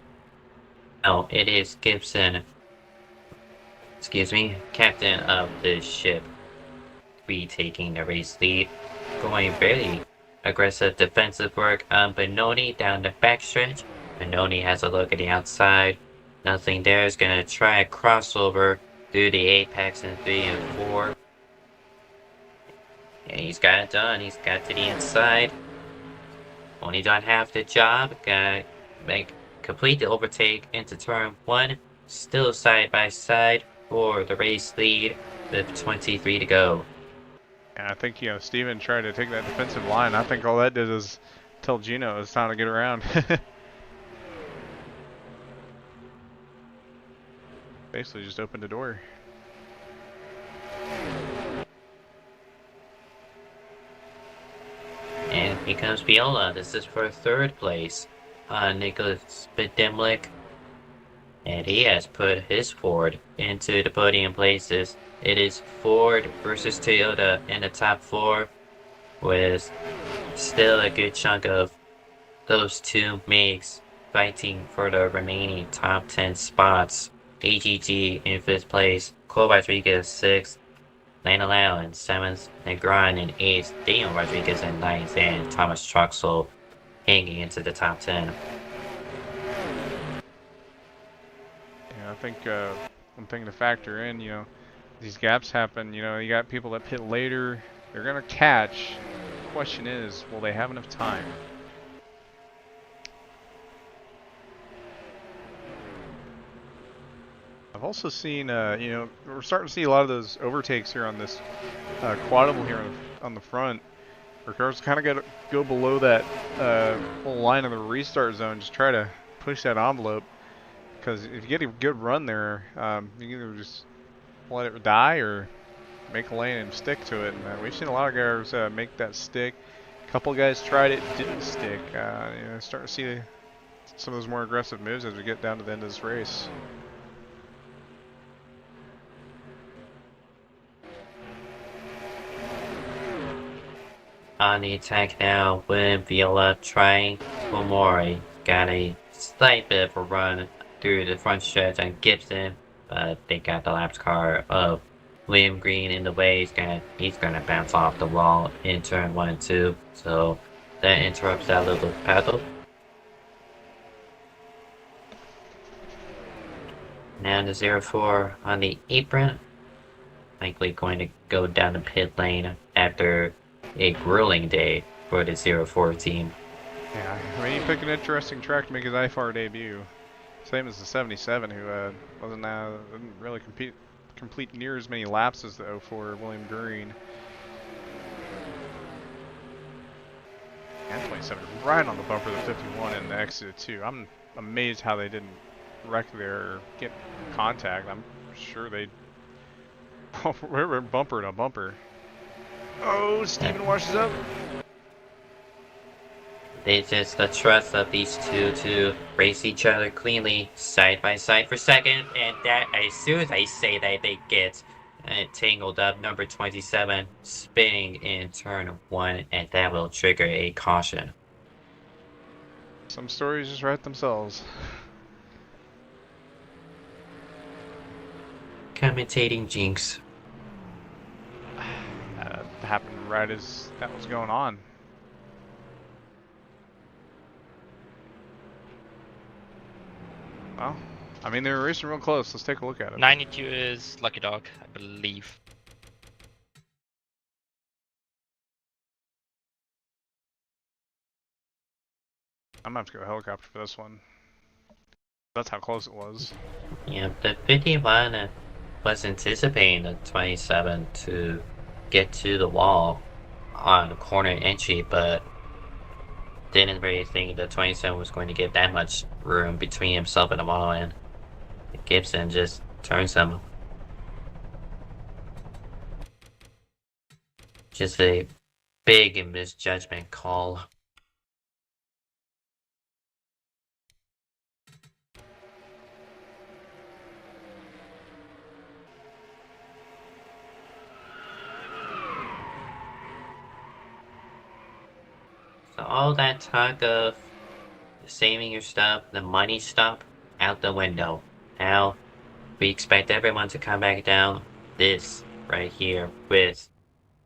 Oh, it is Gibson. Excuse me, captain of the ship, retaking the race lead, going very aggressive defensive work on Benoni down the backstretch. Benoni has a look at the outside, nothing there, is going to try a crossover through the apex in 3 and 4. And he's got it done, he's got to the inside. Only done half the job, gotta complete the overtake into turn 1, still side by side for the race lead with 23 to go. And I think, you know, Steven tried to take that defensive line. I think all that did is tell Gino it's time to get around. Basically just opened the door. And here comes Viola. This is for third place. Nicholas Bidimlik. And he has put his Ford into the podium places. It is Ford versus Toyota in the top 4, with still a good chunk of those two makes fighting for the remaining top 10 spots. AGG in 5th place, Cole Rodriguez 6th, Lana Lau in 7th, Negron in 8th, Daniel Rodriguez in 9th, and Thomas Troxel hanging into the top 10. I think one thing to factor in, you know, these gaps happen, you know, you got people that pit later, they're going to catch. The question is, will they have enough time? I've also seen, you know, we're starting to see a lot of those overtakes here on this quadable here on the front. Where cars kind of got to go below that whole line of the restart zone, just try to push that envelope. Because if you get a good run there, you can either just let it die or make a lane and stick to it. And we've seen a lot of guys make that stick. A couple guys tried it, didn't stick. You know, starting to see some of those more aggressive moves as we get down to the end of this race. On the attack now, William Viola trying Omori. Got a slight bit of a run through the front stretch on Gibson, but they got the laps car of William Green in the way. He's gonna bounce off the wall in turn 1 and 2, so that interrupts that little battle. Now the 04 on the apron, likely going to go down the pit lane after a grueling day for the 04 team. Yeah, I mean, you pick an interesting track to make his IFAR debut. Same as the 77, who didn't really complete near as many laps as the 04 William Green. And 27, right on the bumper of the 51 in the exit too. I'm amazed how they didn't wreck there or get contact. I'm sure they we're bumper to bumper. Oh, Steven washes up. It's just the trust of these two to race each other cleanly, side by side for second, and that as soon as I say that, they get tangled up. Number 27 spinning in turn 1, and that will trigger a caution. Some stories just write themselves. Commentating jinx. That happened right as that was going on. Well, I mean, they were racing real close. Let's take a look at it. 92 is Lucky Dog, I believe. I'm gonna have to go helicopter for this one. That's how close it was. Yeah, the 51 was anticipating the 27 to get to the wall on corner entry, but didn't really think the 27 was going to get that much room between himself and the wall, and Gibson just turns him. Just a big misjudgment call. So all that talk of saving your stuff, the money stuff, out the window. Now, we expect everyone to come back down this right here with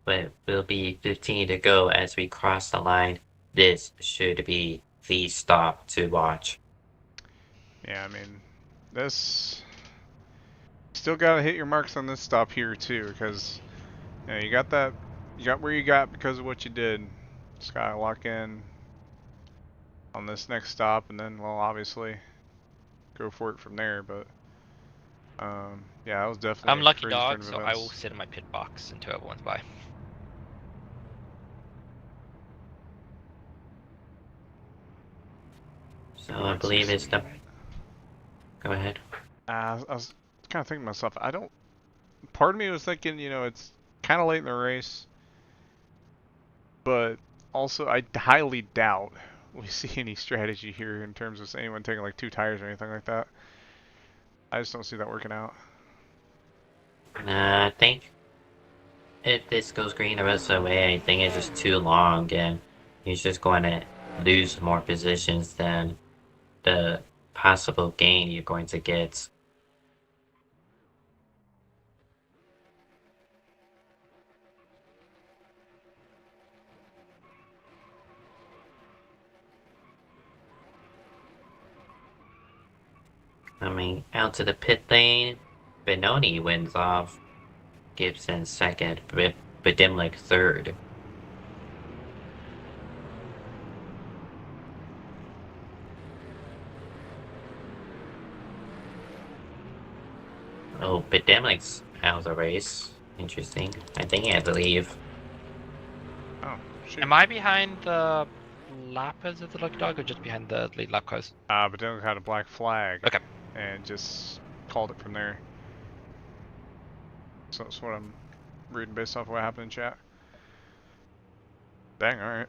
what will be 15 to go as we cross the line. This should be the stop to watch. Yeah, I mean, this still gotta hit your marks on this stop here too, because you know, you got where you got because of what you did. Just gotta lock in on this next stop, and then, well, obviously go for it from there. But yeah, that was definitely. I'm a Lucky crazy Dog, turn of so I events. will sit in my pit box until everyone's by. So I believe it's the... Go ahead. I was kind of thinking to myself, part of me was thinking, you know, it's kind of late in the race, but also I highly doubt we see any strategy here in terms of anyone taking like 2 tires or anything like that. I just don't see that working out. I think if this goes green the rest of the way, I think it's just too long, and he's just going to lose more positions than the possible gain you're going to get. Coming out to the pit lane, Benoni wins off. Gibson second, Badimlik third. Oh, Badimlik's out of the race. Interesting. I think he had to leave. Oh, shoot. Am I behind the lappers of the Lucky Dog or just behind the lead lap cars? But then we had a black flag. Okay. And just called it from there. So that's what I'm reading based off what happened in chat. Dang, alright.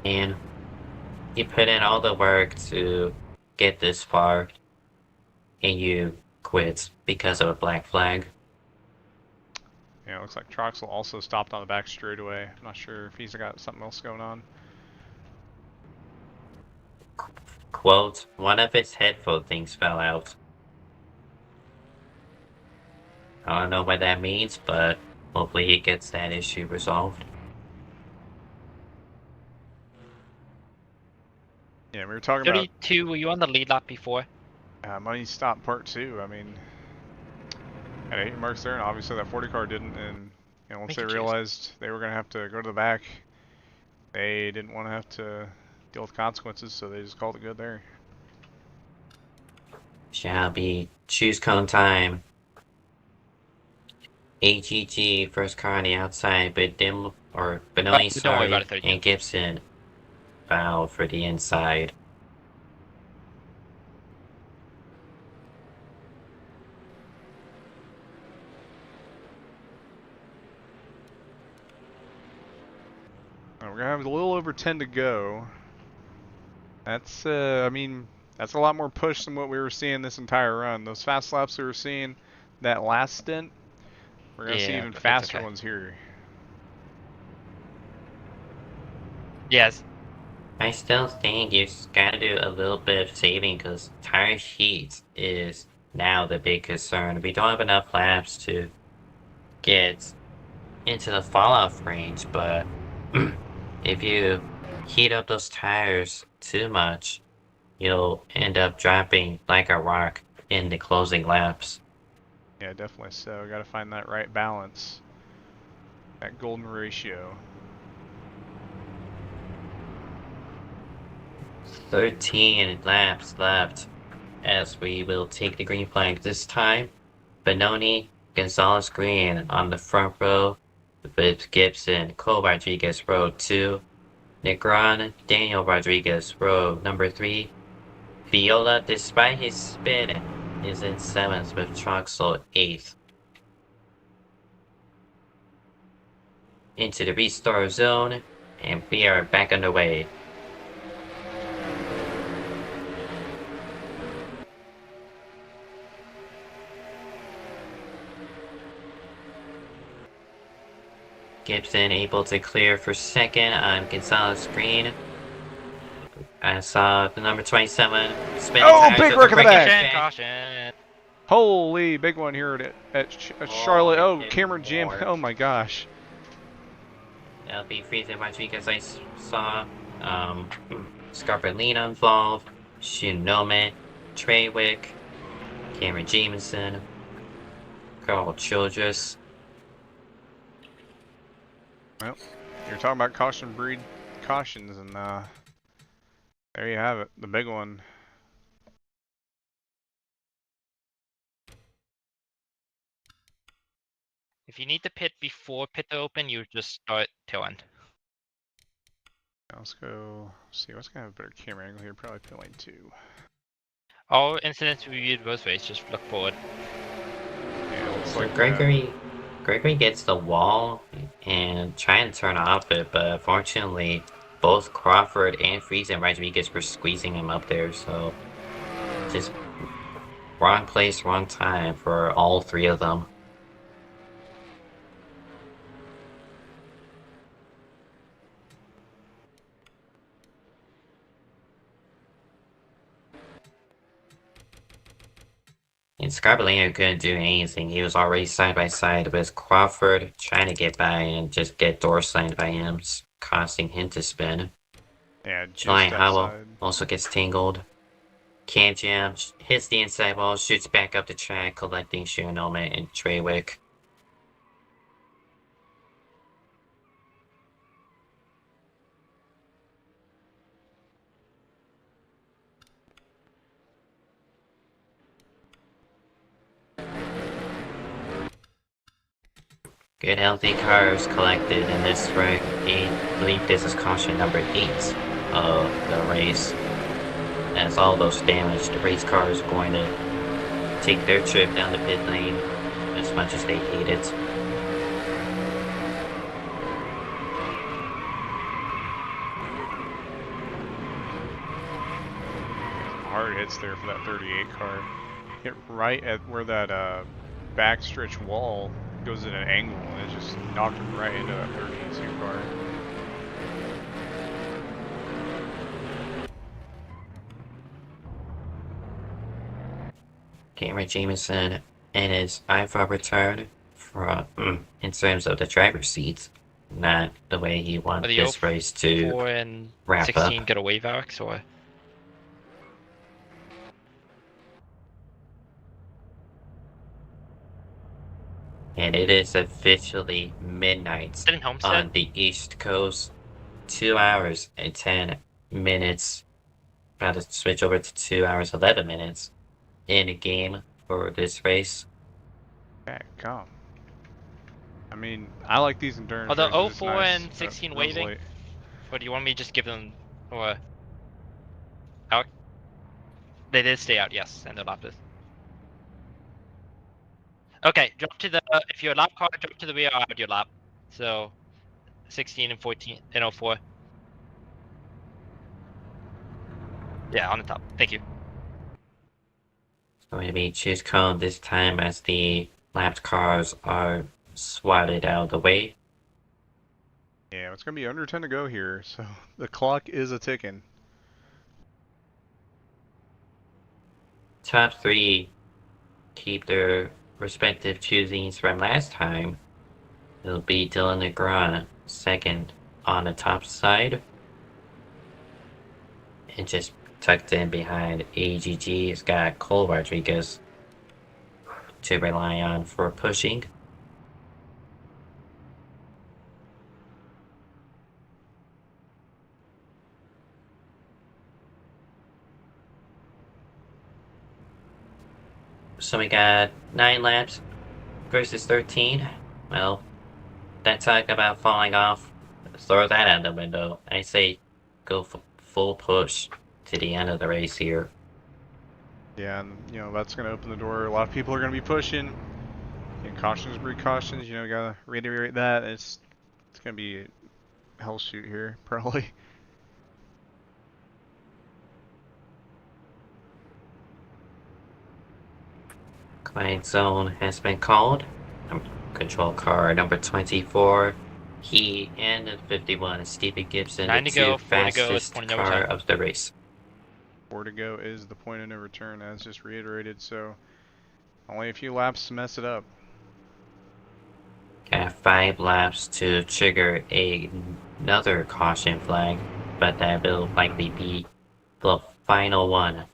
Man, you put in all the work to get this far, and you quit because of a black flag. Yeah, it looks like Troxel also stopped on the back straightaway. I'm not sure if he's got something else going on. Quote, one of his headphone things fell out. I don't know what that means, but hopefully he gets that issue resolved. Yeah, we were talking about 32, were you on the lead lap before? money stop part 2. I mean, had 8 marks there, and obviously that 40 car didn't. And once Make they it choose. realized they were going to have to go to the back, they didn't want to have to deal with consequences, so they just called it good there. Shall be choose cone time. AGG first car on the outside, but Benoni, Don't worry sorry, about it, 32. and Gibson foul for the inside. We're going to have a little over 10 to go. That's, I mean, that's a lot more push than what we were seeing this entire run. Those fast laps we were seeing that last stint, we're going to see even but that's faster okay. ones here. Yes. I still think you gotta do a little bit of saving because tire heat is now the big concern. We don't have enough laps to get into the falloff range, but if you heat up those tires too much, you'll end up dropping like a rock in the closing laps. Yeah, definitely so. Got to find that right balance, that golden ratio. 13 laps left as we will take the green flag this time. Benoni, Gonzalez-Greene on the front row with Gibson, Cole Rodriguez row 2, Negron, Daniel Rodriguez row number 3. Viola, despite his spin, is in 7th with Troxel 8th. Into the restart zone, and we are back underway. Gibson able to clear for second on Gonzalez-Greene. I saw the number 27 spin. Oh, big wreck of the back! Caution. Holy, big one here at Charlotte. Oh, it Cameron Jam. worked. Oh my gosh. That'll be Friesen Rodriguez I saw. Scarpellino involved. Shinome, Treywick, Cameron Jameson, Carl Childress. Well, you're talking about caution breed cautions, and there you have it, the big one. If you need to pit before pit to open, you just start tail end. Let's go see what's gonna have a better camera angle here. Probably pit lane 2. All incidents reviewed both ways, just look forward. Yeah, it looks So like Gregory gets the wall and try and turn off it, but unfortunately both Crawford and Friesen Rodriguez were squeezing him up there, so just wrong place, wrong time for all three of them. And Scarpellino couldn't do anything. He was already side by side with Crawford, trying to get by and just get door slammed by him, causing him to spin. yeah, just Julian Howell outside. also gets tangled. Can't jam, hits the inside wall, shoots back up the track, collecting Shinome and Treywick. Good healthy cars collected in this wreck. I believe this is caution number 8 of the race. As all those damaged race cars are going to take their trip down the pit lane as much as they hate it. hard hits there for that 38 car. Hit right at where that backstretch wall goes at an angle, and it just knocked him right into that 32 car. Cameron Jameson and his IFAR return from in terms of the driver's seats, not the way he wanted this race to 4 and wrap 16 up. get away, Vax, or? And it is officially midnight Didn't Homestead? on the East Coast. 2 hours and 10 minutes. About to switch over to 2 hours 11 minutes in a game for this race. Yeah, come. I mean, I like these endurance Are the races. It's 04 nice. and 16 that was waving? late. Or do you want me to just give them, or out? They did stay out, yes, and they're lapses. Okay, drop to the, if you're a lap car, drop to the rear out your lap. So, 16 and 14 and 04. Yeah, on the top. Thank you. It's going to be choose cone this time as the lapped cars are swatted out of the way. Yeah, it's gonna be under 10 to go here, so the clock is a ticking. Top 3 keep their respective choosings from last time. It'll be Dylan Negron second on the top side. And just tucked in behind AGG has got Cole Rodriguez to rely on for pushing. So we got 9 laps versus 13. Well, that talk about falling off, throw that out the window. I say go full push to the end of the race here. Yeah, and you know that's gonna open the door. A lot of people are gonna be pushing. And cautions breed cautions. You know, gotta reiterate that. It's gonna be a hell shoot here, probably. Quiet zone has been called. Control car number 24. He and the 51, Stephen Gibson, the 2 fastest car of the race. 4 to go is the point of no return, as just reiterated. So only a few laps to mess it up. Got 5 laps to trigger another caution flag, but that will likely be the final one.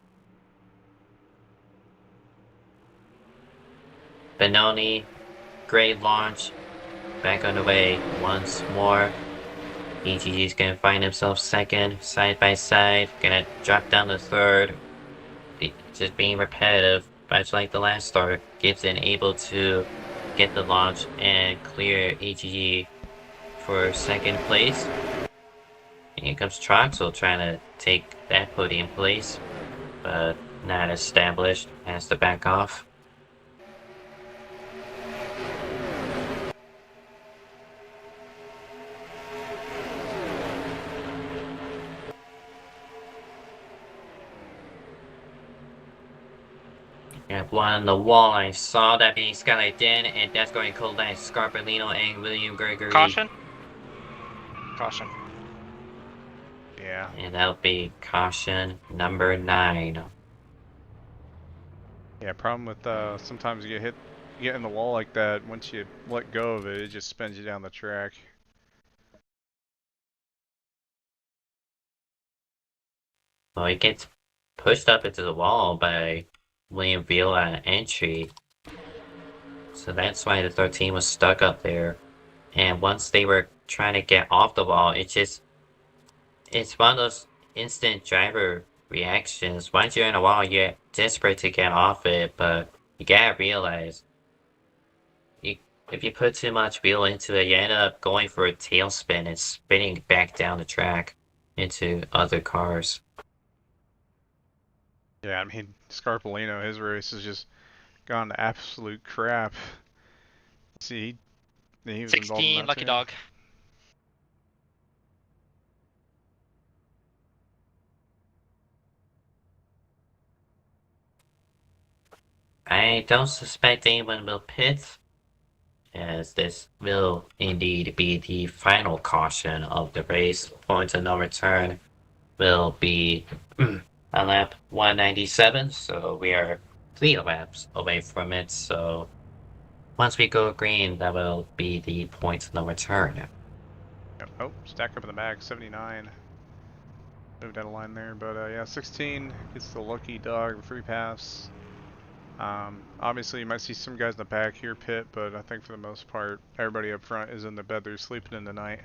Benoni, great launch, back on the way once more. EGG's gonna find himself second, side by side, gonna drop down to third. Just being repetitive, much like the last start. Gibson able to get the launch and clear AGG for second place. And here comes Troxel trying to take that podium place, but not established, has to back off. Got one on the wall. I saw that being skylight in, and that's going to collide Scarpellino and William Gregory. Caution. Caution. Yeah. And that'll be caution number 9. Yeah, problem with sometimes you get in the wall like that. Once you let go of it, it just spins you down the track. Well, it gets pushed up into the wall by William Villa entry. So that's why the 13 was stuck up there. And once they were trying to get off the wall, it's one of those instant driver reactions. Once you're in a wall, you're desperate to get off it, but you gotta realize, if you put too much wheel into it, you end up going for a tailspin and spinning back down the track into other cars. Yeah, I mean, Scarpellino, his race has just gone to absolute crap. See, he was 16, lucky dog. I don't suspect anyone will pit, as this will indeed be the final caution of the race. Point of no return will be on lap 197, so we are 3 laps away from it. So once we go green, that will be the point of no return. Yep. Oh, stack up in the back, 79. Moved out of line there, but yeah, 16 gets the lucky dog, free pass. Obviously, you might see some guys in the back here pit, but I think for the most part, everybody up front is in the bed they're sleeping in tonight.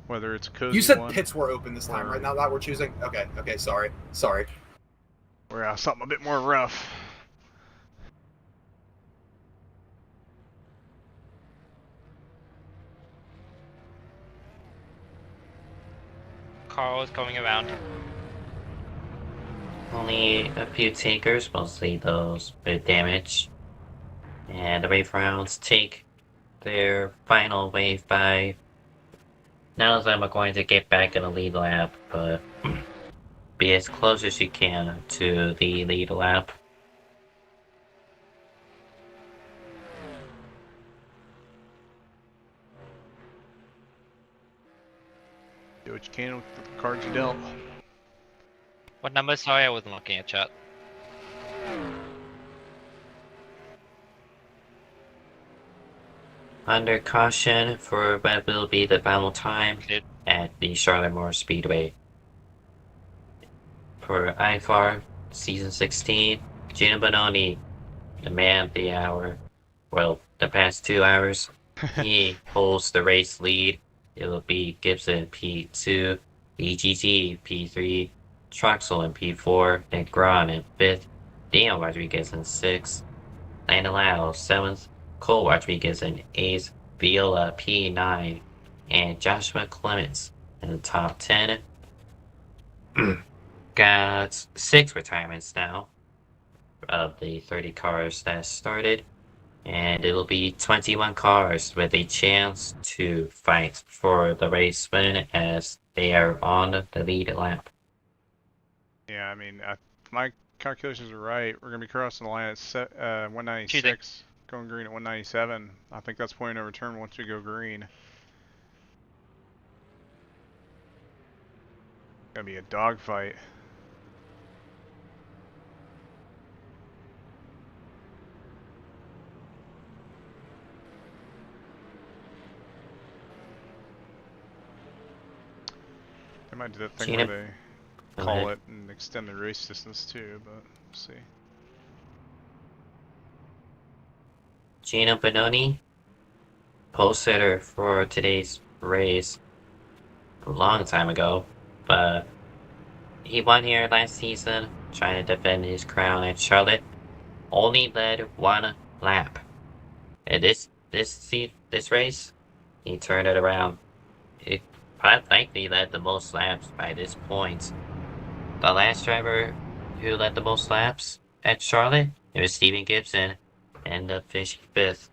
Whether it's a cozy You said one, pits were open this time, right? Now that we're choosing. Okay, sorry. or something a bit more rough. Carl is coming around. Only a few takers, mostly those with damage. And the wave rounds take their final wave by. None of them are going to get back in the lead lap, but be as close as you can to the lead lap. Do what you can with the cards you dealt. What number? Sorry, I wasn't looking at chat. Under caution for what will be the final time Cleared. at the Charlotte Moore Speedway. For IFAR Season 16, Gino Bononi, the man of the hour, well, the past 2 hours, he holds the race lead. It will be Gibson P2, EGT P3, Troxel in P4, and Gron in 5th, Daniel Rodriguez in 6th, Landon Lau 7th, Cole Rodriguez in 8th, Viola P9, and Joshua Clements in the top 10. Got 6 retirements now of the 30 cars that started, and it'll be 21 cars with a chance to fight for the race win as they are on the lead lap. Yeah, I mean, my calculations are right. We're going to be crossing the line at 196, going green at 197. I think that's point of no return once we go green. Going to be a dogfight. They might do that thing where they call it and extend the race distance too, but we'll see. Gino Bononi, pole sitter for today's race a long time ago, but he won here last season, trying to defend his crown at Charlotte. Only led 1 lap. And this race, he turned it around. It quite likely led the most laps by this point. The last driver who led the most laps at Charlotte, it was Steven Gibson, and the finishing 5th.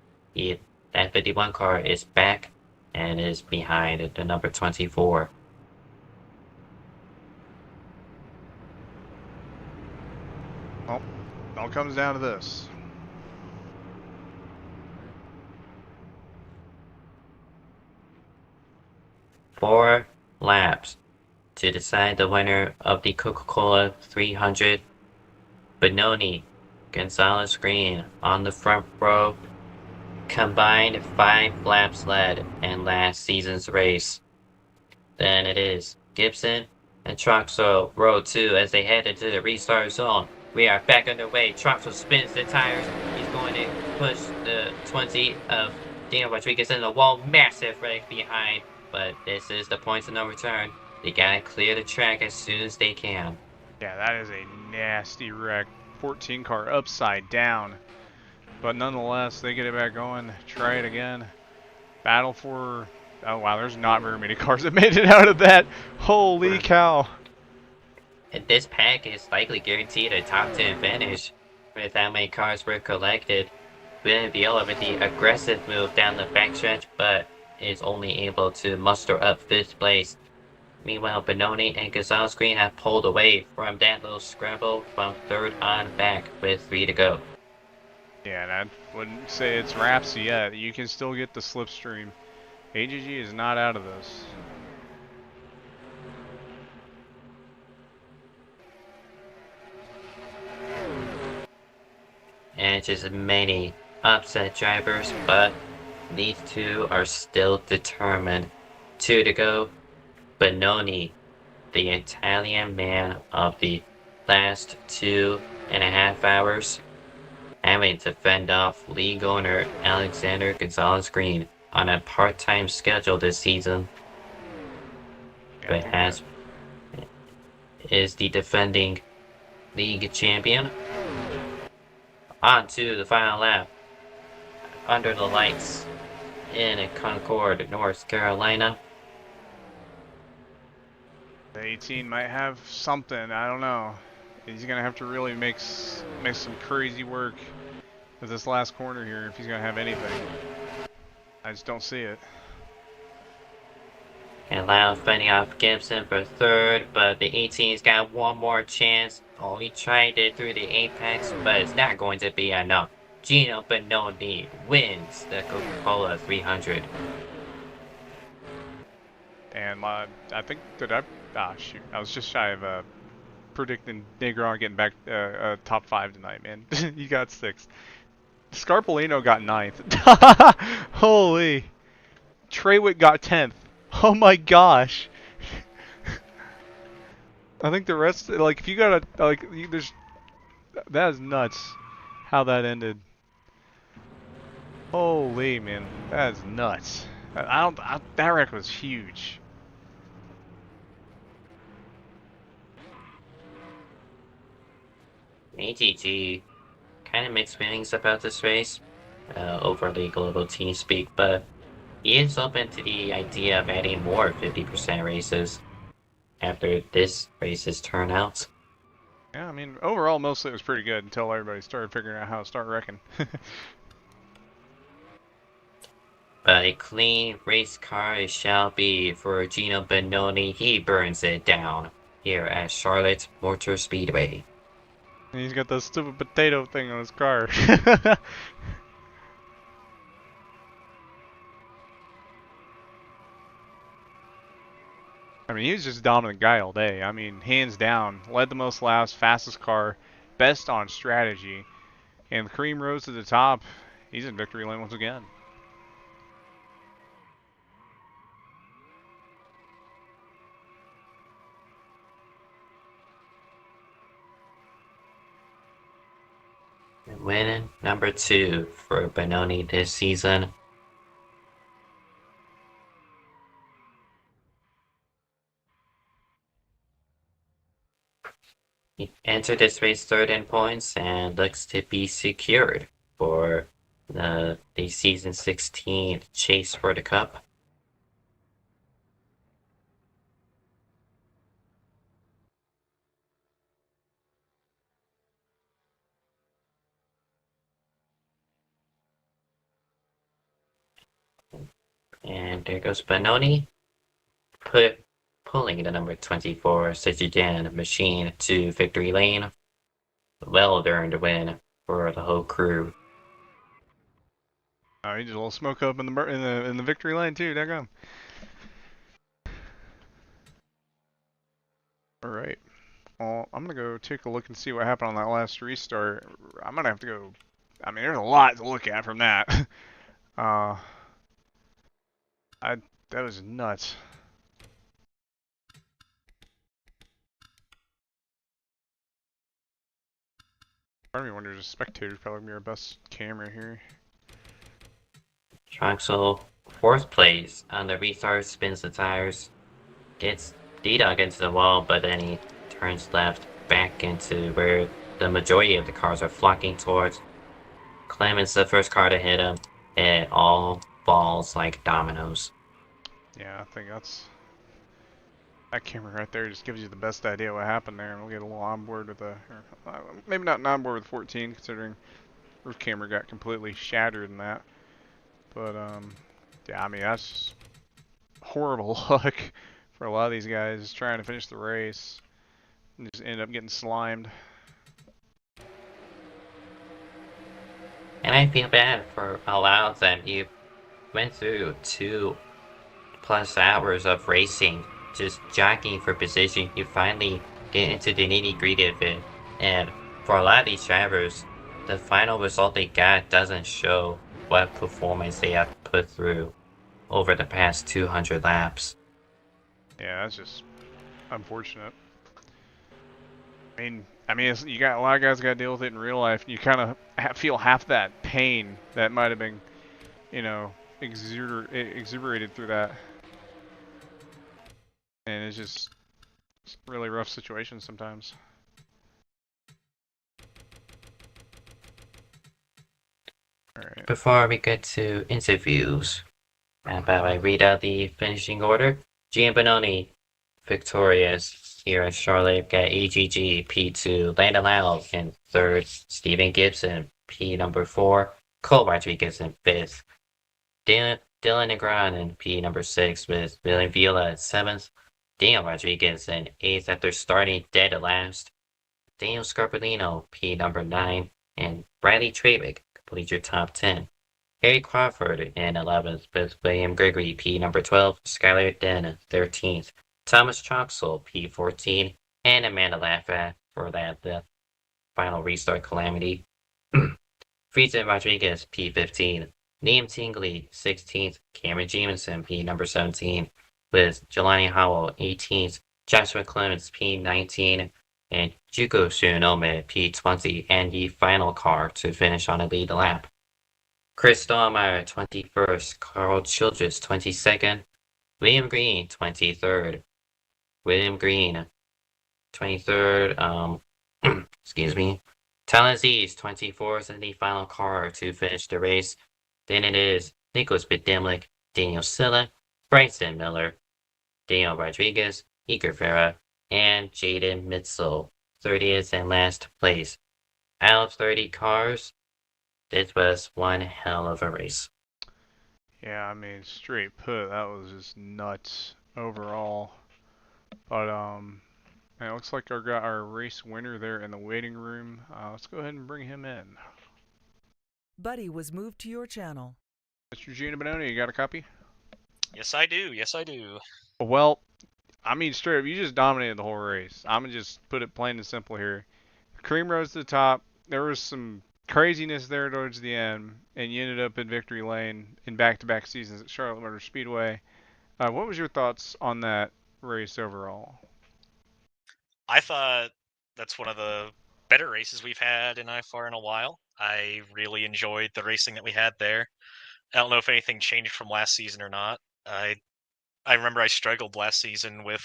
That 51 car is back and is behind the number 24. Well, it all comes down to this. Four laps to decide the winner of the Coca-Cola 300. Bononi, Gonzalez-Greene on the front row. Combined 5 laps led in last season's race. Then it is Gibson and Troxel row 2 as they head into the restart zone. We are back underway. Troxel spins the tires. He's going to push the 20 of Daniel Rodriguez in the wall. Massive wreck behind. But this is the points of no return. They gotta clear the track as soon as they can. Yeah, that is a nasty wreck. 14 car upside down. But nonetheless, they get it back going. Try it again. Battle for... Oh wow, there's not very many cars that made it out of that. Holy cow. And this pack is likely guaranteed a top 10 finish with how many cars were collected. William Viola with the aggressive move down the backstretch, but is only able to muster up 5th place. Meanwhile, Bononi and Gonzalez-Greene have pulled away from that little scramble from 3rd on back with 3 to go. Yeah, and I wouldn't say it's wraps yet. You can still get the slipstream. AGG is not out of this. And just many upset drivers, but these two are still determined. Two to go. Benoni, the Italian man of the last 2.5 hours, having to fend off league owner Alexander Gonzalez-Greene on a part-time schedule this season, but is the defending league champion. On to the final lap, under the lights in Concord, North Carolina. The 18 might have something. I don't know. He's gonna have to really make some crazy work with this last corner here if he's gonna have anything. I just don't see it. And Lyle fending off Gibson for third, but the 18's got one more chance. Oh, he tried it through the apex, but it's not going to be enough. Gino Benoni wins the Coca-Cola 300. And I think shoot, I was just shy of predicting Negron getting back top 5 tonight, man. You got 6th. Scarpolino got 9th. Holy. Treywick got 10th. Oh my gosh. I think the rest, like, if you got a, like, that is nuts how that ended. Holy, man. That is nuts. That wreck was huge. AGG kind of mixed feelings about this race, overly global team speak, but he is open to the idea of adding more 50% races after this race's turnout. Yeah, I mean, overall, mostly it was pretty good until everybody started figuring out how to start wrecking. But a clean race car it shall be for Gino Benoni. He burns it down here at Charlotte Motor Speedway. And he's got that stupid potato thing on his car. I mean, he was just a dominant guy all day. I mean, hands down, led the most laps, fastest car, best on strategy. And the cream rose to the top. He's in victory lane once again. Win number 2 for Benoni this season. He entered this race third in points and looks to be secured for the season 16 chase for the cup. And there goes Benoni, pulling the number 24 Sedan machine to victory lane. Well-earned win for the whole crew. Oh, he did a little smoke up in the victory lane too. Daggone. All right. Well, I'm gonna go take a look and see what happened on that last restart. I'm gonna have to go. I mean, there's a lot to look at from that. That was nuts. Part of me wonders if spectators probably be our best camera here. Troxel, fourth place on the restart, spins the tires, gets D-Dog into the wall, but then he turns left back into where the majority of the cars are flocking towards. Clement's the first car to hit him. It all falls like dominoes. Yeah, I think that camera right there just gives you the best idea what happened there, and we'll get a little on board with maybe not on board with 14, considering roof camera got completely shattered in that. But yeah, I mean that's just horrible luck for a lot of these guys trying to finish the race and just end up getting slimed. I feel bad for a while that you went through 2+ hours of racing, just jockeying for position. You finally get into the nitty-gritty of it. And for a lot of these drivers, the final result they got doesn't show what performance they have put through over the past 200 laps. Yeah, that's just unfortunate. You got a lot of guys got to deal with it in real life. You kind of feel half that pain that might have been, exuberated through that, and it's just really rough situation sometimes. All right. Before we get to interviews, I read out the finishing order. Giambononi victorious here at Charlotte. Got AGG P2, Landon Lyle in third, Stephen Gibson P number 4, Cole Rodriguez in fifth, Dylan Negron in P number 6 with William Viola in seventh, Daniel Rodriguez in eighth after starting dead at last, Daniel Scarpolino P number 9, and Bradley Travick complete your top 10. Harry Crawford in 11th with William Gregory P number 12, Skylar Den 13th, Thomas Troxel P14, and Amanda Laffat for the final restart calamity. Friesen Rodriguez P15, Liam Tingley 16th, Cameron Jamison P number 17, with Jelani Howell 18th, Joshua Clemens P19, and Juko Shunome P20, and the final car to finish on a lead lap. Chris Dahlmeyer 21st, Carl Childress 22nd, William Green 23rd, William Green 23rd, excuse me, Talon Aziz 24th in the final car to finish the race. Then it is Nicholas Bidimlik, Daniel Silla, Bryson Miller, Daniel Rodriguez, Iker Vera, and Jaden Mitzel, 30th and last place. Out of 30 cars, this was one hell of a race. Yeah, straight put, that was just nuts overall. But it looks like our race winner there in the waiting room. Let's go ahead and bring him in. Buddy was moved to your channel. Mr. Gina Bononi, you got a copy? Yes, I do. Yes, I do. Well, straight up, you just dominated the whole race. I'm gonna just put it plain and simple here. Cream rose to the top. There was some craziness there towards the end, and you ended up in victory lane in back-to-back seasons at Charlotte Motor Speedway. What was your thoughts on that race overall? I thought that's one of the better races we've had in IFAR in a while. I really enjoyed the racing that we had there. I don't know if anything changed from last season or not. I remember I struggled last season with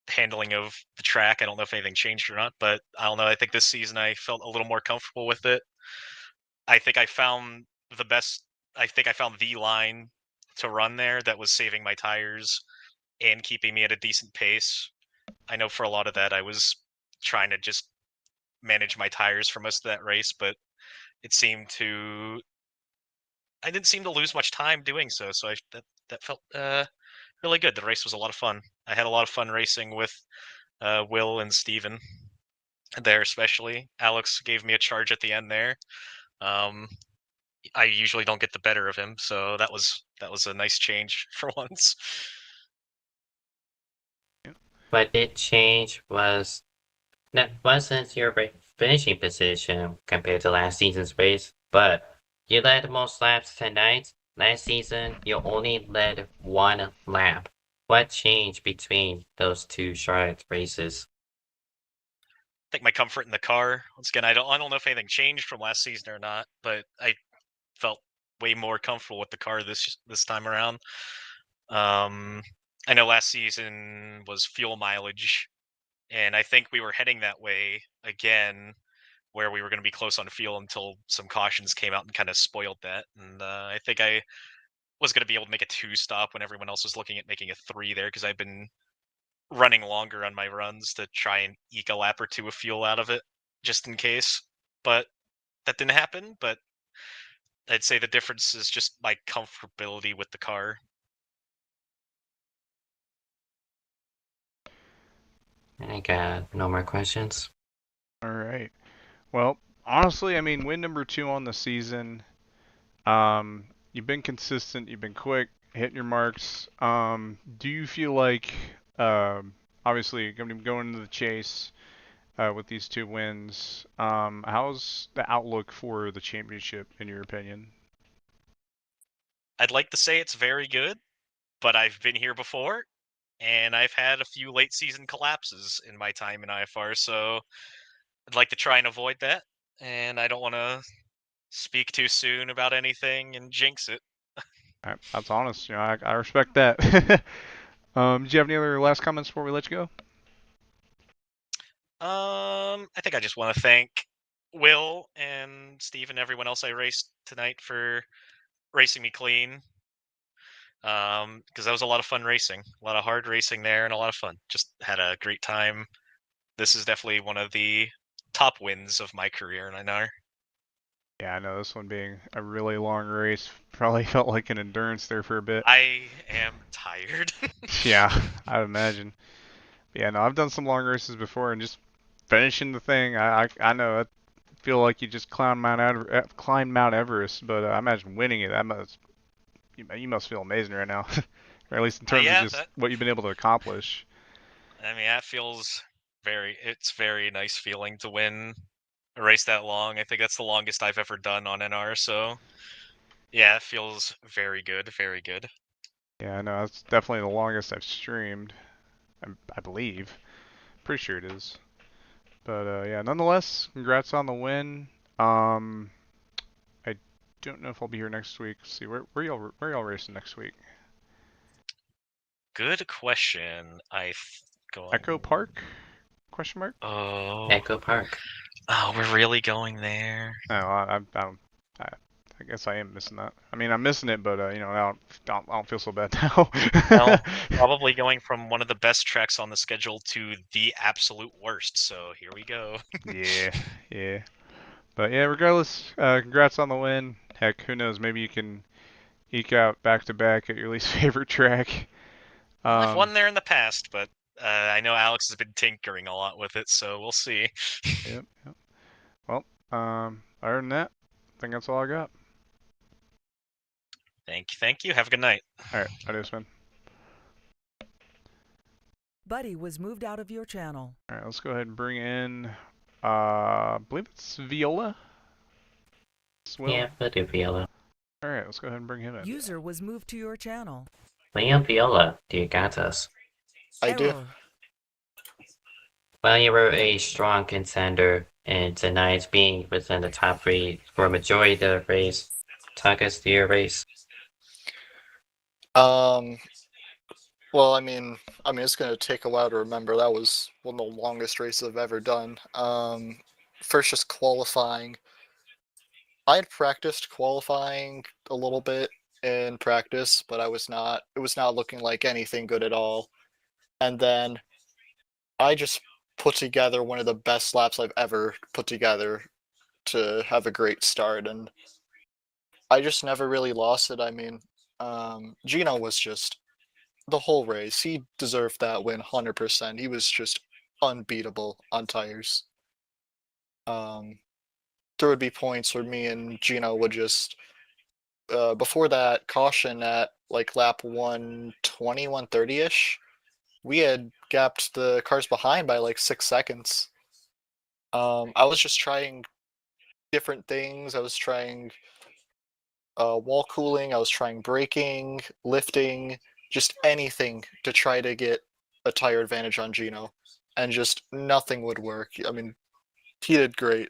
handling of the track. I don't know if anything changed or not, but I don't know. I think this season I felt a little more comfortable with it. I think I found the line to run there that was saving my tires and keeping me at a decent pace. I know for a lot of that I was trying to just manage my tires for most of that race, but I didn't seem to lose much time doing so. So that felt really good. The race was a lot of fun. I had a lot of fun racing with Will and Steven there, especially. Alex gave me a charge at the end there. I usually don't get the better of him, so that was a nice change for once. What did change wasn't your finishing position compared to last season's race, but you led most laps tonight. Last season, you only led one lap. What changed between those two Charlotte races? I think my comfort in the car. Once again, I don't know if anything changed from last season or not, but I felt way more comfortable with the car this time around. I know last season was fuel mileage, and I think we were heading that way again, where we were going to be close on fuel until some cautions came out and kind of spoiled that. And I think I was going to be able to make a 2-stop when everyone else was looking at making a 3 there, because I've been running longer on my runs to try and eke a lap or 2 of fuel out of it, just in case. But that didn't happen. But I'd say the difference is just my comfortability with the car. I got no more questions. All right. Well, honestly, I mean, win number 2 on the season. You've been consistent. You've been quick, hitting your marks. Do you feel like, obviously, going to be going into the chase with these 2 wins? How's the outlook for the championship, in your opinion? I'd like to say it's very good, but I've been here before, and I've had a few late season collapses in my time in IFR, so I'd like to try and avoid that. And I don't want to speak too soon about anything and jinx it. That's honest. You know, I respect that. Do you have any other last comments before we let you go? I think I just want to thank Will and Steve and everyone else I raced tonight for racing me clean. Because that was a lot of fun racing, a lot of hard racing there, and a lot of fun. Just had a great time. This is definitely one of the top wins of my career in NR. Yeah, I know this one being a really long race probably felt like an endurance there for a bit. I am tired. Yeah, I imagine. Yeah, no, I've done some long races before, and just finishing the thing, I know I feel like you just climbed Mount Everest, but I imagine winning it, you must feel amazing right now, or at least in terms Yeah, of just what you've been able to accomplish. I mean, that feels it's very nice feeling to win a race that long. I think that's the longest I've ever done on NR, so yeah, it feels very good, very good. Yeah, I know that's definitely the longest I've streamed, I believe. Pretty sure it is. But yeah, nonetheless, congrats on the win. I don't know if I'll be here next week. Let's see, where y'all racing next week? Good question. Echo Park? Question mark? Oh, Echo Park. oh, we're really going there. No, I guess I am missing that. I mean, I'm missing it, but you know, I don't feel so bad now. Well, probably going from one of the best tracks on the schedule to the absolute worst. So here we go. Yeah, yeah. But yeah, regardless, congrats on the win. Heck, who knows? Maybe you can eke out back to back at your least favorite track. I've won there in the past, but I know Alex has been tinkering a lot with it, so we'll see. Yep, yep. Well, other than that, I think that's all I got. Thank you. Have a good night. All right, adios, man. Buddy was moved out of your channel. All right, let's go ahead and bring in, I believe it's Viola. Yeah, Buddy Viola. All right, let's go ahead and bring him in. User was moved to your channel. Liam Viola, do you got us? I do. Error. Well, you were a strong contender, and tonight being within the top 3 for a majority of the race. Talk us through your race. Well, I mean, it's gonna take a while to remember. That was one of the longest races I've ever done. First, just qualifying. I had practiced qualifying a little bit in practice, but it was not looking like anything good at all. And then I just put together one of the best laps I've ever put together to have a great start, and I just never really lost it. I mean, Gino was just the whole race. He deserved that win 100%. He was just unbeatable on tires. There would be points where me and Gino would just, before that caution at like lap 120, 130-ish, we had gapped the cars behind by like 6 seconds. I was just trying different things. I was trying wall cooling, I was trying braking, lifting, just anything to try to get a tire advantage on Gino, and just nothing would work. I mean, he did great.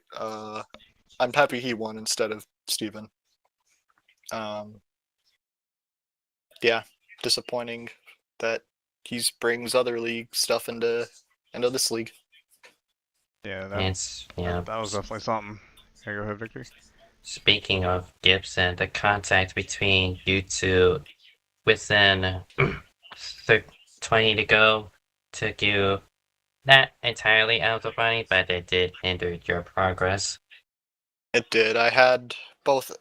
I'm happy he won instead of Steven. Yeah, disappointing that he brings other league stuff into this league. Yeah, that was definitely something. Yeah, go ahead, Victor. Speaking of Gibson, the contact between you two within 20 to go took you not entirely out of the running, but it did hinder your progress. It did. I had both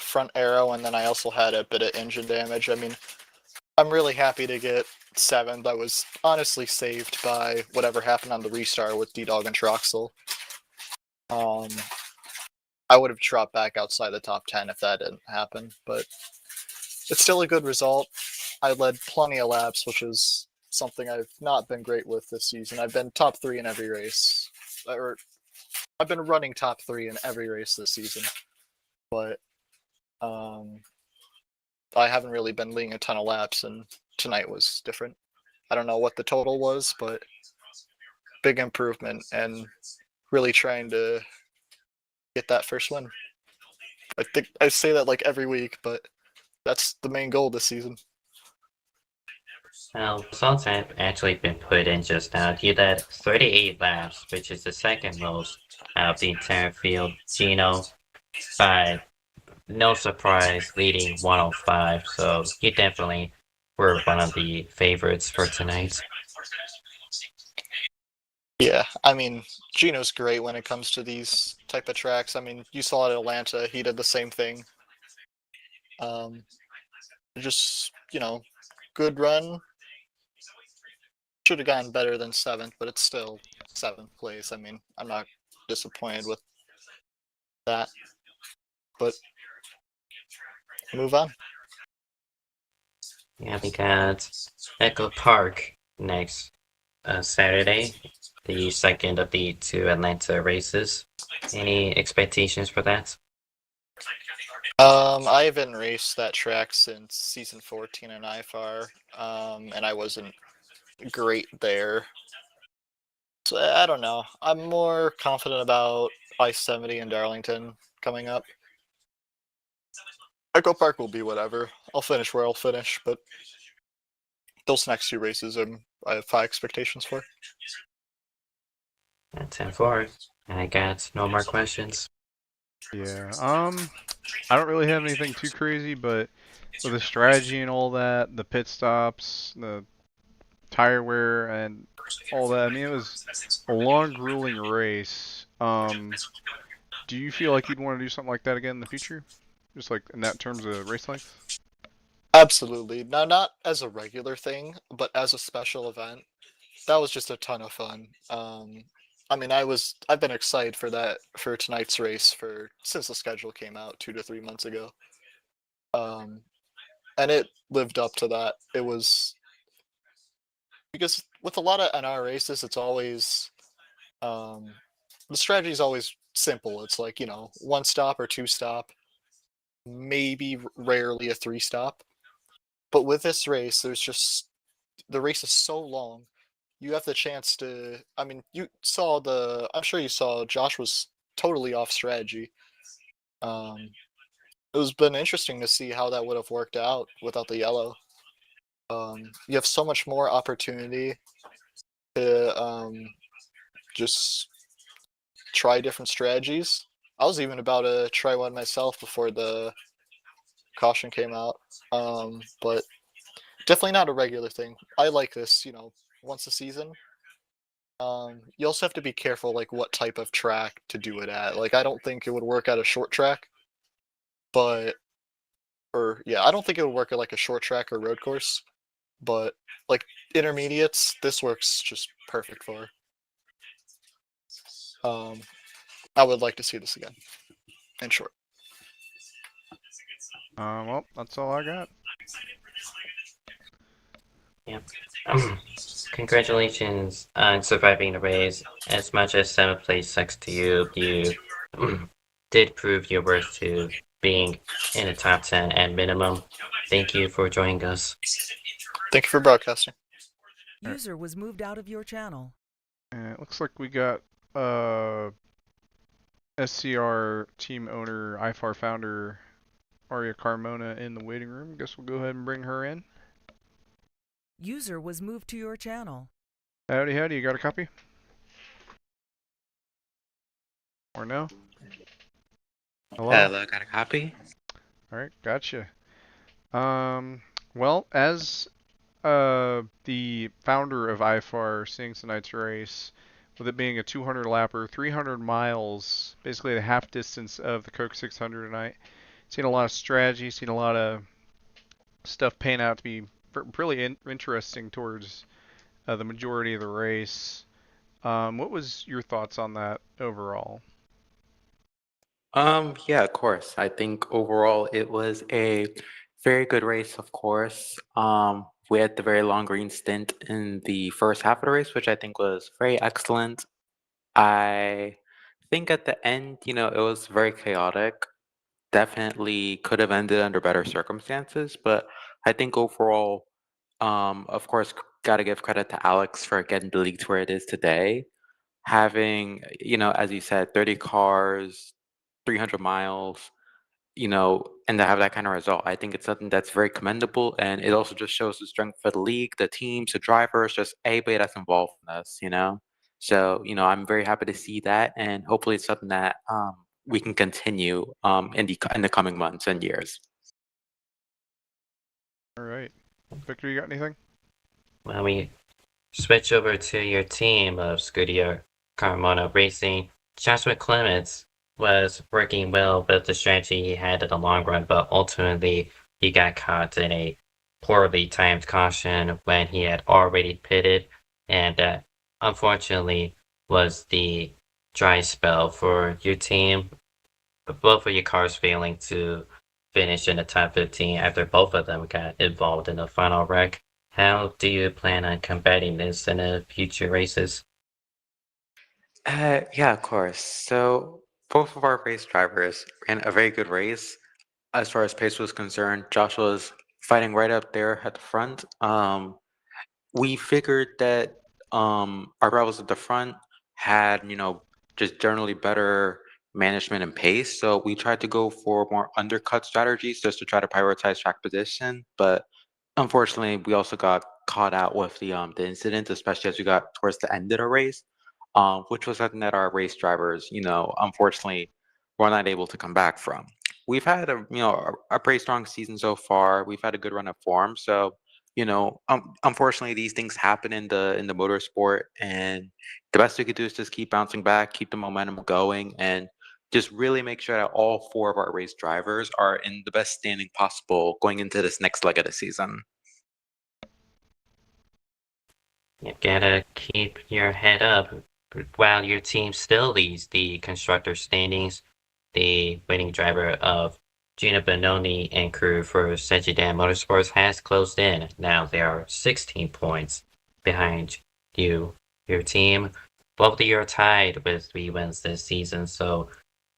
front aero, and then I also had a bit of engine damage. I mean, I'm really happy to get 7th. I was honestly saved by whatever happened on the restart with D-Dog and Troxel. I would have dropped back outside the top 10 if that didn't happen, but it's still a good result. I led plenty of laps, which is something I've not been great with this season. I've been top 3 in every race, or I've been running top 3 in every race this season, but I haven't really been leading a ton of laps, and tonight was different. I don't know what the total was, but big improvement and really trying to get that first win. I think I say that like every week, but that's the main goal this season. Well, results have actually been put in just now. You led 38 laps, which is the second most out of the entire field. Gino, by no surprise, leading 105, so you definitely were one of the favorites for tonight. Yeah, I mean, Gino's great when it comes to these type of tracks. I mean, you saw at Atlanta, he did the same thing. Just, good run. Should have gotten better than 7th, but it's still 7th place. I mean, I'm not disappointed with that. But move on. Yeah, we got Echo Park next Saturday, the second of the 2 Atlanta races. Any expectations for that? I haven't raced that track since season 14 in IFAR, and I wasn't great there. So I don't know. I'm more confident about I-70 in Darlington coming up. Echo Park will be whatever. I'll finish where I'll finish, but those next 2 races I have high expectations for. At 10-4. I got no more questions. Yeah. I don't really have anything too crazy, but with the strategy and all that, the pit stops, the tire wear, and all that. I mean, it was a long, grueling race. Do you feel like you'd want to do something like that again in the future? Just like in that terms of race length? Absolutely. Now, not as a regular thing, but as a special event. That was just a ton of fun. I mean, I've been excited for tonight's race since the schedule came out 2 to 3 months ago. And it lived up to that. It was because with a lot of NR races, it's always the strategy is always simple. It's like 1 stop or 2 stop, maybe rarely a 3 stop. But with this race, the race is so long. You have the chance to. I mean, I'm sure you saw Josh was totally off strategy. It's been interesting to see how that would have worked out without the yellow. You have so much more opportunity to just try different strategies. I was even about to try one myself before the caution came out, but definitely not a regular thing. I like this, once a season. You also have to be careful, like what type of track to do it at. Like, I don't think it would work at a short track, I don't think it would work at like a short track or road course. But like intermediates, this works just perfect for. I would like to see this again. In short. Well, that's all I got. Yeah. Congratulations on surviving the race. As much as 7th place sucks to you, you did prove your worth to being in the top 10 at minimum. Thank you for joining us. Thank you for broadcasting. User was moved out of your channel. And it looks like we got SCR team owner, IFAR founder, Aria Carmona in the waiting room. Guess we'll go ahead and bring her in. User was moved to your channel. Howdy, you got a copy? Or no? Hello, got a copy? Alright, gotcha. Well, as the founder of IFAR seeing tonight's race, with it being a 200 lapper, 300 miles, basically the half distance of the Coke 600 tonight, seen a lot of strategy, seen a lot of stuff pan out to be really interesting towards the majority of the race. What was your thoughts on that overall? Yeah, of course. I think overall it was a very good race, of course. We had the very long green stint in the first half of the race, which I think was very excellent. I think at the end, it was very chaotic. Definitely could have ended under better circumstances, but I think overall, of course, got to give credit to Alex for getting the league to where it is today. Having, as you said, 30 cars, 300 miles, and to have that kind of result, I think it's something that's very commendable, and it also just shows the strength of the league, the teams, the drivers, just everybody that's involved in this. So, I'm very happy to see that, and hopefully it's something that we can continue in the coming months and years. All right, Victor, you got anything? Well, we switch over to your team of Scuderia Carmona Racing. Joshua Clements was working well with the strategy he had in the long run, but ultimately he got caught in a poorly timed caution when he had already pitted, and that unfortunately was the dry spell for your team. Both of your cars failing to finish in the top 15 after both of them got involved in the final wreck. How do you plan on combating this in the future races? Yeah, of course. So both of our race drivers ran a very good race. As far as pace was concerned, Josh was fighting right up there at the front. We figured that our rivals at the front had, just generally better management and pace. So we tried to go for more undercut strategies just to try to prioritize track position. But unfortunately, we also got caught out with the incident, especially as we got towards the end of the race, which was something that our race drivers, unfortunately, were not able to come back from. We've had a pretty strong season so far. We've had a good run of form, so unfortunately, these things happen in the motorsport, and the best we could do is just keep bouncing back, keep the momentum going, and just really make sure that all four of our race drivers are in the best standing possible going into this next leg of the season. You gotta keep your head up while your team still leads the constructor standings. The winning driver of Gina Benoni and crew for Sejidan Motorsports has closed in. Now there are 16 points behind you, your team. Both of you are tied with 3 wins this season, so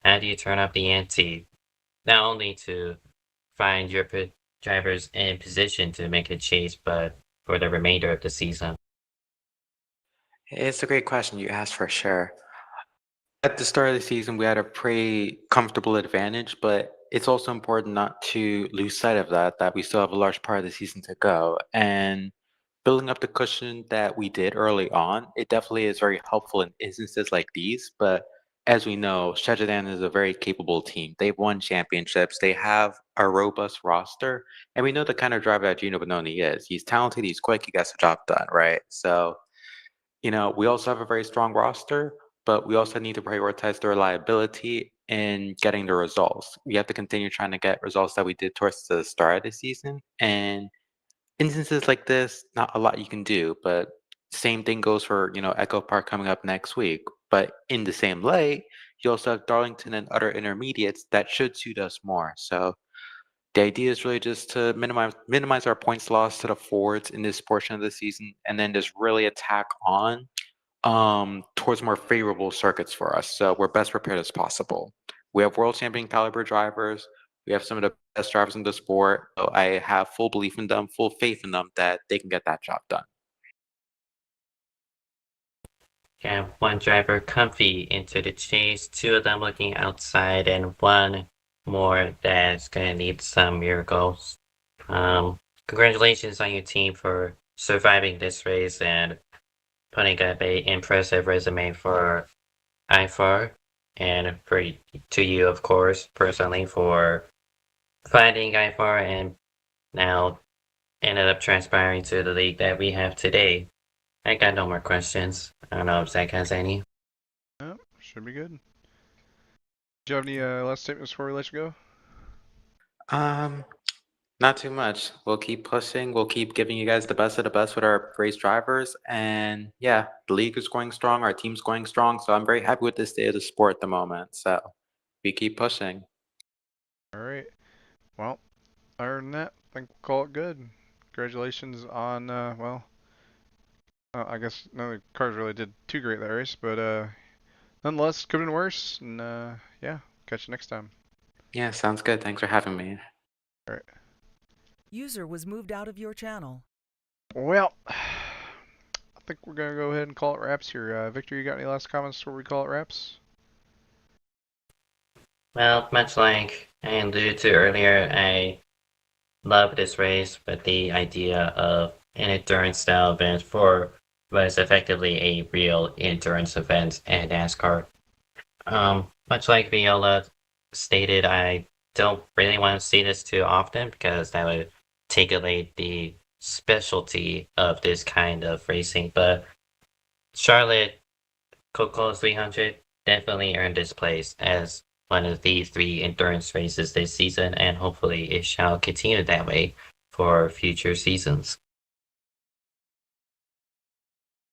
how do you turn up the ante? Not only to find your drivers in position to make a chase, but for the remainder of the season. It's a great question you asked for sure. At the start of the season, we had a pretty comfortable advantage, but it's also important not to lose sight of that we still have a large part of the season to go. And building up the cushion that we did early on, it definitely is very helpful in instances like these. But as we know, Shajadan is a very capable team. They've won championships, they have a robust roster, and we know the kind of driver that Gino Bononi is. He's talented, he's quick, he gets the job done, right? So we also have a very strong roster, but we also need to prioritize the reliability in getting the results. We have to continue trying to get results that we did towards the start of the season. And instances like this, not a lot you can do, but same thing goes for, Echo Park coming up next week. But in the same light, you also have Darlington and other intermediates that should suit us more. So the idea is really just to minimize our points loss to the forwards in this portion of the season, and then just really attack on towards more favorable circuits for us, so we're best prepared as possible. We have world champion caliber drivers. We have some of the best drivers in the sport. So I have full belief in them, full faith in them that they can get that job done. Have one driver comfy into the chase, 2 of them looking outside, and 1 more that's gonna need some miracles. Congratulations on your team for surviving this race and putting up a impressive resume for IFAR, and to you, of course, personally, for finding IFAR and now ended up transpiring to the league that we have today. I got no more questions. I don't know if Zach has any. No, should be good. Do you have any last statements before we let you go? Not too much. We'll keep pushing. We'll keep giving you guys the best of the best with our race drivers. And yeah, the league is going strong. Our team's going strong. So I'm very happy with this state of the sport at the moment. So We keep pushing. All right. Well, other than that, I think we'll call it good. Congratulations on, I guess none of the cars really did too great that race, but nonetheless, could have been worse. And yeah, catch you next time. Yeah, sounds good. Thanks for having me. All right. User was moved out of your channel. Well, I think we're gonna go ahead and call it wraps here. Victor, you got any last comments before we call it wraps? Well, much like I alluded to earlier, I love this race, but the idea of an endurance style event for was effectively a real endurance event in NASCAR. Much like Viola stated, I don't really want to see this too often because that would take away the specialty of this kind of racing. But Charlotte Coco 300 definitely earned this place as one of the 3 endurance races this season, and hopefully it shall continue that way for future seasons.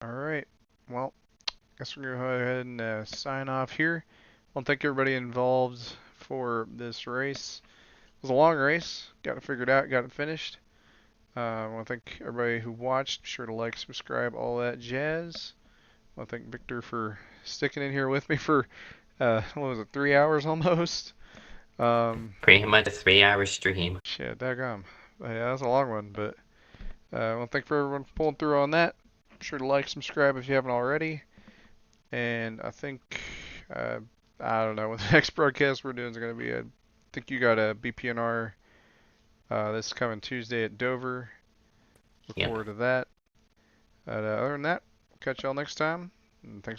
All right. Well, I guess we're gonna go ahead and sign off here. I want to thank everybody involved for this race. It was a long race. Got it figured out. Got it finished. I want to thank everybody who watched. Be sure to like, subscribe, all that jazz. I want to thank Victor for sticking in here with me for what was it, 3 hours almost? Pretty much a 3-hour stream. Shit, daggum. Yeah, that's a long one, but I want to thank for everyone for pulling through on that. Be sure to like, subscribe if you haven't already. And I think, I don't know, what the next broadcast we're doing is going to be. I think you got a BPNR this coming Tuesday at Dover. Look Yep. forward to that. Other than that, catch y'all next time. And thanks for